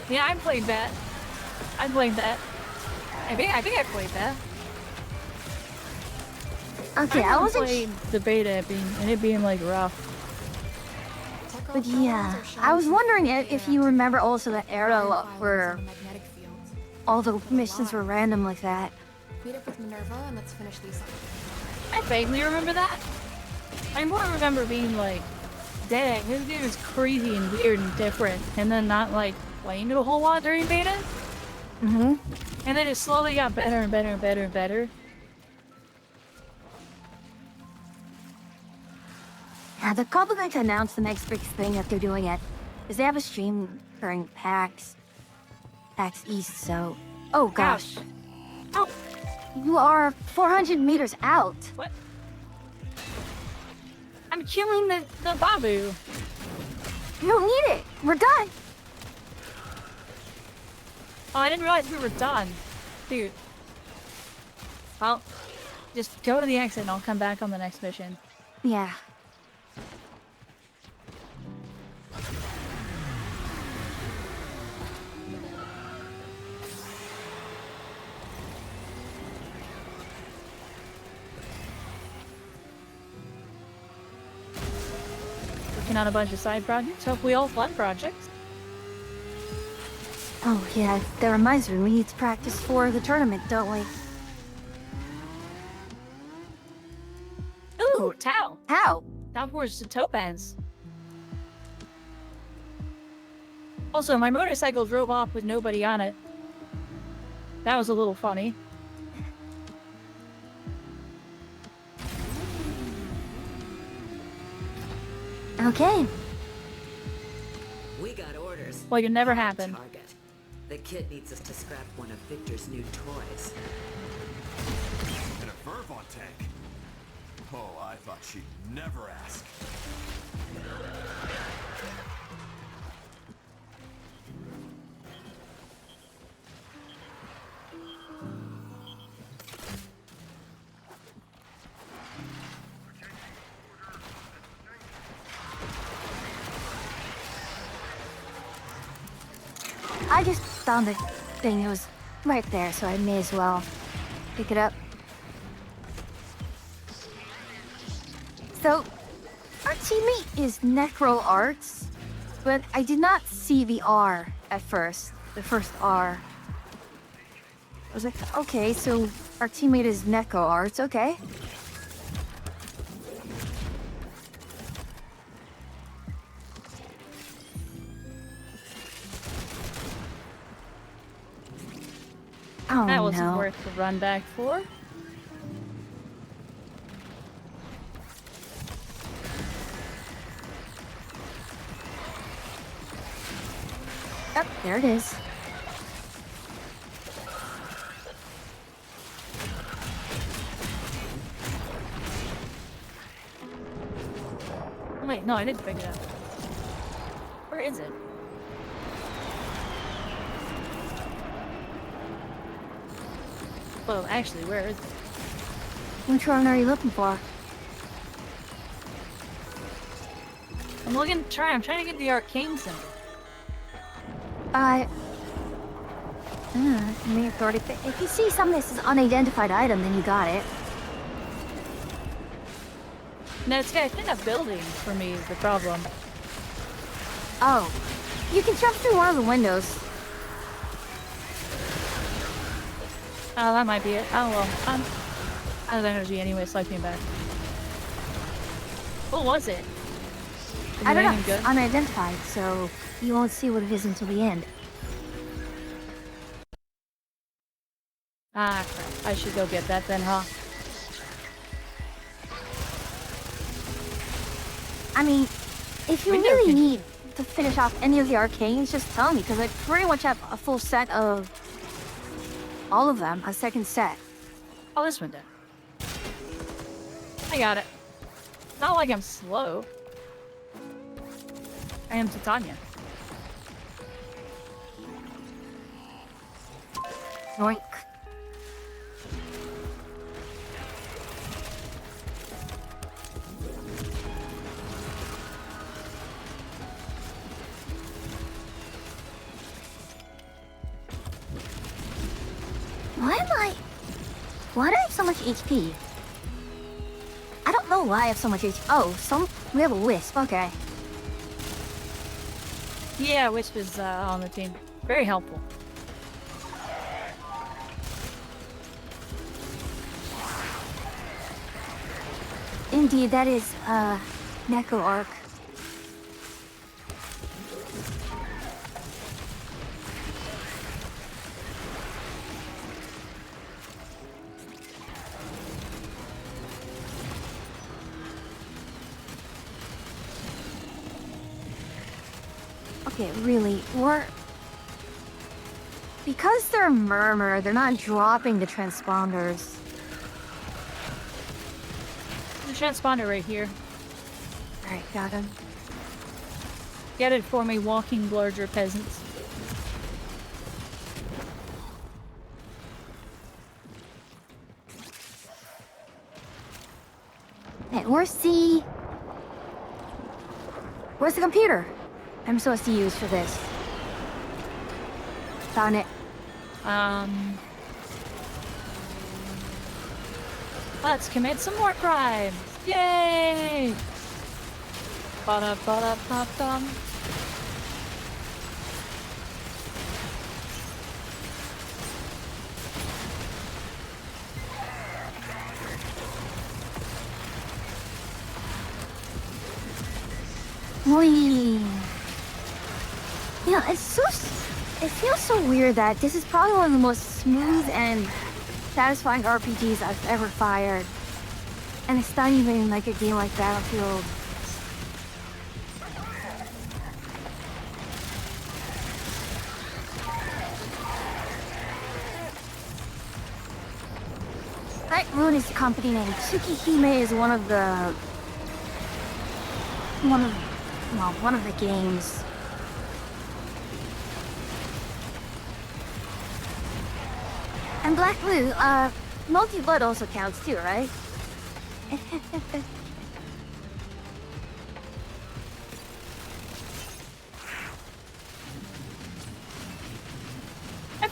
M: Yeah, I played that. I played that. I think I played that.
A: Okay, I wasn't
M: played the beta being like rough.
A: But yeah, I was wondering if you remember also that era where all the missions were random like that.
C: Meet up with Minerva and let's finish these up.
M: I vaguely remember that. I more remember being like, dang, this game is crazy and weird and different, and then not like playing it a whole lot during beta.
A: Mm-hmm.
M: And then it slowly got better and better and better and better.
A: Yeah, they're probably going to announce the next big thing that they're doing is they have a stream during PAX East, so... Oh gosh.
M: Oh!
A: You are 400 meters out.
M: What? I'm killing the Babu.
A: You don't need it. We're done.
M: Oh, I didn't realize we were done. Dude. Well, just go to the exit and I'll come back on the next mission.
A: Yeah.
M: Working on a bunch of side projects. Hopefully all fun projects.
A: Oh yeah, that reminds me, we need to practice for the tournament, don't we?
M: Ooh, Tau.
A: How?
M: Tau Force to Topaz. Also, my motorcycle drove off with nobody on it. That was a little funny.
A: Okay.
N: We got orders.
M: Well, it never happened.
N: Target. The kid needs us to scrap one of Victor's new toys.
O: And a Vervon tank. Oh, I thought she'd never ask.
A: I just found the thing. It was right there, so I may as well pick it up. So, our teammate is Necro Arts, but I did not see the R at first. The first R. I was like, okay, so our teammate is Necro Arts, okay. Oh,
M: that wasn't
A: no.
M: worth the run back for.
A: Yep, there it is.
M: Wait, no, I didn't pick it up. Where is it? Well, actually, where is it?
A: Which one are you looking for?
M: I'm trying to get the arcane symbol.
A: Main authority. If you see something that says unidentified item, then you got it.
M: No, it's got kind of building for me is the problem.
A: Oh, you can jump through one of the windows.
M: Oh, that might be it. Oh well, I'm out of energy anyway, so I came back. What was it?
A: I don't know. It's unidentified, so you won't see what it is until the end.
M: Ah, crap. I should go get that then, huh?
A: I mean, if you really need to finish off any of the arcanes, just tell me, because I pretty much have a full set of all of them, a second set.
M: Oh, this one did. I got it. Not like I'm slow. I am Titania.
A: Yoink. Why do I have so much HP? I don't know why I have so much HP. Oh, we have a Wisp, okay.
M: Yeah, Wisp is on the team. Very helpful.
A: Indeed, that is, Neko Arc. Okay, really, because they're Murmur, they're not dropping the transponders.
M: There's a transponder right here.
A: Alright, got him.
M: Get it for me, walking larger peasants.
A: Hey, where's the computer I'm supposed to use for this? Found it.
M: Let's commit some more crimes! Yay! Ba-da-ba-da-ba-dum.
A: Whee! Yeah, it feels so weird that this is probably one of the most smooth and satisfying RPGs I've ever fired. And it's not even like a game like Battlefield. Night Moon is the company name. Tsukihime is one of the games. And Black Blue, Multi-Blood also counts too, right?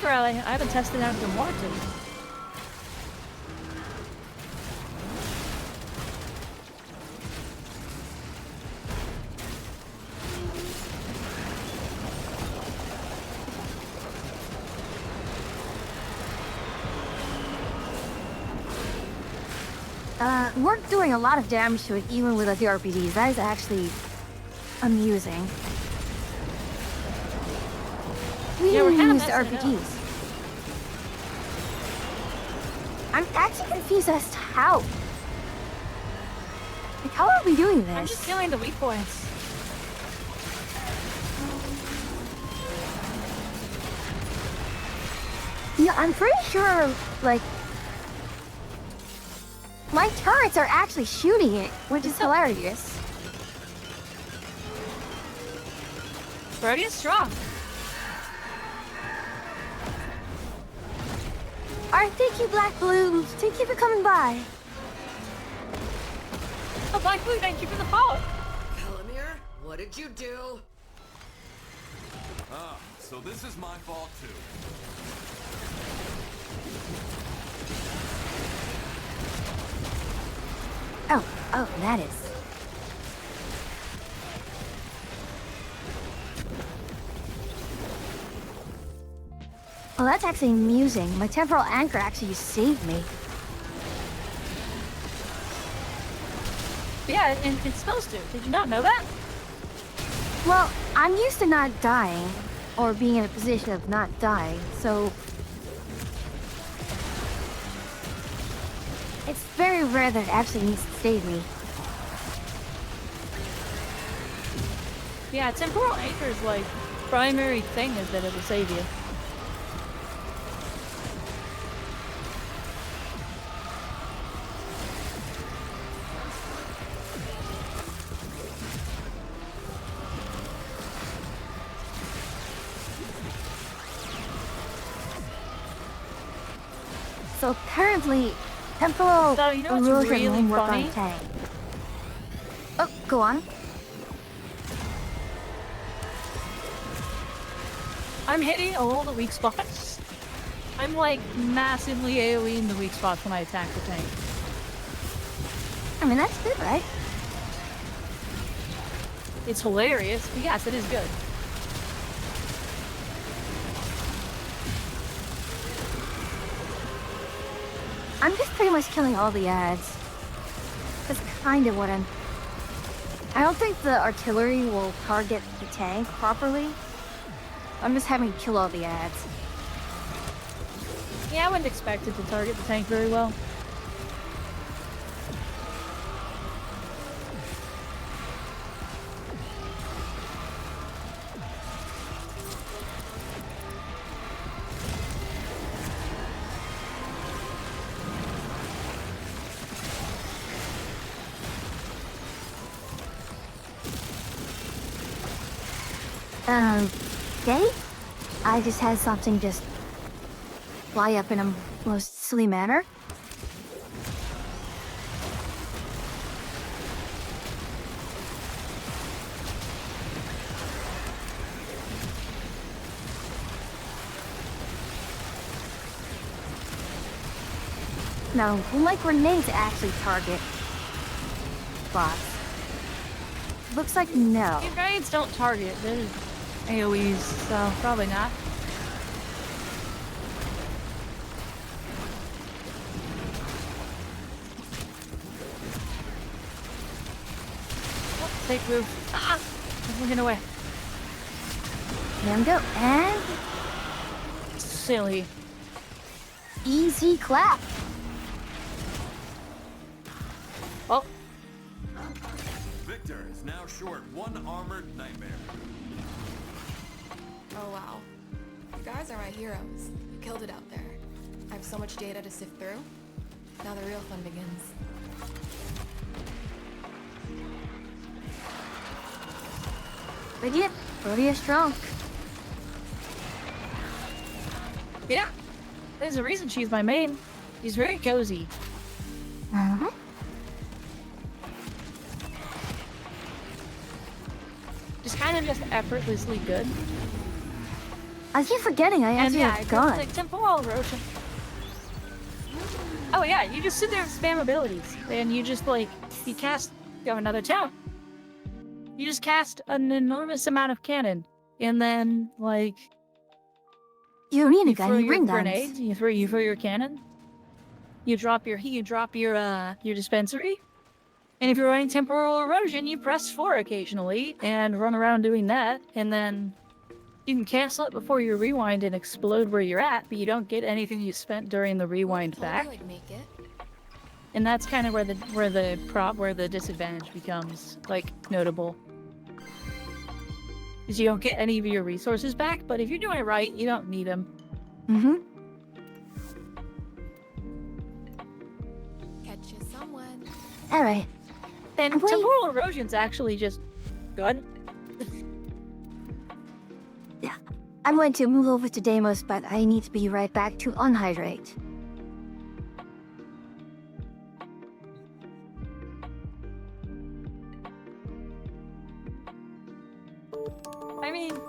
M: I haven't tested out the Morton.
A: We're doing a lot of damage to it even with the RPGs. That is actually amusing.
M: Yeah, we're kind of
A: used RPGs. I'm actually confused as to how. Like, how are we doing this?
M: I'm just killing the weak points.
A: Yeah, I'm pretty sure, like, my turrets are actually shooting it, which is hilarious.
M: Brody is strong.
A: Alright, thank you, Black Blue. Thank you for coming by.
M: Oh, Black Blue, thank you for the follow.
N: Pelamir, what did you do?
O: Ah, so this is my fault too.
A: Oh, that is. Well, that's actually amusing. My temporal anchor actually saved me.
M: Yeah, and it's supposed to. Did you not know that?
A: Well, I'm used to not dying, or being in a position of not dying, so... It's very rare that it actually needs to save me.
M: Yeah, temporal anchor's like primary thing is that it'll save you.
A: So apparently, temporal
M: So, you know what's
A: erosion
M: really
A: won't work
M: funny?
A: on Tang. Oh, go on.
M: I'm hitting all the weak spots. I'm like massively AoE in the weak spots when I attack the tank.
A: I mean, that's good, right?
M: It's hilarious, but yes, it is good.
A: I'm just pretty much killing all the ads. That's kind of what I'm... I don't think the artillery will target the tank properly. I'm just having to kill all the ads.
M: Yeah, I wouldn't expect it to target the tank very well.
A: Okay? I just had something just fly up in a most silly manner. No, will my grenades actually target bots? Looks like no.
M: Your grenades don't target, they're AoEs, so probably not. Oh, take move. Ah! I'm looking away.
A: There we go, and...
M: Silly.
A: Easy clap.
M: Oh.
O: Victor is now short one armored nightmare.
C: Oh wow. You guys are my heroes. You killed it out there. I have so much data to sift through. Now the real fun begins.
A: But yeah, Rhodia strong.
M: Yeah. There's a reason she's my main. She's very cozy.
A: Uh-huh.
M: Just kind of just effortlessly good.
A: I keep forgetting I actually have guns.
M: Like temporal erosion. Oh yeah, you just sit there and spam abilities, and you just like you cast. You have another town. You just cast an enormous amount of cannon, and then like
A: you arena guy,
M: throw
A: you
M: your
A: bring
M: grenades,
A: guns.
M: you throw your cannon. You drop your your dispensary. And if you're running temporal erosion, you press 4 occasionally and run around doing that, and then you can cancel it before you rewind and explode where you're at, but you don't get anything you spent during the rewind back.
C: Make it.
M: And that's kind of where the disadvantage becomes like notable. Because you don't get any of your resources back, but if you're doing it right, you don't need them.
A: Mm-hmm.
C: Catch you someone.
A: All right.
M: And temporal erosion's actually just good.
A: Yeah. I'm going to move over to Deimos, but I need to be right back to unhydrate.
M: mean...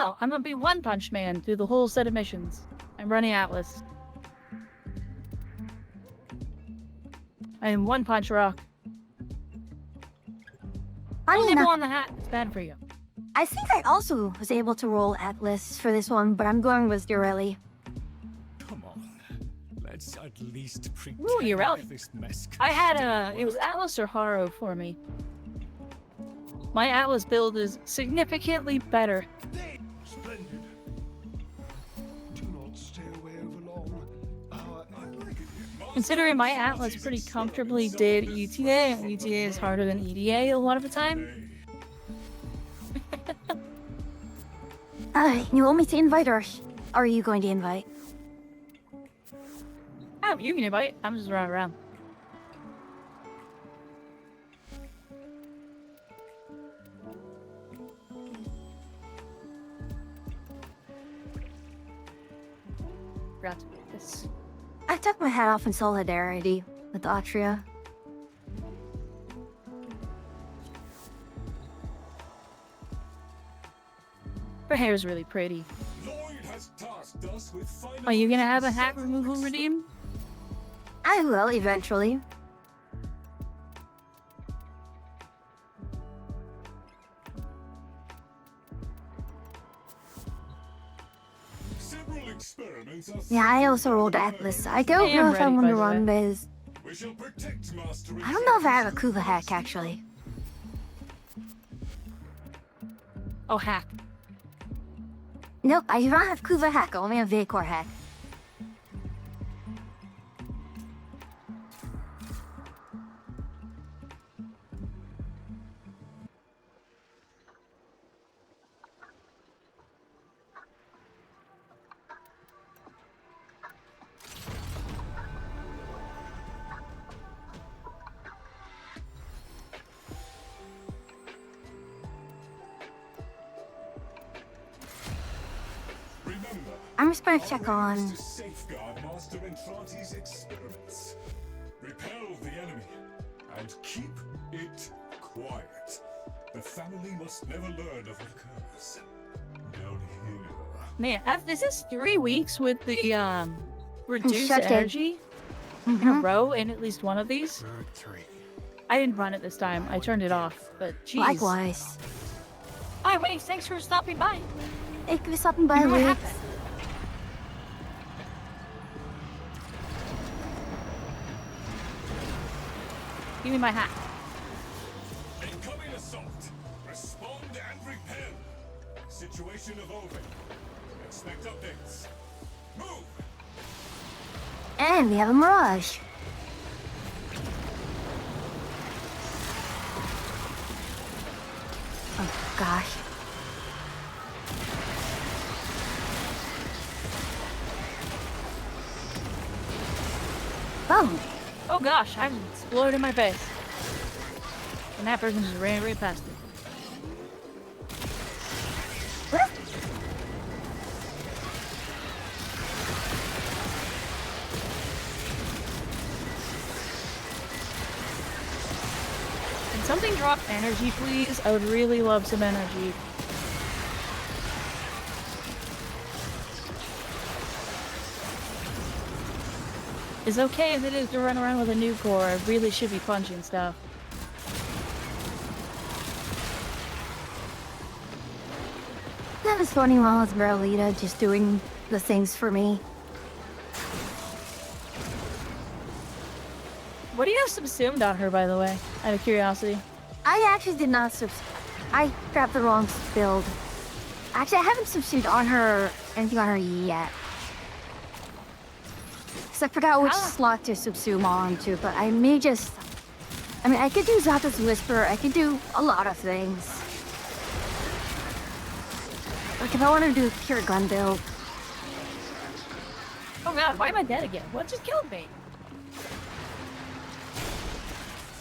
M: Oh, I'm gonna be One Punch Man through the whole set of missions. I'm running Atlas. I am One Punch Rock.
A: Funny
M: nibble
A: enough,
M: on the hat. It's bad for you.
A: I think I also was able to roll Atlas for this one, but I'm going with Urelli.
P: Come on. Let's at least pretend
M: Ooh, Urelli.
P: this mess.
M: I had it was Atlas or Haro for me. My Atlas build is significantly better.
H: Splendid. Do not stay away over long.
M: Considering my Atlas pretty comfortably did ETA, and ETA is harder than EDA a lot of the time.
A: You want me to invite or are you going to invite?
M: Oh, you can invite. I'm just running around. Forgot to make this.
A: I took my hat off in solidarity with Atria.
M: Her hair is really pretty. Are you gonna have a hat removal redeem?
A: I will eventually. Yeah, I also rolled Atlas. I don't know if I want to run this. I don't know if I have a Kuva hack, actually.
M: Oh, hack.
A: Nope, I don't have Kuva hack, I only have Vacor hack. I'm just gonna check on.
P: Safeguard Master Entrante's experiments. Repel the enemy and keep it quiet. The family must never learn of what occurs down here.
M: Man, this is 3 weeks with the reduced
A: Shut it.
M: energy in a row in at least one of these. I didn't run it this time. I turned it off, but geez.
A: Likewise.
M: Hi, Wade. Thanks for stopping by.
A: Thank you for stopping by,
M: What
A: Lee.
M: happened? Give me my hat.
P: Incoming assault. Respond and repel. Situation evolving. Expect updates. Move.
A: And we have a Mirage. Oh gosh. Oh.
M: Oh gosh, I'm exploded in my face. And that person just ran right past it.
A: What?
M: Can something drop energy, please? I would really love some energy. It's okay as it is to run around with a nuke core. I really should be punching stuff.
A: That was funny while I was Merlita just doing the things for me.
M: What do you have subsumed on her, by the way? Out of curiosity.
A: I actually did not I grabbed the wrong build. Actually, I haven't subsumed on her anything on her yet. I forgot which slot to subsume onto, but I may just... I mean, I could do Zata's Whisper, I could do a lot of things. Like, if I wanted to do a pure gun build.
M: Oh god, why am I dead again? What just killed me?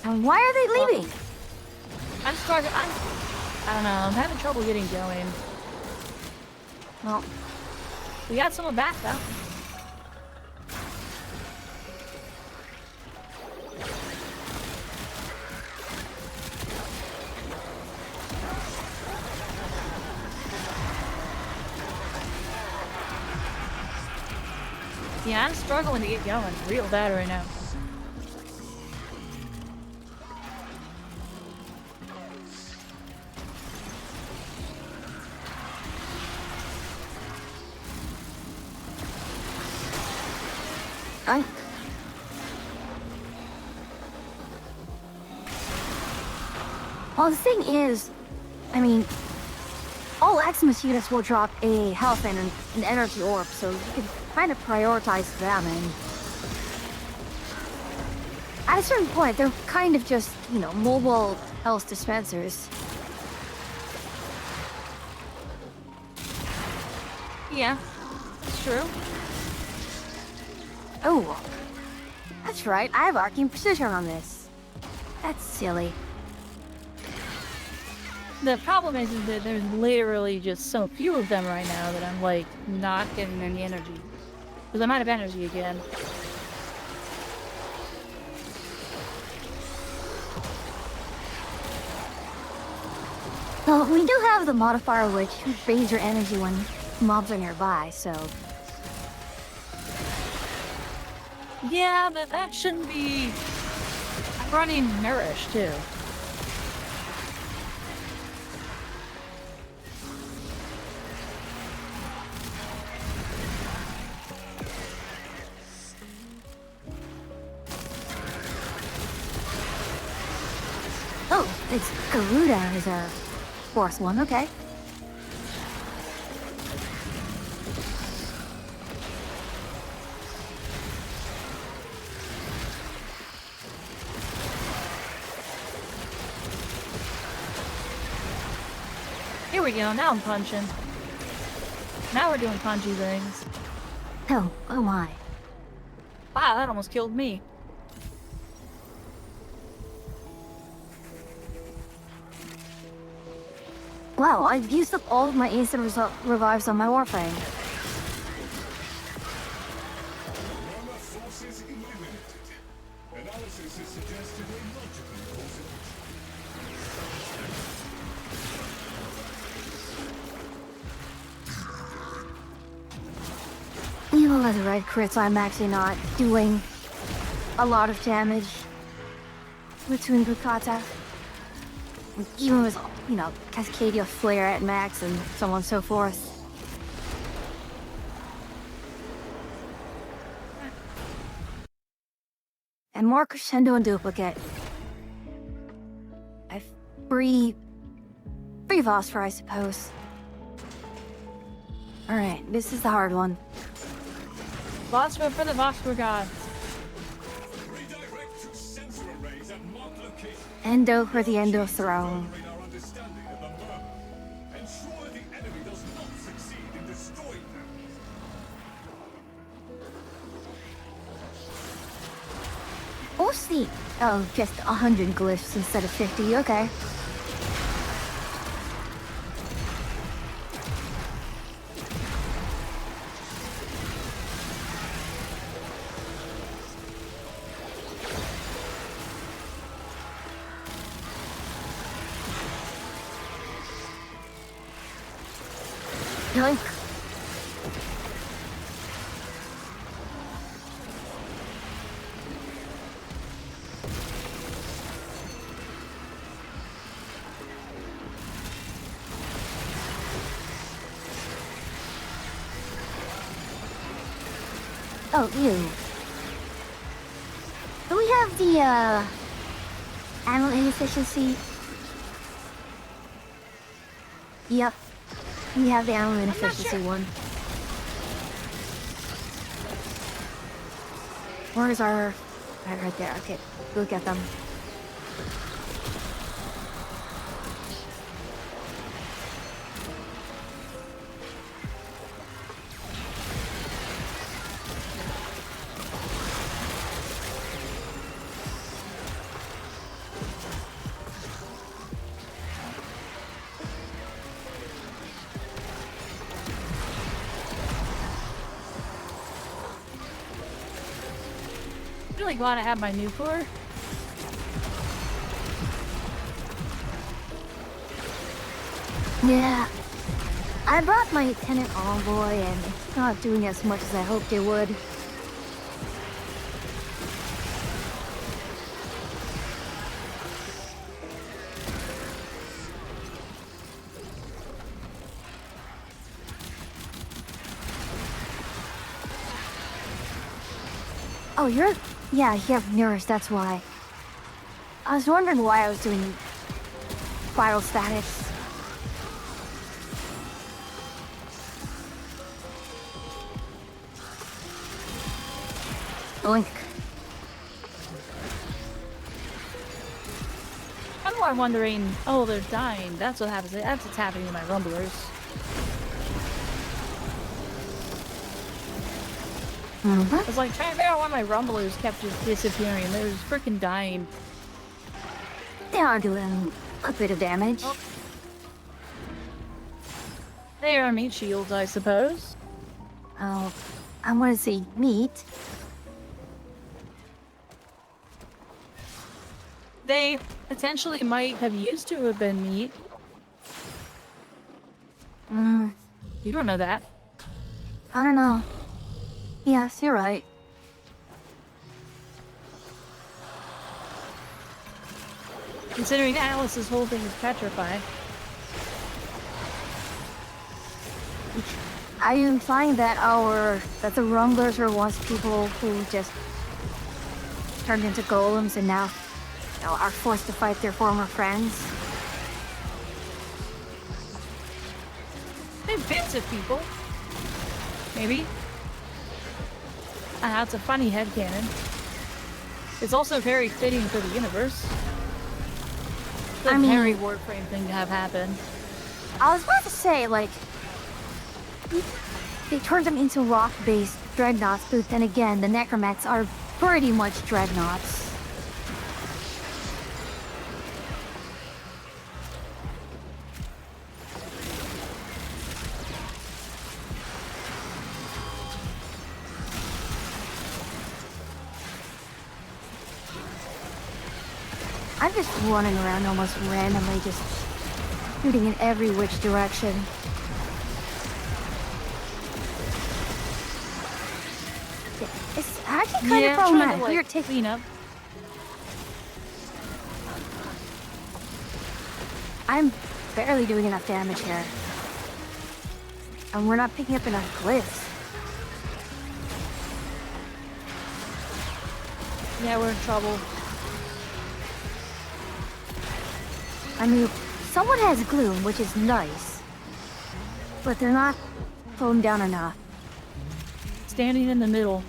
A: And why are they leaving?
M: I'm struggling. I don't know, I'm having trouble getting going. Well, we got someone back, though. Yeah, I'm struggling to get going real bad right now.
A: Well, the thing is, I mean, all Maximus units will drop a health and an energy orb, so you can kind of prioritize them, and at a certain point, they're kind of just, you know, mobile health dispensers.
M: Yeah, it's true.
A: Oh, that's right, I have Arcane Precision on this. That's silly.
M: The problem is that there's literally just so few of them right now that I'm, like, not getting any energy. Because I'm out of energy again.
A: Well, we do have the modifier which drains your energy when mobs are nearby, so...
M: Yeah, but that shouldn't be... I'm running Nourish, too.
A: Oh, it's Garuda is our fourth one, okay.
M: Here we go, now I'm punching. Now we're doing punchy things.
A: Oh my.
M: Wow, that almost killed me.
A: Wow, I've used up all of my instant revives on my Warframe.
P: Murmur forces eliminated. Analysis has suggested a logical course of
A: Even with the red crits, I'm actually not doing a lot of damage between Bukata. Even with, you know, Cascadia Flare at max and so on and so forth. And more Crescendo and Duplicate. I've free Phosphor, I suppose. Alright, this is the hard one.
M: Phosphor for the Phosphor gods.
P: redirect to sensor arrays at marked locations.
A: Endo for the Endo Throne.
P: Our understanding of the murmur. Ensure the enemy does not succeed in destroying them.
A: Mostly, oh, just 100 glyphs instead of 50, okay. Yoink. Oh, ew. Do we have the, animal inefficiency? Yep. We have the animal inefficiency one. Where's our... Right there, okay. We'll get them.
M: I'm really glad I have my new core.
A: Yeah. I brought my Tenant Envoy and it's not doing as much as I hoped it would. Oh, you're... Yeah, you have mirrors, that's why. I was wondering why I was doing viral status. Oink.
M: I'm wondering, oh, they're dying. That's what happens. That's what's happening to my rumblers. I was like trying to figure out why my rumblers kept just disappearing. They were just freaking dying.
A: They are doing a bit of damage.
M: Oh. They are meat shields, I suppose.
A: Oh, I want to say meat.
M: They potentially might have used to have been meat. You don't know that.
A: I don't know. Yes, you're right.
M: Considering Alice's whole thing is petrified.
A: Are you implying that the Rumblers were once people who just turned into golems and now are forced to fight their former friends.
M: They bits of people. Maybe. That's a funny headcanon. It's also very fitting for the universe. It's a very Warframe thing to have happen.
A: I was about to say, like, they turned them into rock-based dreadnoughts, but then again, the necromets are pretty much dreadnoughts. I'm just running around almost randomly, just shooting in every which direction. It's actually kind of problematic.
M: We're taking up.
A: I'm barely doing enough damage here. And we're not picking up enough glyphs.
M: Yeah, we're in trouble.
A: I mean, someone has gloom, which is nice. But they're not toned down enough.
M: Standing in the middle.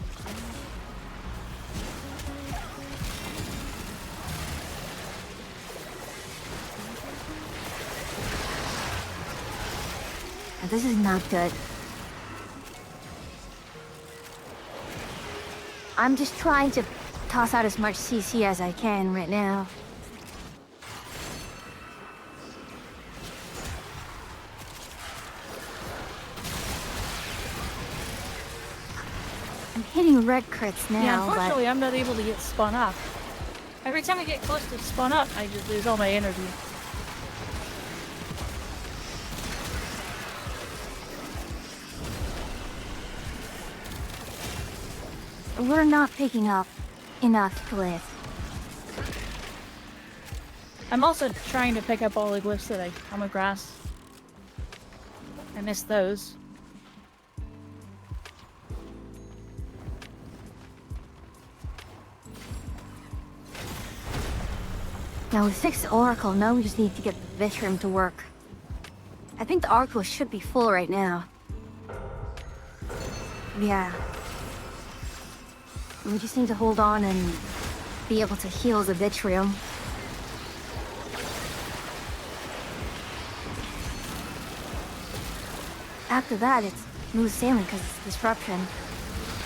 A: And this is not good. I'm just trying to toss out as much CC as I can right now. I'm hitting red crits now,
M: yeah, unfortunately, I'm not able to get spun up. Every time I get close to spun up, I just lose all my energy.
A: We're not picking up enough glyphs.
M: I'm also trying to pick up all the glyphs that I come across. I missed those.
A: Now we fixed the Oracle, now we just need to get the Vishram to work. I think the Oracle should be full right now. Yeah. We just need to hold on and be able to heal the Vitrium. After that, it's smooth sailing because it's disruption.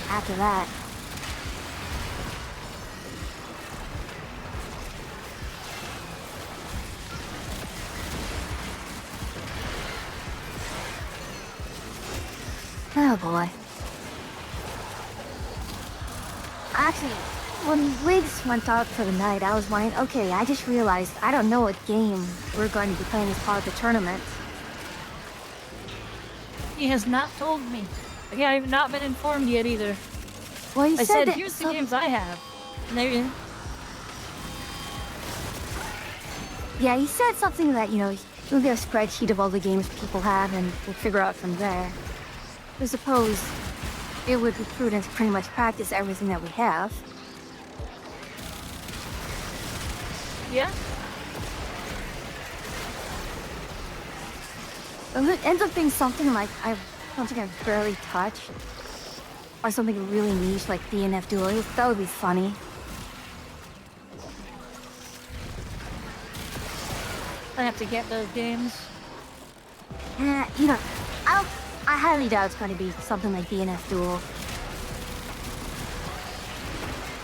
A: After that. Oh boy. Actually, when Wigs went out for the night, I was wondering, okay, I just realized I don't know what game we're going to be playing as part of the tournament.
M: He has not told me. Okay, I have not been informed yet either.
A: Well, he
M: I
A: said that
M: here's the games I have. And they,
A: yeah, he said something that, you know, he'll get a spreadsheet of all the games people have and we'll figure out from there. I suppose it would be prudent to pretty much practice everything that we have.
M: Yeah?
A: If it ends up being something like something I've barely touched, or something really niche like DNF dueling, that would be funny.
M: I have to get those games.
A: You know, I highly doubt it's going to be something like DNF Duel.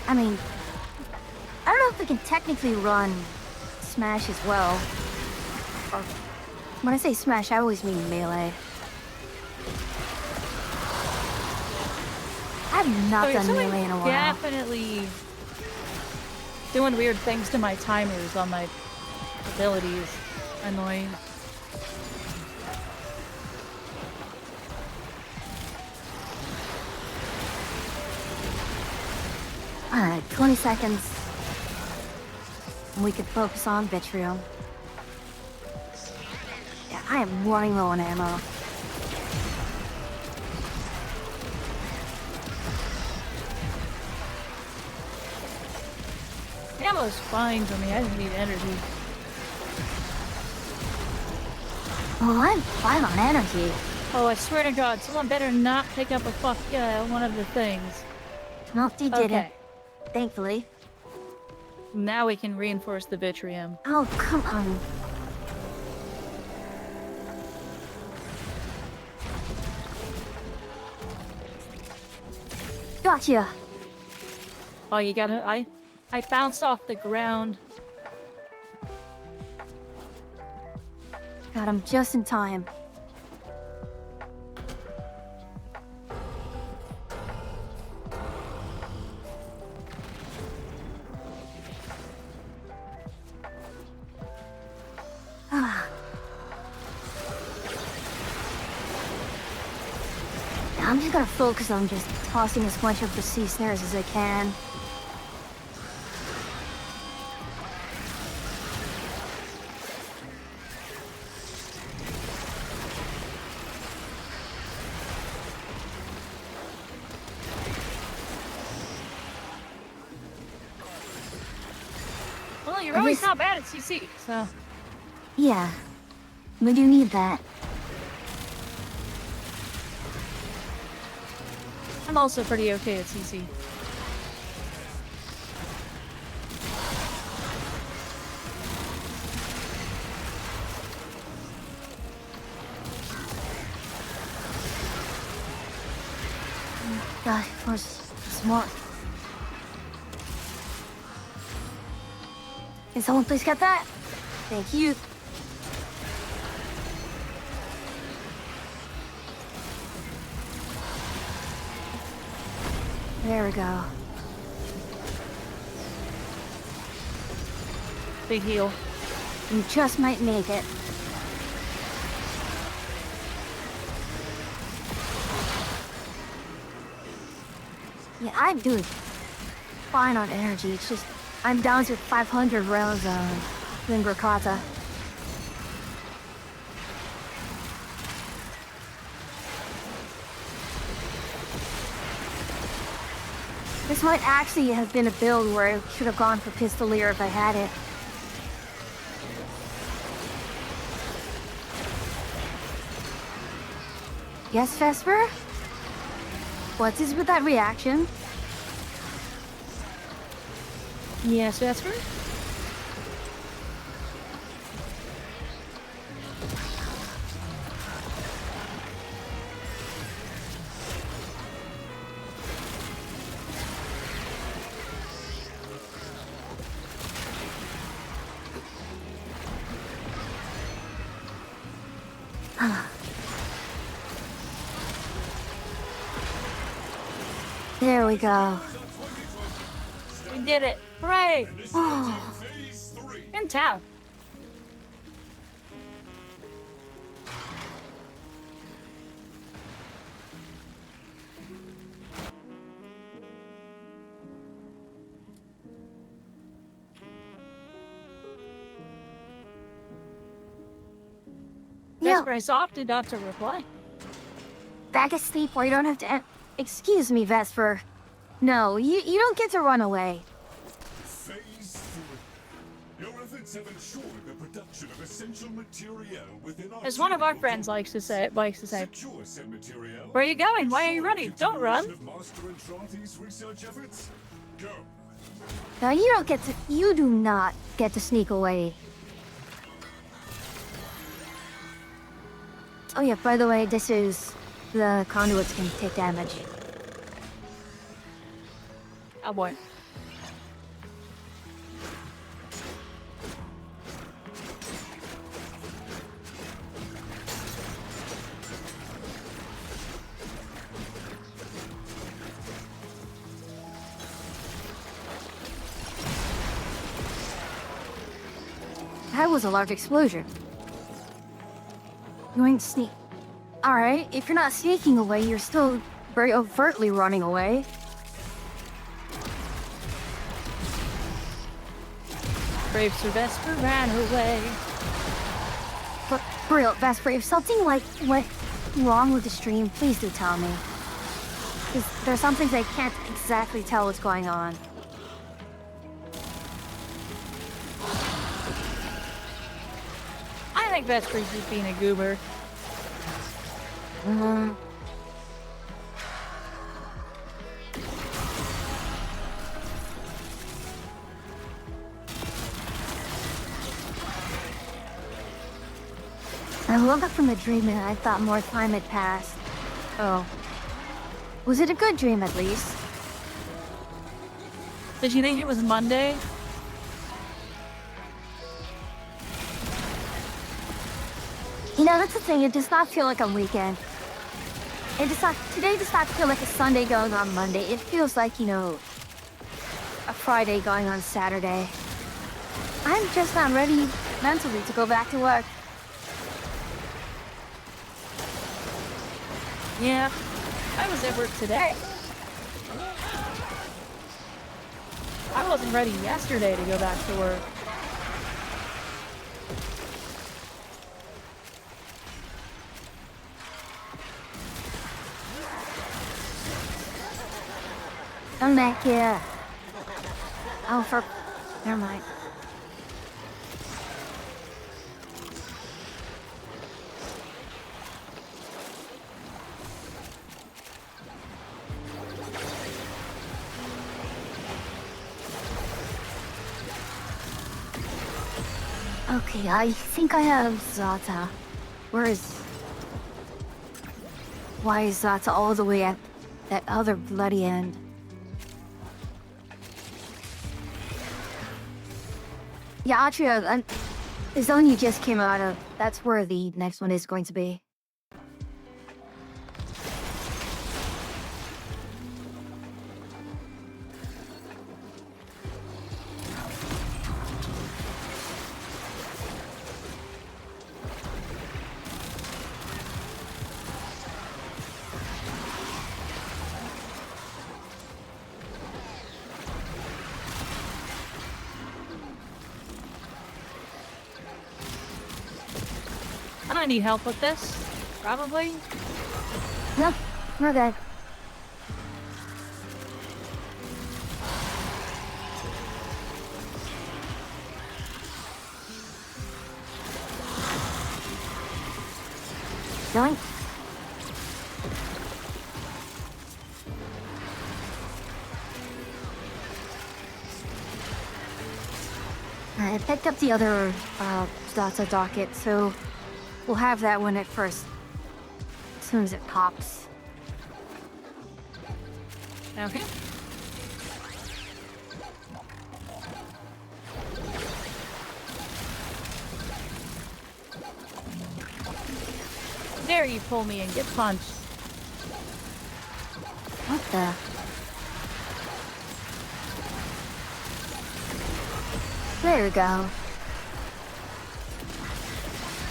A: I mean, I don't know if we can technically run Smash as well. Or, when I say Smash, I always mean Melee. I've not done Melee in a while.
M: Definitely doing weird things to my timers on my abilities. Annoying.
A: 20 seconds. And we can focus on Vitriol. Yeah, I am running low on ammo.
M: Yeah, ammo's fine for me. I just need energy.
A: Oh, I'm fine on energy.
M: Oh, I swear to God, someone better not pick up one of the things.
A: Nope, they didn't.
M: Okay.
A: Thankfully.
M: Now we can reinforce the Vitrium.
A: Oh, come on. Gotcha.
M: Oh, you gotta... I bounced off the ground.
A: Got him just in time. I'm just gonna focus on just tossing as much of the sea snares as I can.
M: Well, you're always not bad at CC, so...
A: Yeah, we do need that.
M: I'm also pretty okay at CC.
A: God, of course, smart. Can someone please get that? Thank you. There we go.
M: Big heal.
A: You just might make it. Yeah, I'm doing fine on energy. It's just I'm down to 500 rounds of Lingrakata. This might actually have been a build where I should have gone for Pistolier if I had it. Yes, Vesper? What is with that reaction?
M: Yes, Vesper?
A: There we go.
M: We did it. Hooray!
A: Oh.
M: In town. Vesper has opted not to reply.
A: Back asleep where you don't have to... Excuse me, Vesper. No, you don't get to run away.
P: Phase 3. Your efforts have ensured the production of essential material within our...
M: As one of our friends likes to say.
P: Secure said material.
M: Where are you going? Why are you running? Don't run.
P: Master Entrante's research efforts. Go.
A: Now you do not get to sneak away. Oh yeah, by the way, this is... The conduits can take damage.
M: Oh boy.
A: That was a large explosion. You ain't sneak. Alright, if you're not sneaking away, you're still very overtly running away.
M: Brave Sir Vesper ran away.
A: But, for real, Vesper, if something went wrong with the stream, please do tell me. Because there's some things I can't exactly tell what's going on.
M: think Vesper's just being a goober.
A: I woke up from the dream and I thought more time had passed. Oh. Was it a good dream at least?
M: Did you think it was Monday?
A: You know, that's the thing, it does not feel like a weekend. Today does not feel like a Sunday going on Monday. It feels like, you know, a Friday going on Saturday. I'm just not ready mentally to go back to work.
M: Yeah, I was at work today. I wasn't ready yesterday to go back to work.
A: I'm back here. Oh, never mind. Okay, I think I have Zata. Where is... Why is Zata all the way at that other bloody end? Yeah, Atria, the zone you just came out of, that's where the next one is going to be.
M: I need help with this. Probably.
A: No, we're good. Going. I picked up the other Zata docket, so we'll have that one at first. As soon as it pops.
M: Okay. Dare you pull me and get punched.
A: What the? There we go.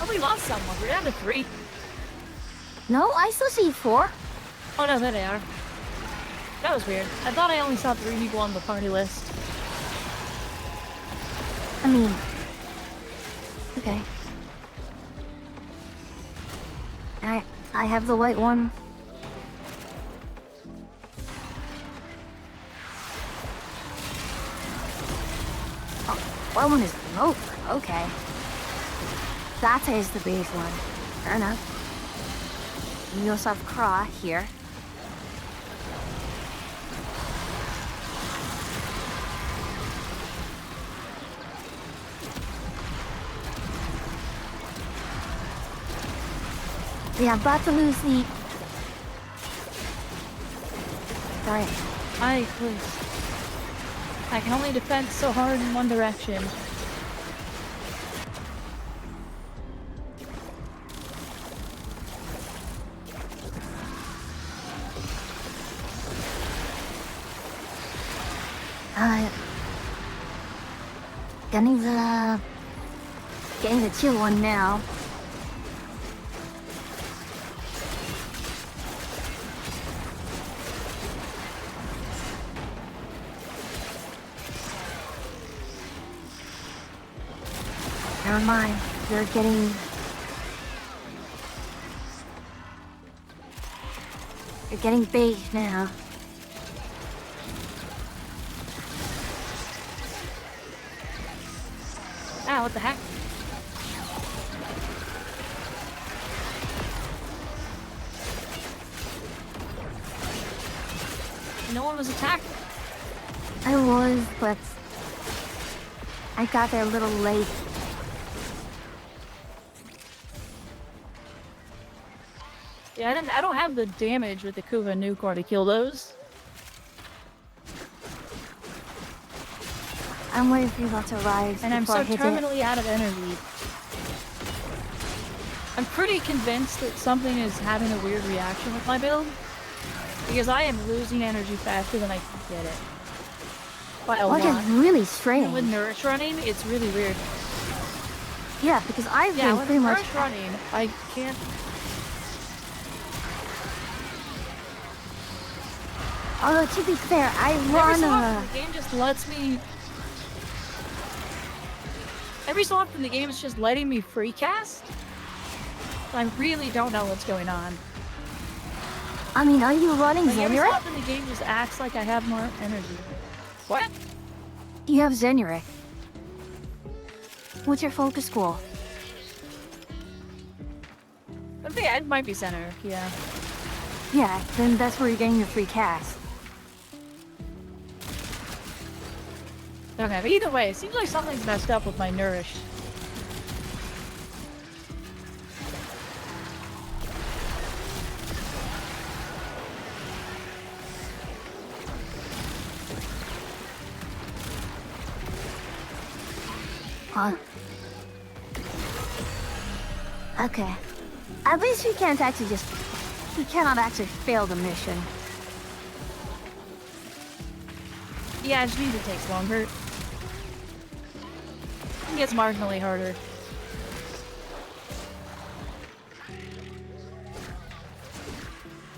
M: Oh, we lost someone. We're down to 3.
A: No, I still see 4.
M: Oh no, there they are. That was weird. I thought I only saw 3 people on the party list.
A: I mean... Okay. I have the white one. Oh, white one is over. Okay. That is the base one. Fair enough. We also have Kra here. Yeah, I'm about to lose the... Sorry.
M: I can only defend so hard in one direction.
A: Getting the chill one now. Never mind, you're getting... You're getting bait now.
M: Ah, what the heck? No one was attacking.
A: I was, but I got there a little late.
M: Yeah, I don't have the damage with the Kuva Nukor to kill those.
A: I'm waiting for you not to rise.
M: And I'm
A: before
M: so
A: I hit
M: terminally out of energy. I'm pretty convinced that something is having a weird reaction with my build. Because I am losing energy faster than I can get it. By a
A: Which
M: lot.
A: is really strange.
M: Even with Nourish running, it's really weird.
A: Yeah, because I've
M: Yeah,
A: been
M: with
A: pretty much.
M: Nourish running, I can't.
A: Although to be fair, I
M: Every
A: run
M: so often, the game just lets me. Every so often, the game is just letting me free cast. I really don't know what's going on.
A: I mean, are you running
M: Like, every so
A: Zenure?
M: often, the game just acts like I have more energy. What?
A: You have Zenure. What's your focus goal?
M: I think it might be center, yeah.
A: Yeah, then that's where you're getting your free cast.
M: Okay, but either way, it seems like something's messed up with my Nourish.
A: Okay. At least we can't actually just... We cannot actually fail the mission.
M: Yeah, it just means it takes longer. It gets marginally harder.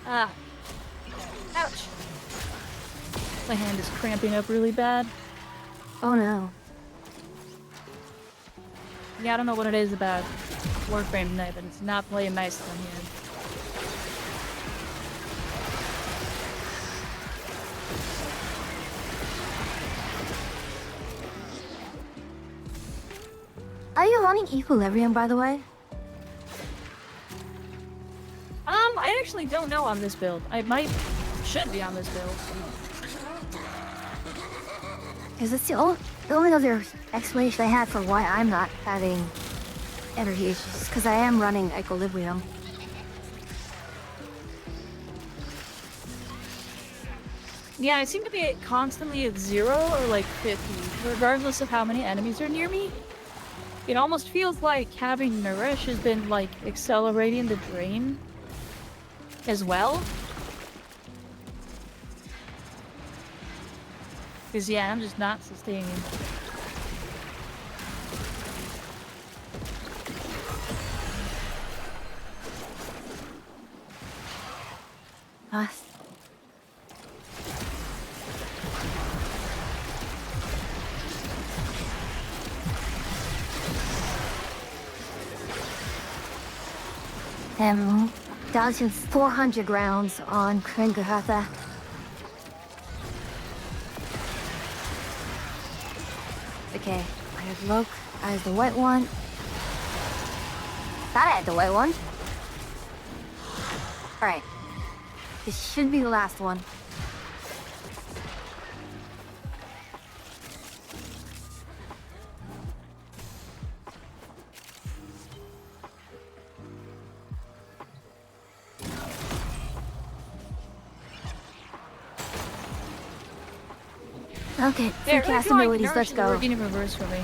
M: Ah. Ouch. My hand is cramping up really bad.
A: Oh no.
M: Yeah, I don't know what it is about Warframe tonight, but it's not playing nice on here.
A: Are you running Equilibrium, by the way?
M: I actually don't know on this build. Should be on this build.
A: Because that's the only other explanation I had for why I'm not having energy issues, because I am running Equilibrium.
M: Yeah, I seem to be constantly at 0 or like 50, regardless of how many enemies are near me. It almost feels like having Nourish has been like accelerating the drain as well. Because yeah, I'm just not sustaining.
A: Dodging 400 rounds on Kringahatha. Okay, I have Loke, I have the white one. Thought I had the white one. Alright. This should be the last one. Okay, free cast abilities, let's go.
M: Working in reverse for me.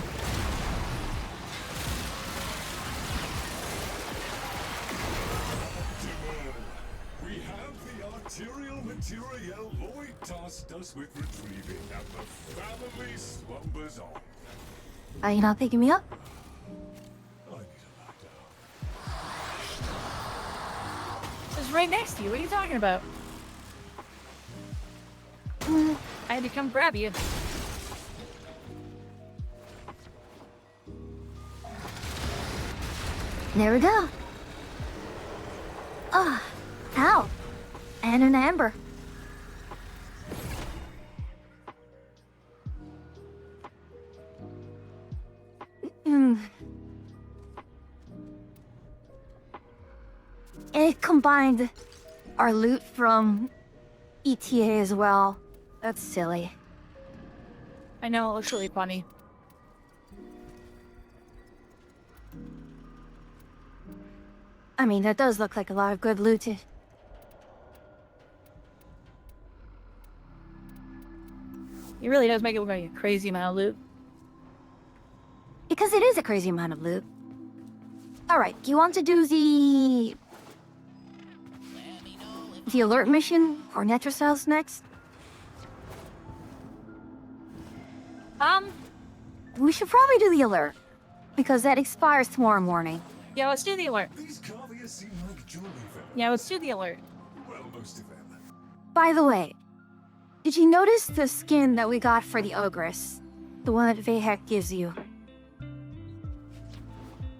P: We have the arterial material Lloyd tasked us with retrieving, and the family slumbers on.
A: Are you not picking me up?
M: It's right next to you. What are you talking about? I had to come grab you.
A: There we go. Ah, ow. And an amber. It combined our loot from ETA as well. That's silly.
M: I know, it looks really funny.
A: I mean, that does look like a lot of good loot.
M: It really does make it look like a crazy amount of loot.
A: Because it is a crazy amount of loot. Alright, do you want to do the alert mission for Netrocells next? We should probably do the alert. Because that expires tomorrow morning.
M: Yeah, let's do the alert.
P: These caviars seem like jewelry fellas.
M: Yeah, let's do the alert.
P: Well, most of them.
A: By the way, did you notice the skin that we got for the Ogress? The one that Vahek gives you?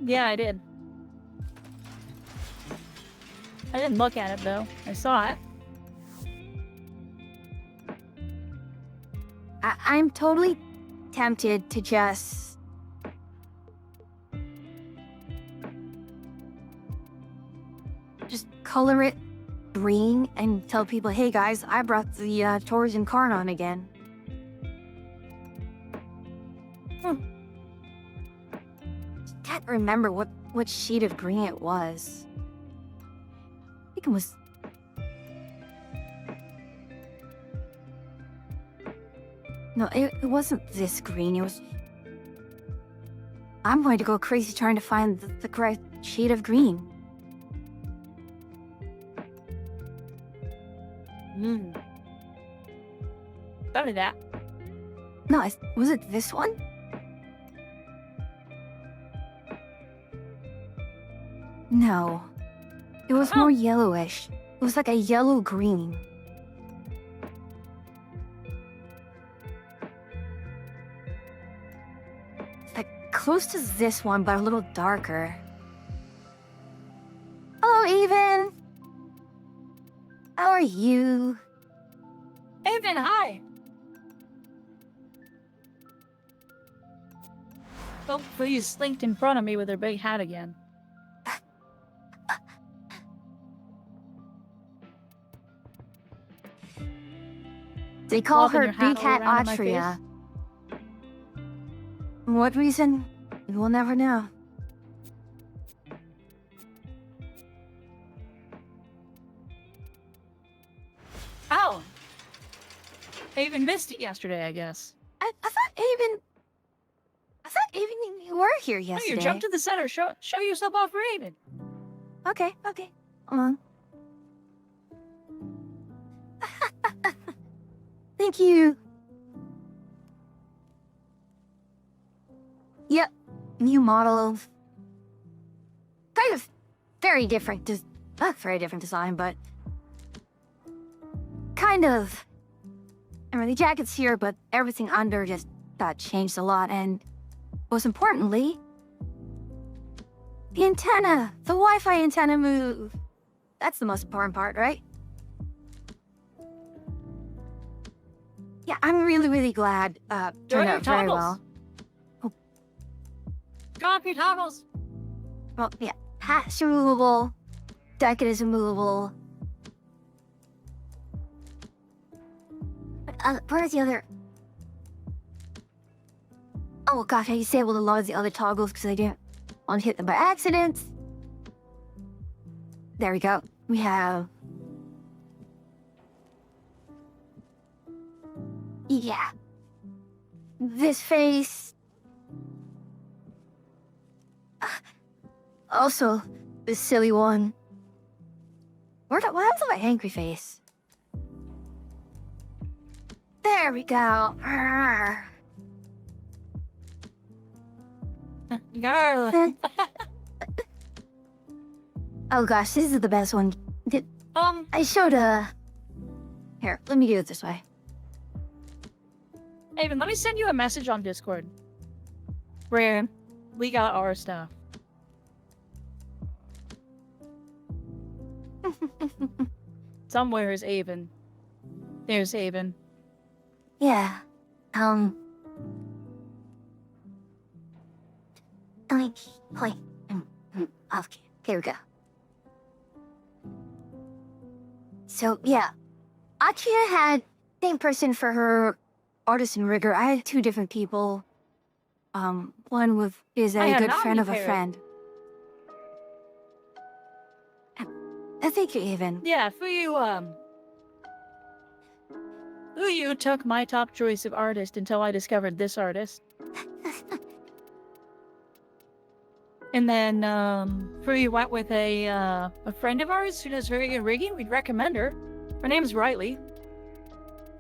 M: Yeah, I did. I didn't look at it, though. I saw it.
A: I'm totally tempted to just... color it green and tell people, hey guys, I brought the Taurus Incarnon again. Can't remember what shade of green it was. I think it was... No, it wasn't this green, it was... I'm going to go crazy trying to find the correct shade of green.
M: Probably that.
A: No, was it this one? No. It was more yellowish. It was like a yellow-green. It's like close to this one, but a little darker. Hello, Even! How are you?
M: Haven, hi! Oh, please slinked in front of me with her big hat again.
A: They call
M: Flopping
A: her
M: your hat
A: Big
M: all
A: Hat
M: around in my
A: Atria. What reason? We'll never know.
M: Ow! Haven missed it yesterday, I guess.
A: I thought Haven, you were here
M: No,
A: yesterday.
M: you jumped to the center. Show yourself off for Haven.
A: Okay. Hold on. Thank you. Yep. New model of... kind of very different, not very different design, but... kind of... I mean, the jacket's here, but everything under just got changed a lot, and... most importantly... the antenna! The Wi-Fi antenna move! That's the most important part, right? Yeah, I'm really glad, turned out very well. Oh.
M: Drop your toggles!
A: Well, yeah, hat's removable, jacket is removable. Where's the other... oh gosh, I disabled a lot of the other toggles because I didn't want to hit them by accident. There we go. We have... yeah. This face. Also, this silly one. What happened to my angry face? There we go.
M: Girl.
A: Oh gosh, this is the best one. I showed here, let me do it this way.
M: Haven, let me send you a message on Discord. Where we got our stuff. Somewhere is Haven. There's Haven.
A: Yeah. Wait. Okay, here we go. So, yeah. Akira had same person for her artisan rigger. I had 2 different people. One is
M: I
A: a
M: had
A: good
M: an
A: friend of a
M: omni-parent.
A: friend. I think you're even.
M: Yeah, Fuyu took my top choice of artist until I discovered this artist. And then, Fuyu went with a friend of ours who does very good rigging. We'd recommend her. Her name's Riley.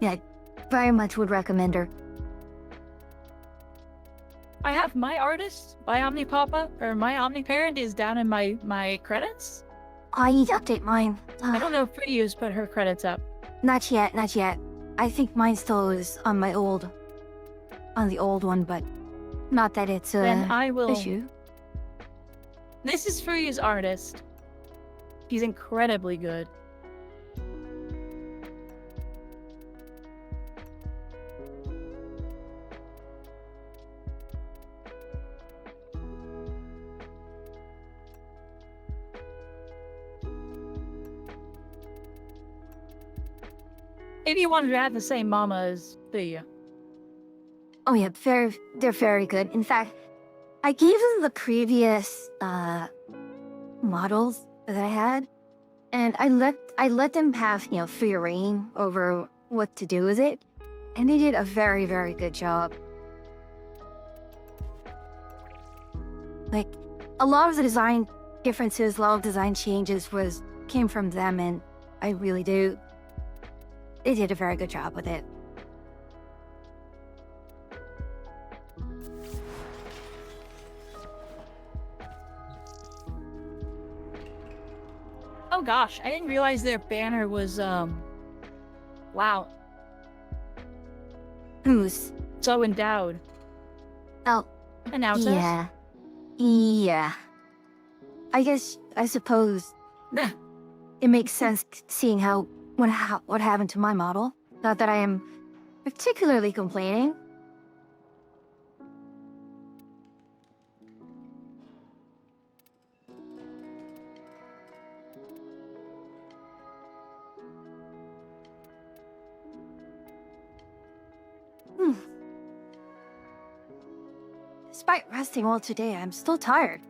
A: Yeah, very much would recommend her.
M: I have my artist, my Omnipapa, or my Omniparent is down in my credits.
A: I need to update mine.
M: I don't know if Fuyu's put her credits up.
A: Not yet, not yet. I think mine still is on the old one, but not that it's a
M: Then I will.
A: issue.
M: This is Fuyu's artist. He's incredibly good. Anyone who had the same mama as Fuyu.
A: Oh yeah, they're very good. In fact, I gave them the previous models that I had, and I let them have, you know, free reign over what to do with it, and they did a very, very good job. Like, a lot of the design differences, a lot of design changes came from them, and I really do. They did a very good job with it.
M: Oh gosh, I didn't realize their banner was, wow.
A: Who's?
M: So endowed.
A: Oh.
M: Announcers?
A: Yeah. Yeah. I suppose it makes sense seeing what happened to my model. Not that I am particularly complaining. Despite resting all today, I'm still tired.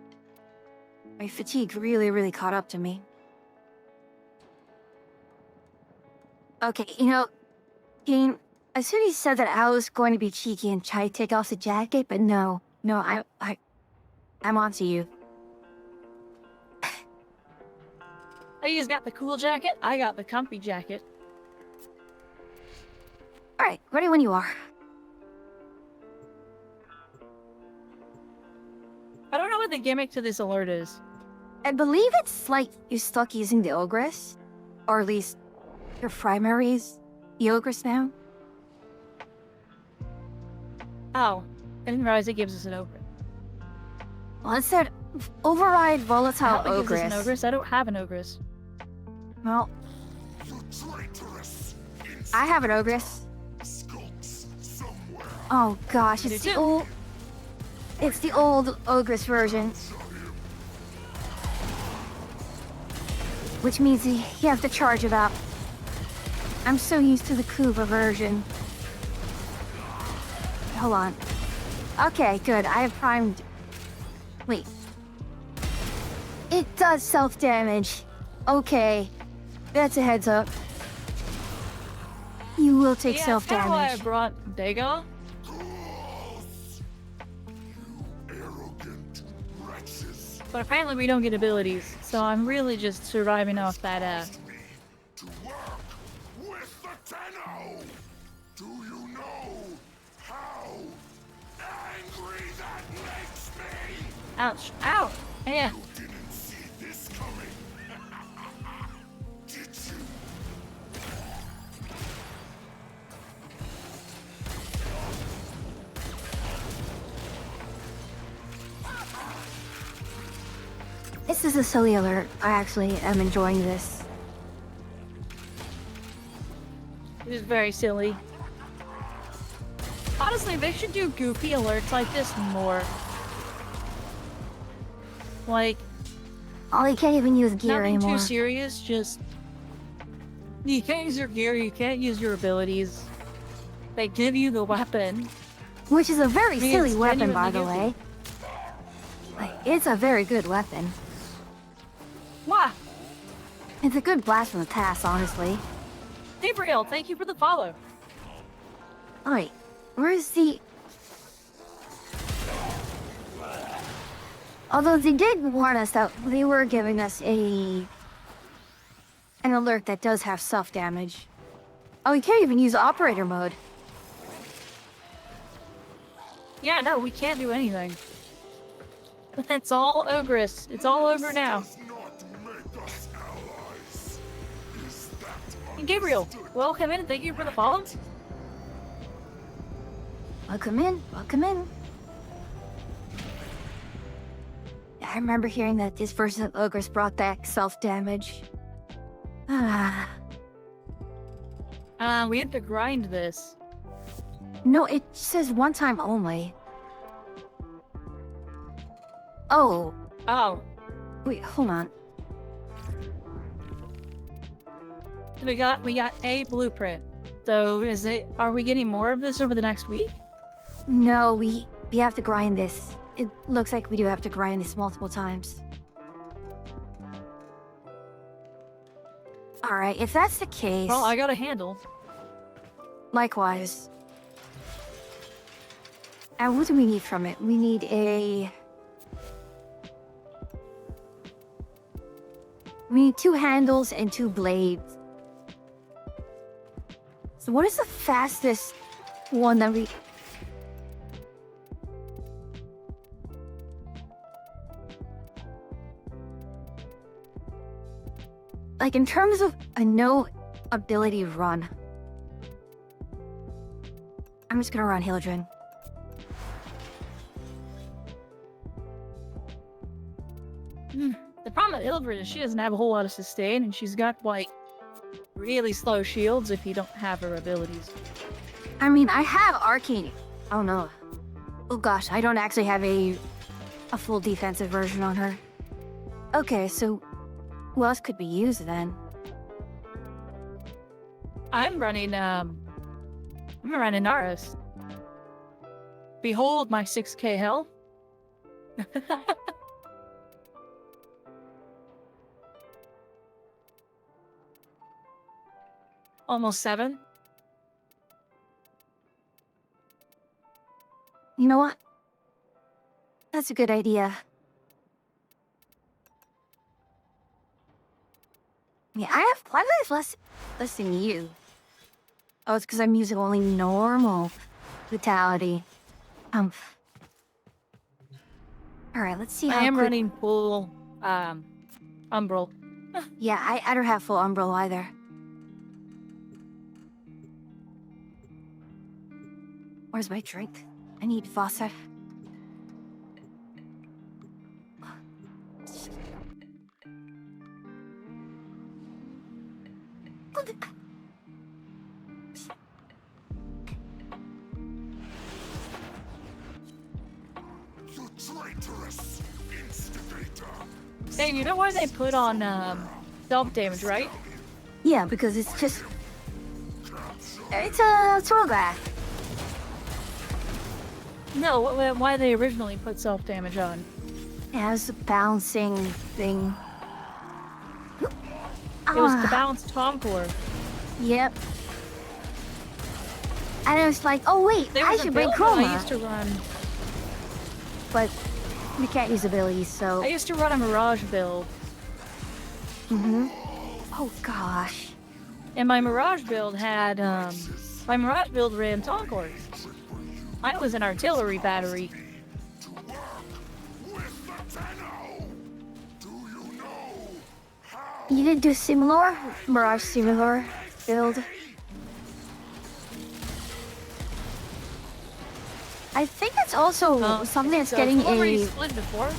A: My fatigue really, really caught up to me. Okay, you know, Kane, as soon as you said that I was going to be cheeky and try to take off the jacket, but no, I'm onto you.
M: He's got the cool jacket, I got the comfy jacket.
A: Alright, ready when you are.
M: I don't know what the gimmick to this alert is.
A: I believe it's like you're stuck using the Ogress. Or at least your primary's the Ogress now.
M: Oh, I didn't realize it gives us an Ogress.
A: Well, it said override volatile
M: It gives us an
A: Ogress.
M: Ogress? I don't have an Ogress.
A: Well, I have an Ogress. Oh gosh,
M: You
A: it's
M: do
A: the
M: too.
A: old... It's the old Ogress version. Which means you have to charge it up. I'm so used to the Kuba version. Hold on. Okay, good. I have primed... Wait. It does self-damage. Okay. That's a heads up. You will take
M: Yeah, that's kinda why I
A: self-damage.
M: brought Dago. But apparently we don't get abilities, so I'm really just surviving off that,
L: Do you know how angry that makes me?
M: Ouch. Ow! Yeah.
L: You didn't see this coming. Did you?
A: This is a silly alert. I actually am enjoying this.
M: It is very silly. Honestly, they should do goofy alerts like this more. Like,
A: Oh, you can't even use gear
M: nothing
A: anymore.
M: too serious, just You can't use your gear, you can't use your abilities. They give you the weapon.
A: Which is a very
M: I mean,
A: silly
M: it's
A: weapon, by the
M: genuinely
A: way. Like, it's a very good weapon.
M: Wah!
A: It's a good blast from the past, honestly.
M: Gabriel, thank you for the follow.
A: Alright, where's the... Although they did warn us that they were giving us an alert that does have self-damage. Oh, we can't even use operator mode.
M: Yeah, no, we can't do anything. It's all ogress. It's all over now. And Gabriel, welcome in. Thank you for the follow.
A: Welcome in, welcome in. I remember hearing that this version of Ogress brought back self-damage.
M: We have to grind this.
A: No, it says one time only. Oh.
M: Oh.
A: Wait, hold on.
M: We got a blueprint. So are we getting more of this over the next week?
A: No, we have to grind this. It looks like we do have to grind this multiple times. Alright, if that's the case...
M: Well, I got a handle.
A: Likewise. And what do we need from it? We need a... We need 2 handles and 2 blades. So what is the fastest one that we... Like, in terms of a no ability run. I'm just gonna run Hildren.
M: The problem with Hildred is she doesn't have a whole lot of sustain, and she's got, like, really slow shields if you don't have her abilities.
A: I mean, I have Arcane. Oh no. Oh gosh, I don't actually have a full defensive version on her. Okay, so who else could be used then?
M: I'm running Naris. Behold my 6k health. Almost 7.
A: You know what? That's a good idea. Yeah, why do I have less than you? Oh, it's because I'm using only normal vitality. Alright, let's see how
M: I am running full, Umbral.
A: Yeah, I don't have full Umbral either. Where's my drink? I need Fossa.
L: You traitorous instigator!
M: Hey, you know why they put on, self-damage, right?
A: Yeah, because it's just... It's a throwback.
M: No, why they originally put self-damage on.
A: It has a bouncing thing.
M: It was the balanced Tomcore.
A: Yep. And I was like, oh wait, I should bring Chroma.
M: I used to run...
A: But we can't use abilities, so...
M: I used to run a Mirage build.
A: Oh gosh.
M: And my Mirage build had, my Mirage build ran Tonkors. I was an artillery battery.
A: You did do similar? Mirage similar build? I think it's also something that's getting a...
M: Split before.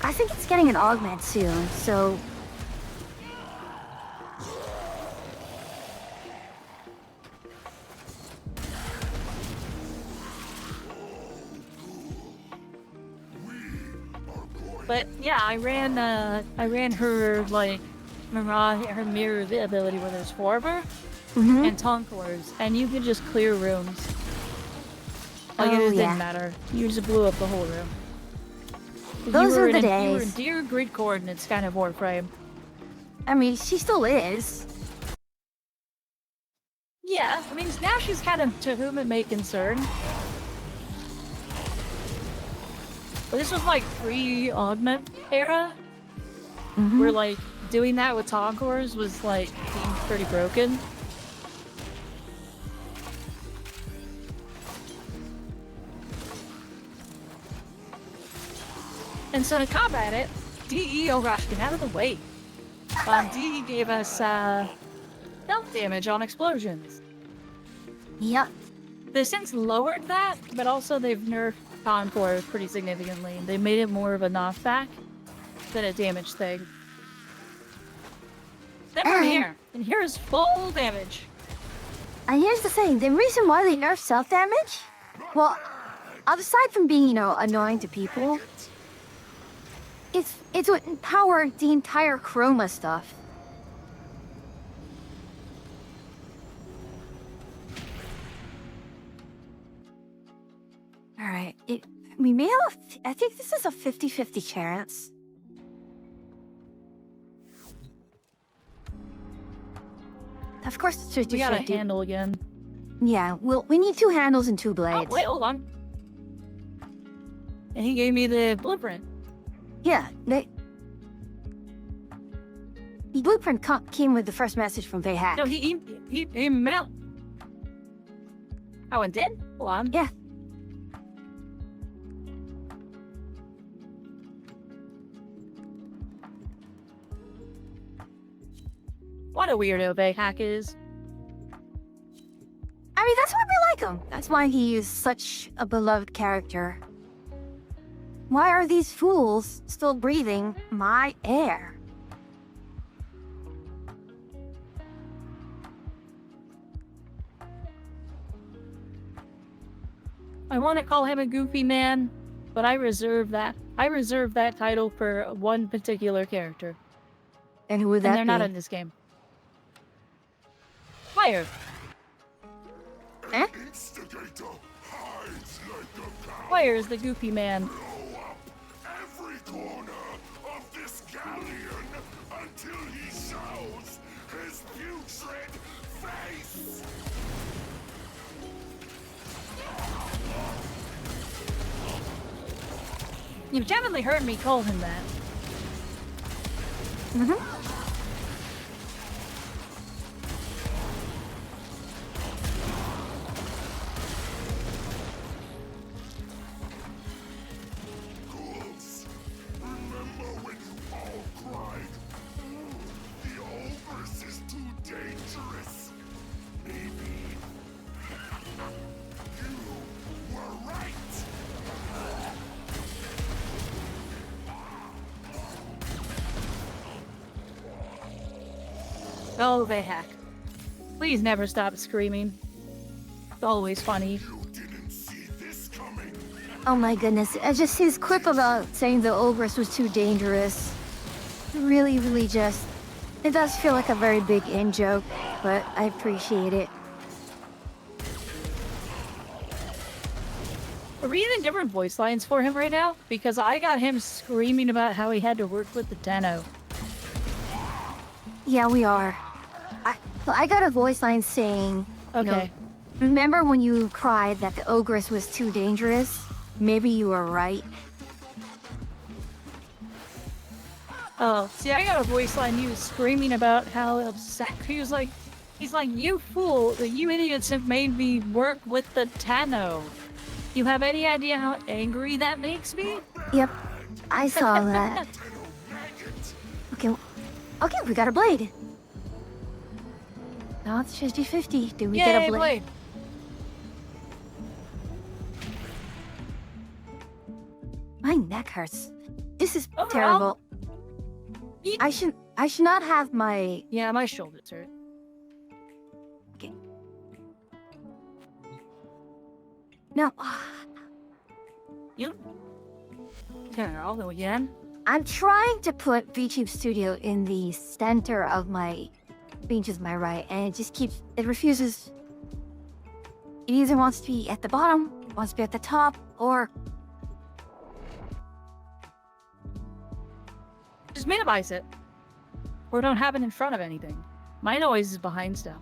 A: I think it's getting an augment soon, so...
M: But yeah, I ran her like her mirror ability where there's 4 of her and Tonkors, and you could just clear rooms. Like it just didn't matter. You just blew up the whole room.
A: Those are the
M: You were in
A: days.
M: dear grid coordinates kind of Warframe.
A: I mean, she still is.
M: Yeah, I mean now she's kind of to whom it may concern. But this was like pre-augment era, where like doing that with Tonkors was like being pretty broken. And so to combat it, DE, oh gosh, get out of the way. DE gave us health damage on explosions.
A: Yep.
M: They've since lowered that, but also they've nerfed Concord pretty significantly. They made it more of a knockback than a damage thing. Then we're here, and here's full damage.
A: And here's the thing, the reason why they nerf self-damage? Well, aside from being, you know, annoying to people, it's what empowered the entire Chroma stuff. Alright, we may have, I think this is a 50-50 chance. Of course it's 50-50.
M: We got a handle again.
A: Yeah, we need 2 handles and 2 blades.
M: Oh, wait, hold on. And he gave me the blueprint.
A: Yeah, the blueprint came with the first message from Bayhack.
M: No, he mailed. Oh, and did? Hold on.
A: Yeah.
M: What a weirdo Bayhack is.
A: I mean, that's why we like him. That's why he is such a beloved character. Why are these fools still breathing my air?
M: I want to call him a goofy man, but I reserve that title for one particular character.
A: And who would that
M: And they're not
A: be?
M: in this game. Fire.
A: Eh?
M: Fire is the goofy man.
L: Every corner of this galleon until he shows his putrid face.
M: You've definitely heard me call him that.
L: Ghouls, remember when you all cried, the Ogress is too dangerous? Maybe you were right.
M: Oh, Bayhack. Please never stop screaming. It's always funny.
A: Oh my goodness, just his quip about saying the Ogress was too dangerous. Really just... It does feel like a very big in-joke, but I appreciate it.
M: Are we using different voice lines for him right now? Because I got him screaming about how he had to work with the Tenno.
A: Yeah, we are. I got a voice line saying...
M: Okay.
A: You know, remember when you cried that the Ogress was too dangerous? Maybe you were right.
M: Oh, see, I got a voice line. He was screaming about how upset he's like, you fool, you idiots have made me work with the Tenno. You have any idea how angry that makes me?
A: Yep, I saw that. Okay, we got a blade. Now it's 50-50. Did we get a blade? My neck hurts. This is terrible. I should not have my...
M: Yeah, my shoulders hurt.
A: Okay. No.
M: You turn it all the way again?
A: I'm trying to put VTube Studio in the center of my bench, my right, and it just keeps, it refuses. It either wants to be at the bottom, wants to be at the top, or...
M: Just minimize it. Or don't have it in front of anything. My noise is behind stuff.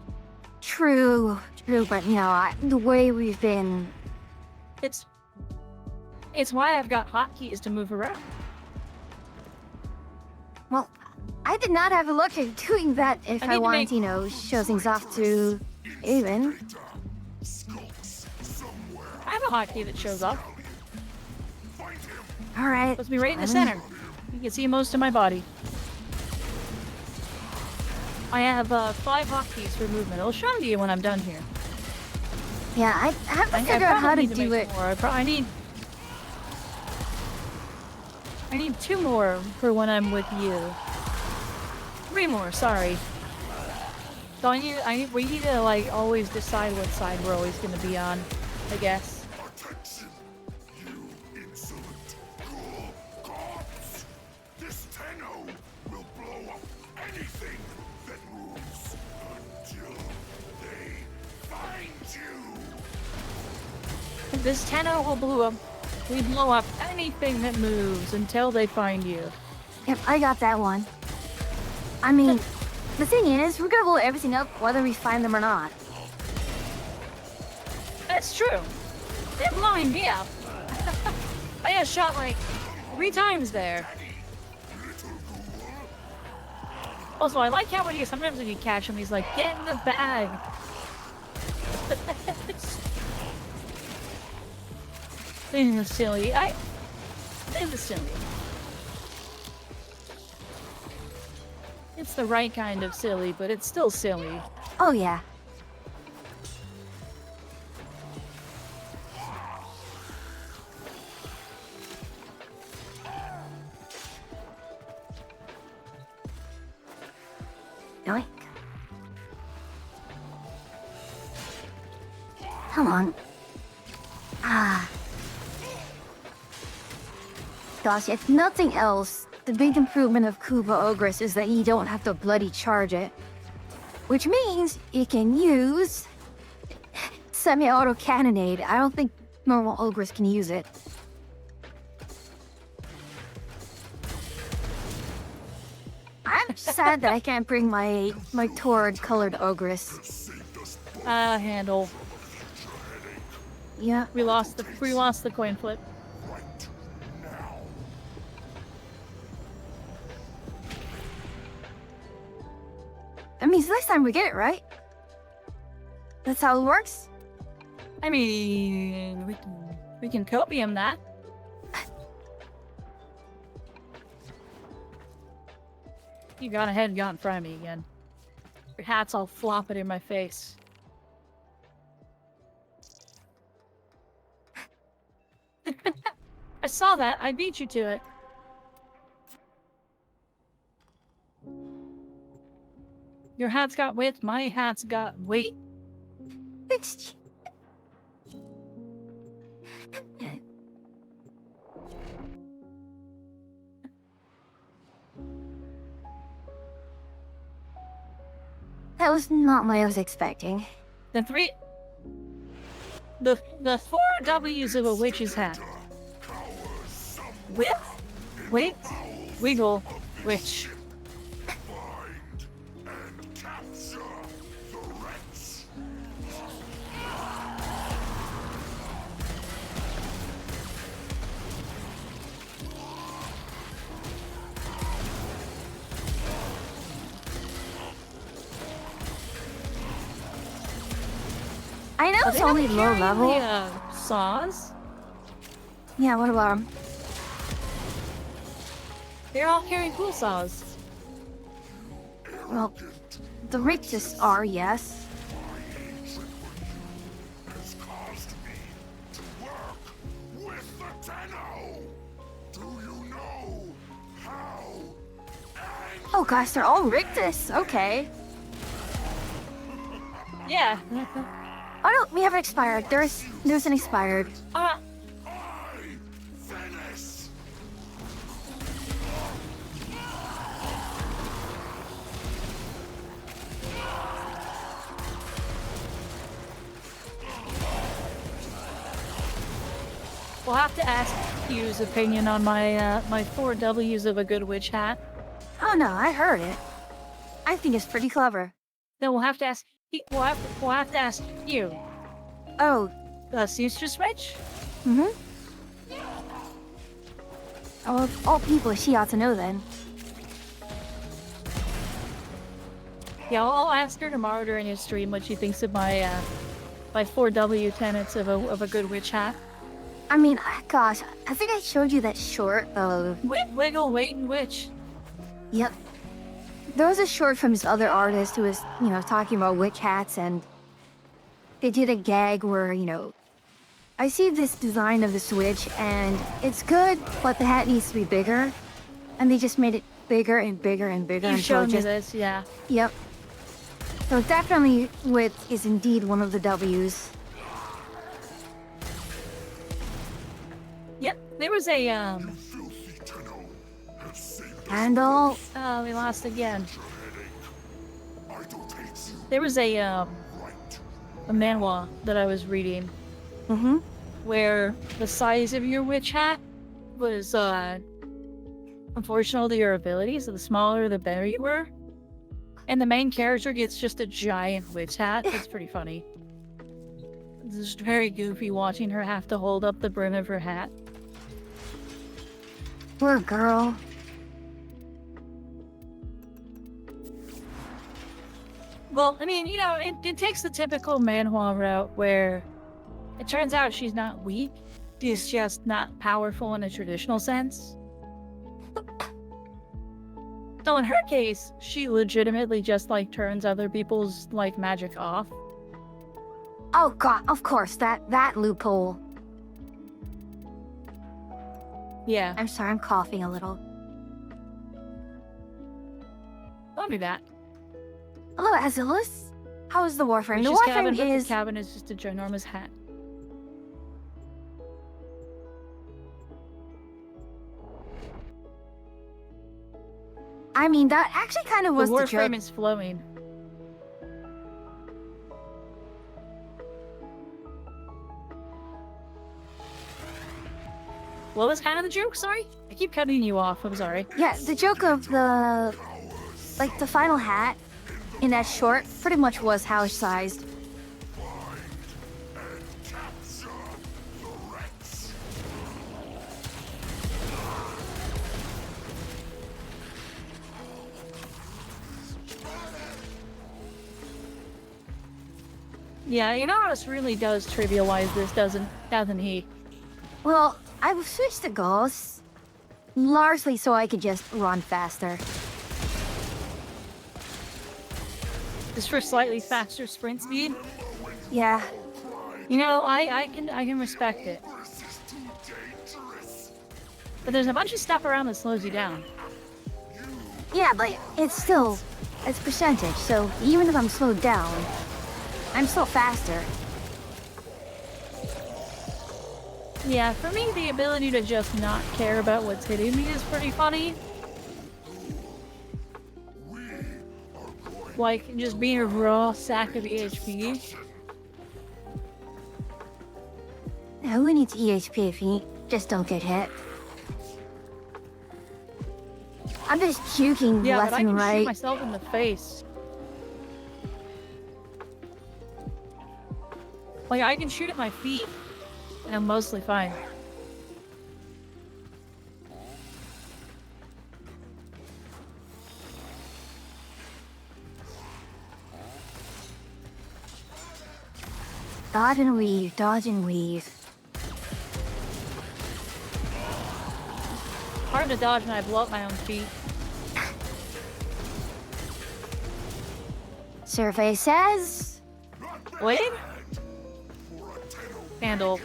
A: True, but you know, the way we've been...
M: It's why I've got hotkeys to move around.
A: Well, I did not have a look at doing that if I wanted, you know, show things off to even.
M: I have a hotkey that shows up.
A: Alright.
M: Supposed to be right in the center. You can see most of my body. I have 5 hotkeys for movement. I'll show them to you when I'm done here.
A: Yeah, I have to figure out how to do it.
M: I need 2 more for when I'm with you. 3 more, sorry. So we need to like always decide what side we're always gonna be on, I guess.
L: Attention, you insolent cruel gods! This Tenno will blow up anything that moves until they find you.
M: This Tenno will blow up anything that moves until they find you.
A: Yep, I got that one. I mean, the thing is, we're gonna blow everything up whether we find them or not.
M: That's true. They're blowing me up. I got shot like 3 times there. Also, I like how sometimes when you catch him, he's like, get in the bag. This is silly. This is silly. It's the right kind of silly, but it's still silly.
A: Oh yeah. Yoink. Come on. Gosh, if nothing else, the big improvement of Kuba Ogress is that you don't have to bloody charge it. Which means you can use semi-auto cannonade. I don't think normal Ogress can use it. I'm sad that I can't bring my Taured colored Ogress.
M: Handle.
A: Yeah.
M: We lost the coin flip.
A: That means next time we get it, right? That's how it works?
M: I mean, we can copium that. You got ahead and got in front of me again. Your hat's all flopping in my face. I saw that. I beat you to it. Your hat's got width, my hat's got weight.
A: That was not what I was expecting.
M: The 4 W's of a witch's hat. Width, weight, wiggle, witch.
A: I know it's only low level.
M: Saws?
A: Yeah, what about them?
M: They're all carrying cool saws.
A: Well, the richest are, yes.
L: Has caused me to work with the Tenno. Do you know how?
A: Oh gosh, they're all richest. Okay.
M: Yeah.
A: Oh no, we haven't expired. There's an expired.
M: We'll have to ask Q's opinion on my my 4 W's of a good witch hat.
A: Oh no, I heard it. I think it's pretty clever.
M: Then we'll have to ask. We'll have to ask Q.
A: Oh.
M: Seamstress witch?
A: Mm-hmm. Oh, of all people, she ought to know then.
M: Yeah, I'll ask her tomorrow during his stream what she thinks of my my 4W tenets of a good witch hat.
A: I mean, gosh, I think I showed you that short of...
M: Wiggle, Wait, and Witch.
A: Yep. There was a short from this other artist who was, you know, talking about witch hats, and they did a gag where, you know, I see this design of this witch, and it's good, but the hat needs to be bigger. And they just made it bigger and bigger and bigger.
M: You
A: until
M: showed
A: it
M: me
A: just...
M: this, yeah.
A: Yep. So definitely width is indeed one of the W's.
M: Yep, there was a,
A: Handle.
M: Oh, we lost again. There was a manhwa that I was reading.
A: Mm-hmm.
M: Where the size of your witch hat was, proportional to your abilities, so the smaller the better you were. And the main character gets just a giant witch hat. It's pretty funny. It's just very goofy watching her have to hold up the brim of her hat.
A: Poor girl.
M: Well, I mean, you know, it takes the typical manhwa route where it turns out she's not weak. She's just not powerful in a traditional sense. So in her case, she legitimately just, like, turns other people's, like, magic off.
A: Oh god, of course, that loophole.
M: Yeah.
A: I'm sorry, I'm coughing a little.
M: Don't do that.
A: Hello, Azilus. How is the Warframe? The
M: Witch's
A: Warframe
M: cabin,
A: is...
M: The cabin is just a ginormous hat.
A: I mean, that actually kind of was
M: the
A: the
M: Warframe
A: joke.
M: is flowing. What was kind of the joke? Sorry? I keep cutting you off. I'm sorry.
A: Yeah, the joke of the... Like, the final hat in that short pretty much was house-sized.
M: Yeah, you know, Enos really does trivialize this, doesn't he?
A: Well, I've switched to ghosts, largely so I could just run faster.
M: Just for slightly faster sprint speed?
A: Yeah.
M: You know, I can respect it. But there's a bunch of stuff around that slows you down.
A: Yeah, but it's percentage, so even if I'm slowed down, I'm still faster.
M: Yeah, for me, the ability to just not care about what's hitting me is pretty funny. Like, just being a raw sack of EHP.
A: Who needs EHP if you just don't get hit? I'm just juking
M: Yeah,
A: left
M: but I
A: and
M: can
A: right.
M: shoot myself in the face. Like, I can shoot at my feet, and I'm mostly fine.
A: Dodge and weave, dodge and weave.
M: Hard to dodge when I blow up my own feet.
A: Survey says...
M: Wait? Handle.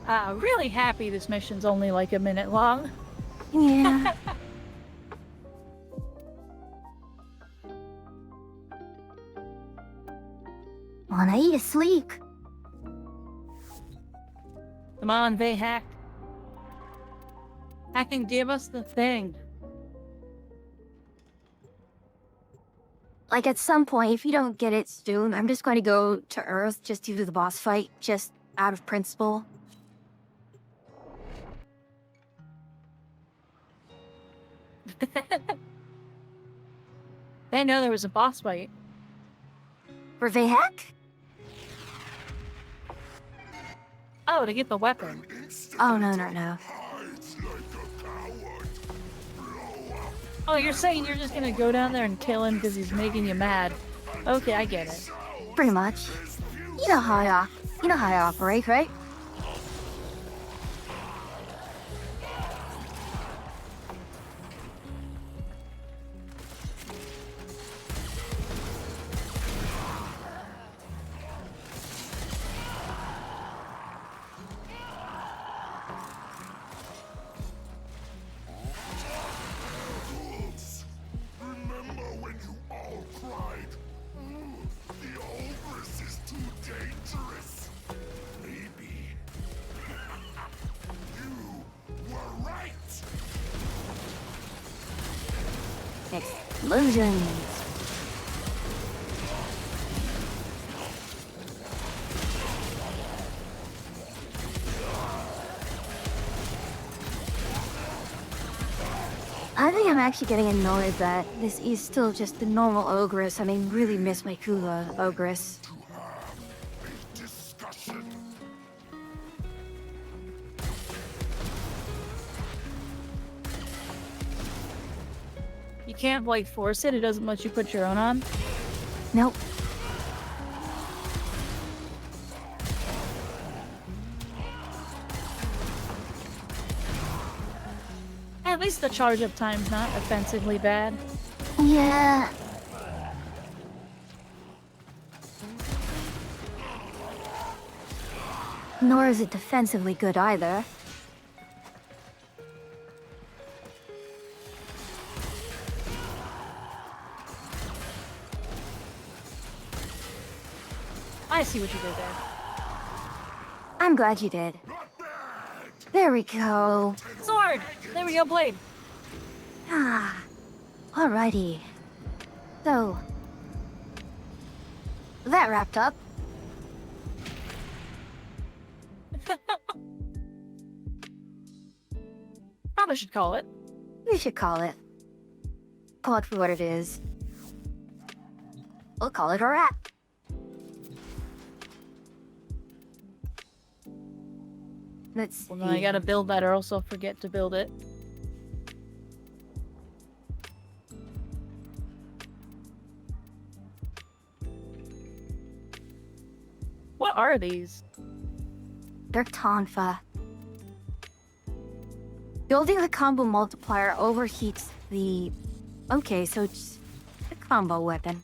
M: Really happy this mission's only like a minute long.
A: Yeah. Wanna eat a sleep?
M: Come on, they hack. Hack and give us the thing.
A: Like, at some point, if you don't get it soon, I'm just going to go to Earth just to do the boss fight, just out of principle.
M: They know there was a boss fight.
A: For Vahak?
M: Oh, to get the weapon.
A: Oh, no.
M: Oh, you're saying you're just gonna go down there and kill him because he's making you mad. Okay, I get it.
A: Pretty much. You know how I operate, right?
L: Remember when you all cried, the Ogress is too dangerous? Maybe. You were right!
A: Explosions. I think I'm actually getting annoyed that this is still just the normal Ogress. I mean, really miss my Kula Ogress.
M: You can't, like, force it? It doesn't let you put your own on?
A: Nope.
M: At least the charge-up time's not offensively bad.
A: Yeah. Nor is it defensively good either.
M: I see what you did there.
A: I'm glad you did. There we go.
M: Sword! There we go, blade.
A: Ah. Alrighty. So, that wrapped up.
M: Probably should call it.
A: We should call it. Call it for what it is. We'll call it a wrap. Let's see.
M: Well, then I gotta build that or else I'll forget to build it. What are these?
A: They're Tonfa. Building the combo multiplier overheats the... Okay, so it's a combo weapon.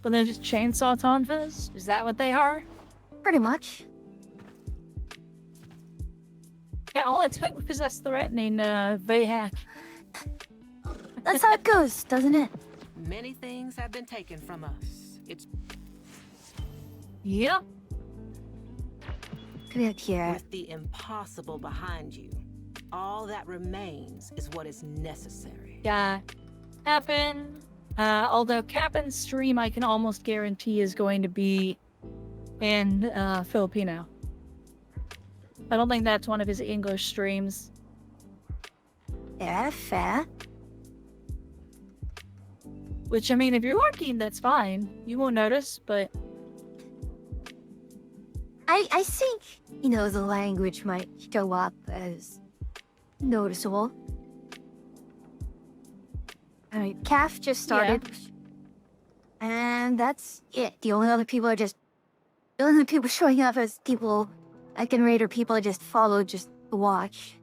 M: But they're just chainsaw tonfas? Is that what they are?
A: Pretty much.
M: Yeah, all it took was us threatening Vahak.
A: That's how it goes, doesn't it?
K: Many things have been taken from us. It's...
M: Yep.
A: Come up here.
K: With the impossible behind you, all that remains is what is necessary.
M: Yeah. Cap'n. Although Cap'n's stream I can almost guarantee is going to be in Filipino. I don't think that's one of his English streams.
A: Yeah, fair.
M: Which, I mean, if you're working, that's fine. You won't notice, but...
A: I think, you know, the language might show up as noticeable. Alright, Calf just started. Yeah. And that's it. The only other people showing up as people, like in Raider, people just follow just to watch.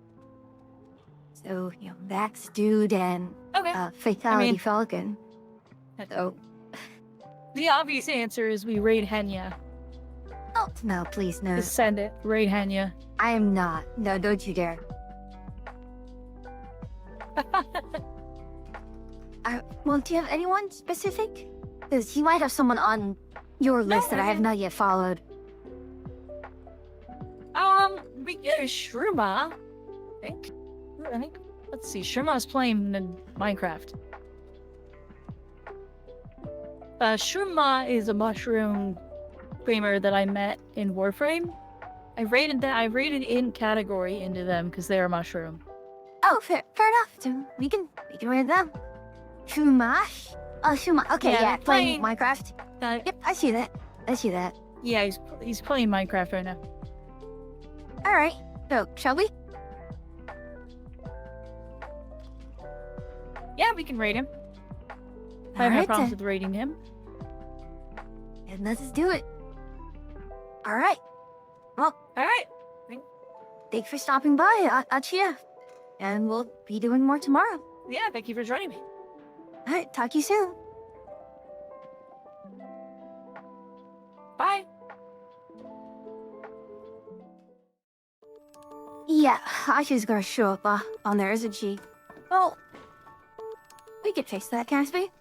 A: So, you know, Vax Dude and Fatality Falcon. So.
M: The obvious answer is we raid Henya.
A: Oh, no, please, no.
M: Just send it. Raid Henya.
A: I am not. No, don't you dare. Well, do you have anyone specific? Because you might have someone on your list that I have not yet followed.
M: We get Shruma, I think. Let's see, Shurma's playing in Minecraft. Shurma is a mushroom streamer that I met in Warframe. I rated in category into them because they're a mushroom.
A: Oh, fair enough. So we can read them. Shumash? Oh, Shumash. Okay, yeah, playing Minecraft. Yep, I see that.
M: Yeah, he's playing Minecraft right now.
A: All right. So, shall we?
M: Yeah, we can rate him. I have no problems with rating him.
A: And let's do it. All right. Well,
M: all right.
A: Thanks for stopping by, Achia. And we'll be doing more tomorrow.
M: Yeah, thank you for joining me.
A: All right, talk to you soon.
M: Bye.
A: Yeah, Achia's gonna show up on there, isn't she? Well, we could fix that, Casby.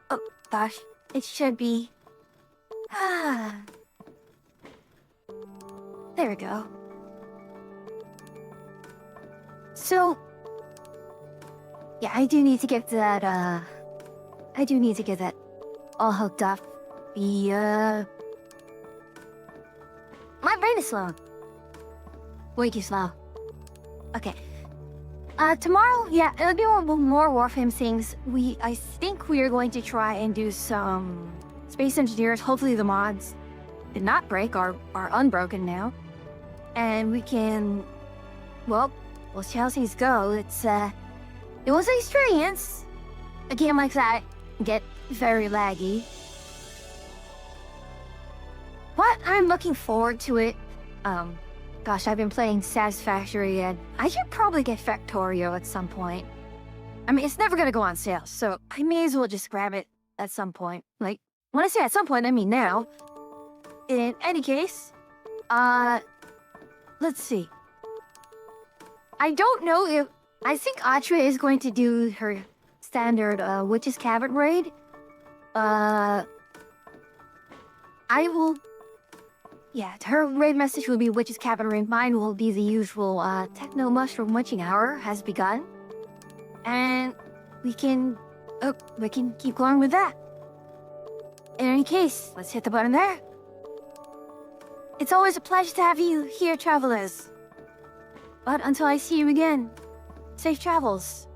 A: Oh, gosh. It should be... There we go. So... Yeah, I do need to get that, all hooked up. My brain is slow. Way too slow. Okay. Tomorrow, yeah, it'll be more Warframe things. I think we are going to try and do some Space Engineers. Hopefully the mods did not break, are unbroken now. And we can, well, we'll see how things go. It was an experience. A game like that get very laggy. But I'm looking forward to it. Gosh, I've been playing Satisfactory, and I should probably get Factorio at some point. I mean, it's never gonna go on sale, so I may as well just grab it at some point. Like, when I say at some point, I mean now. In any case, let's see. I don't know if... I think Atra is going to do her standard, Witch's Cavern raid. I will... Yeah, her raid message will be Witch's Cavern raid. Mine will be the usual, Techno Mushroom Witching Hour has begun. And we can keep going with that. In any case, let's hit the button there. It's always a pleasure to have you here, travelers. But until I see you again, safe travels.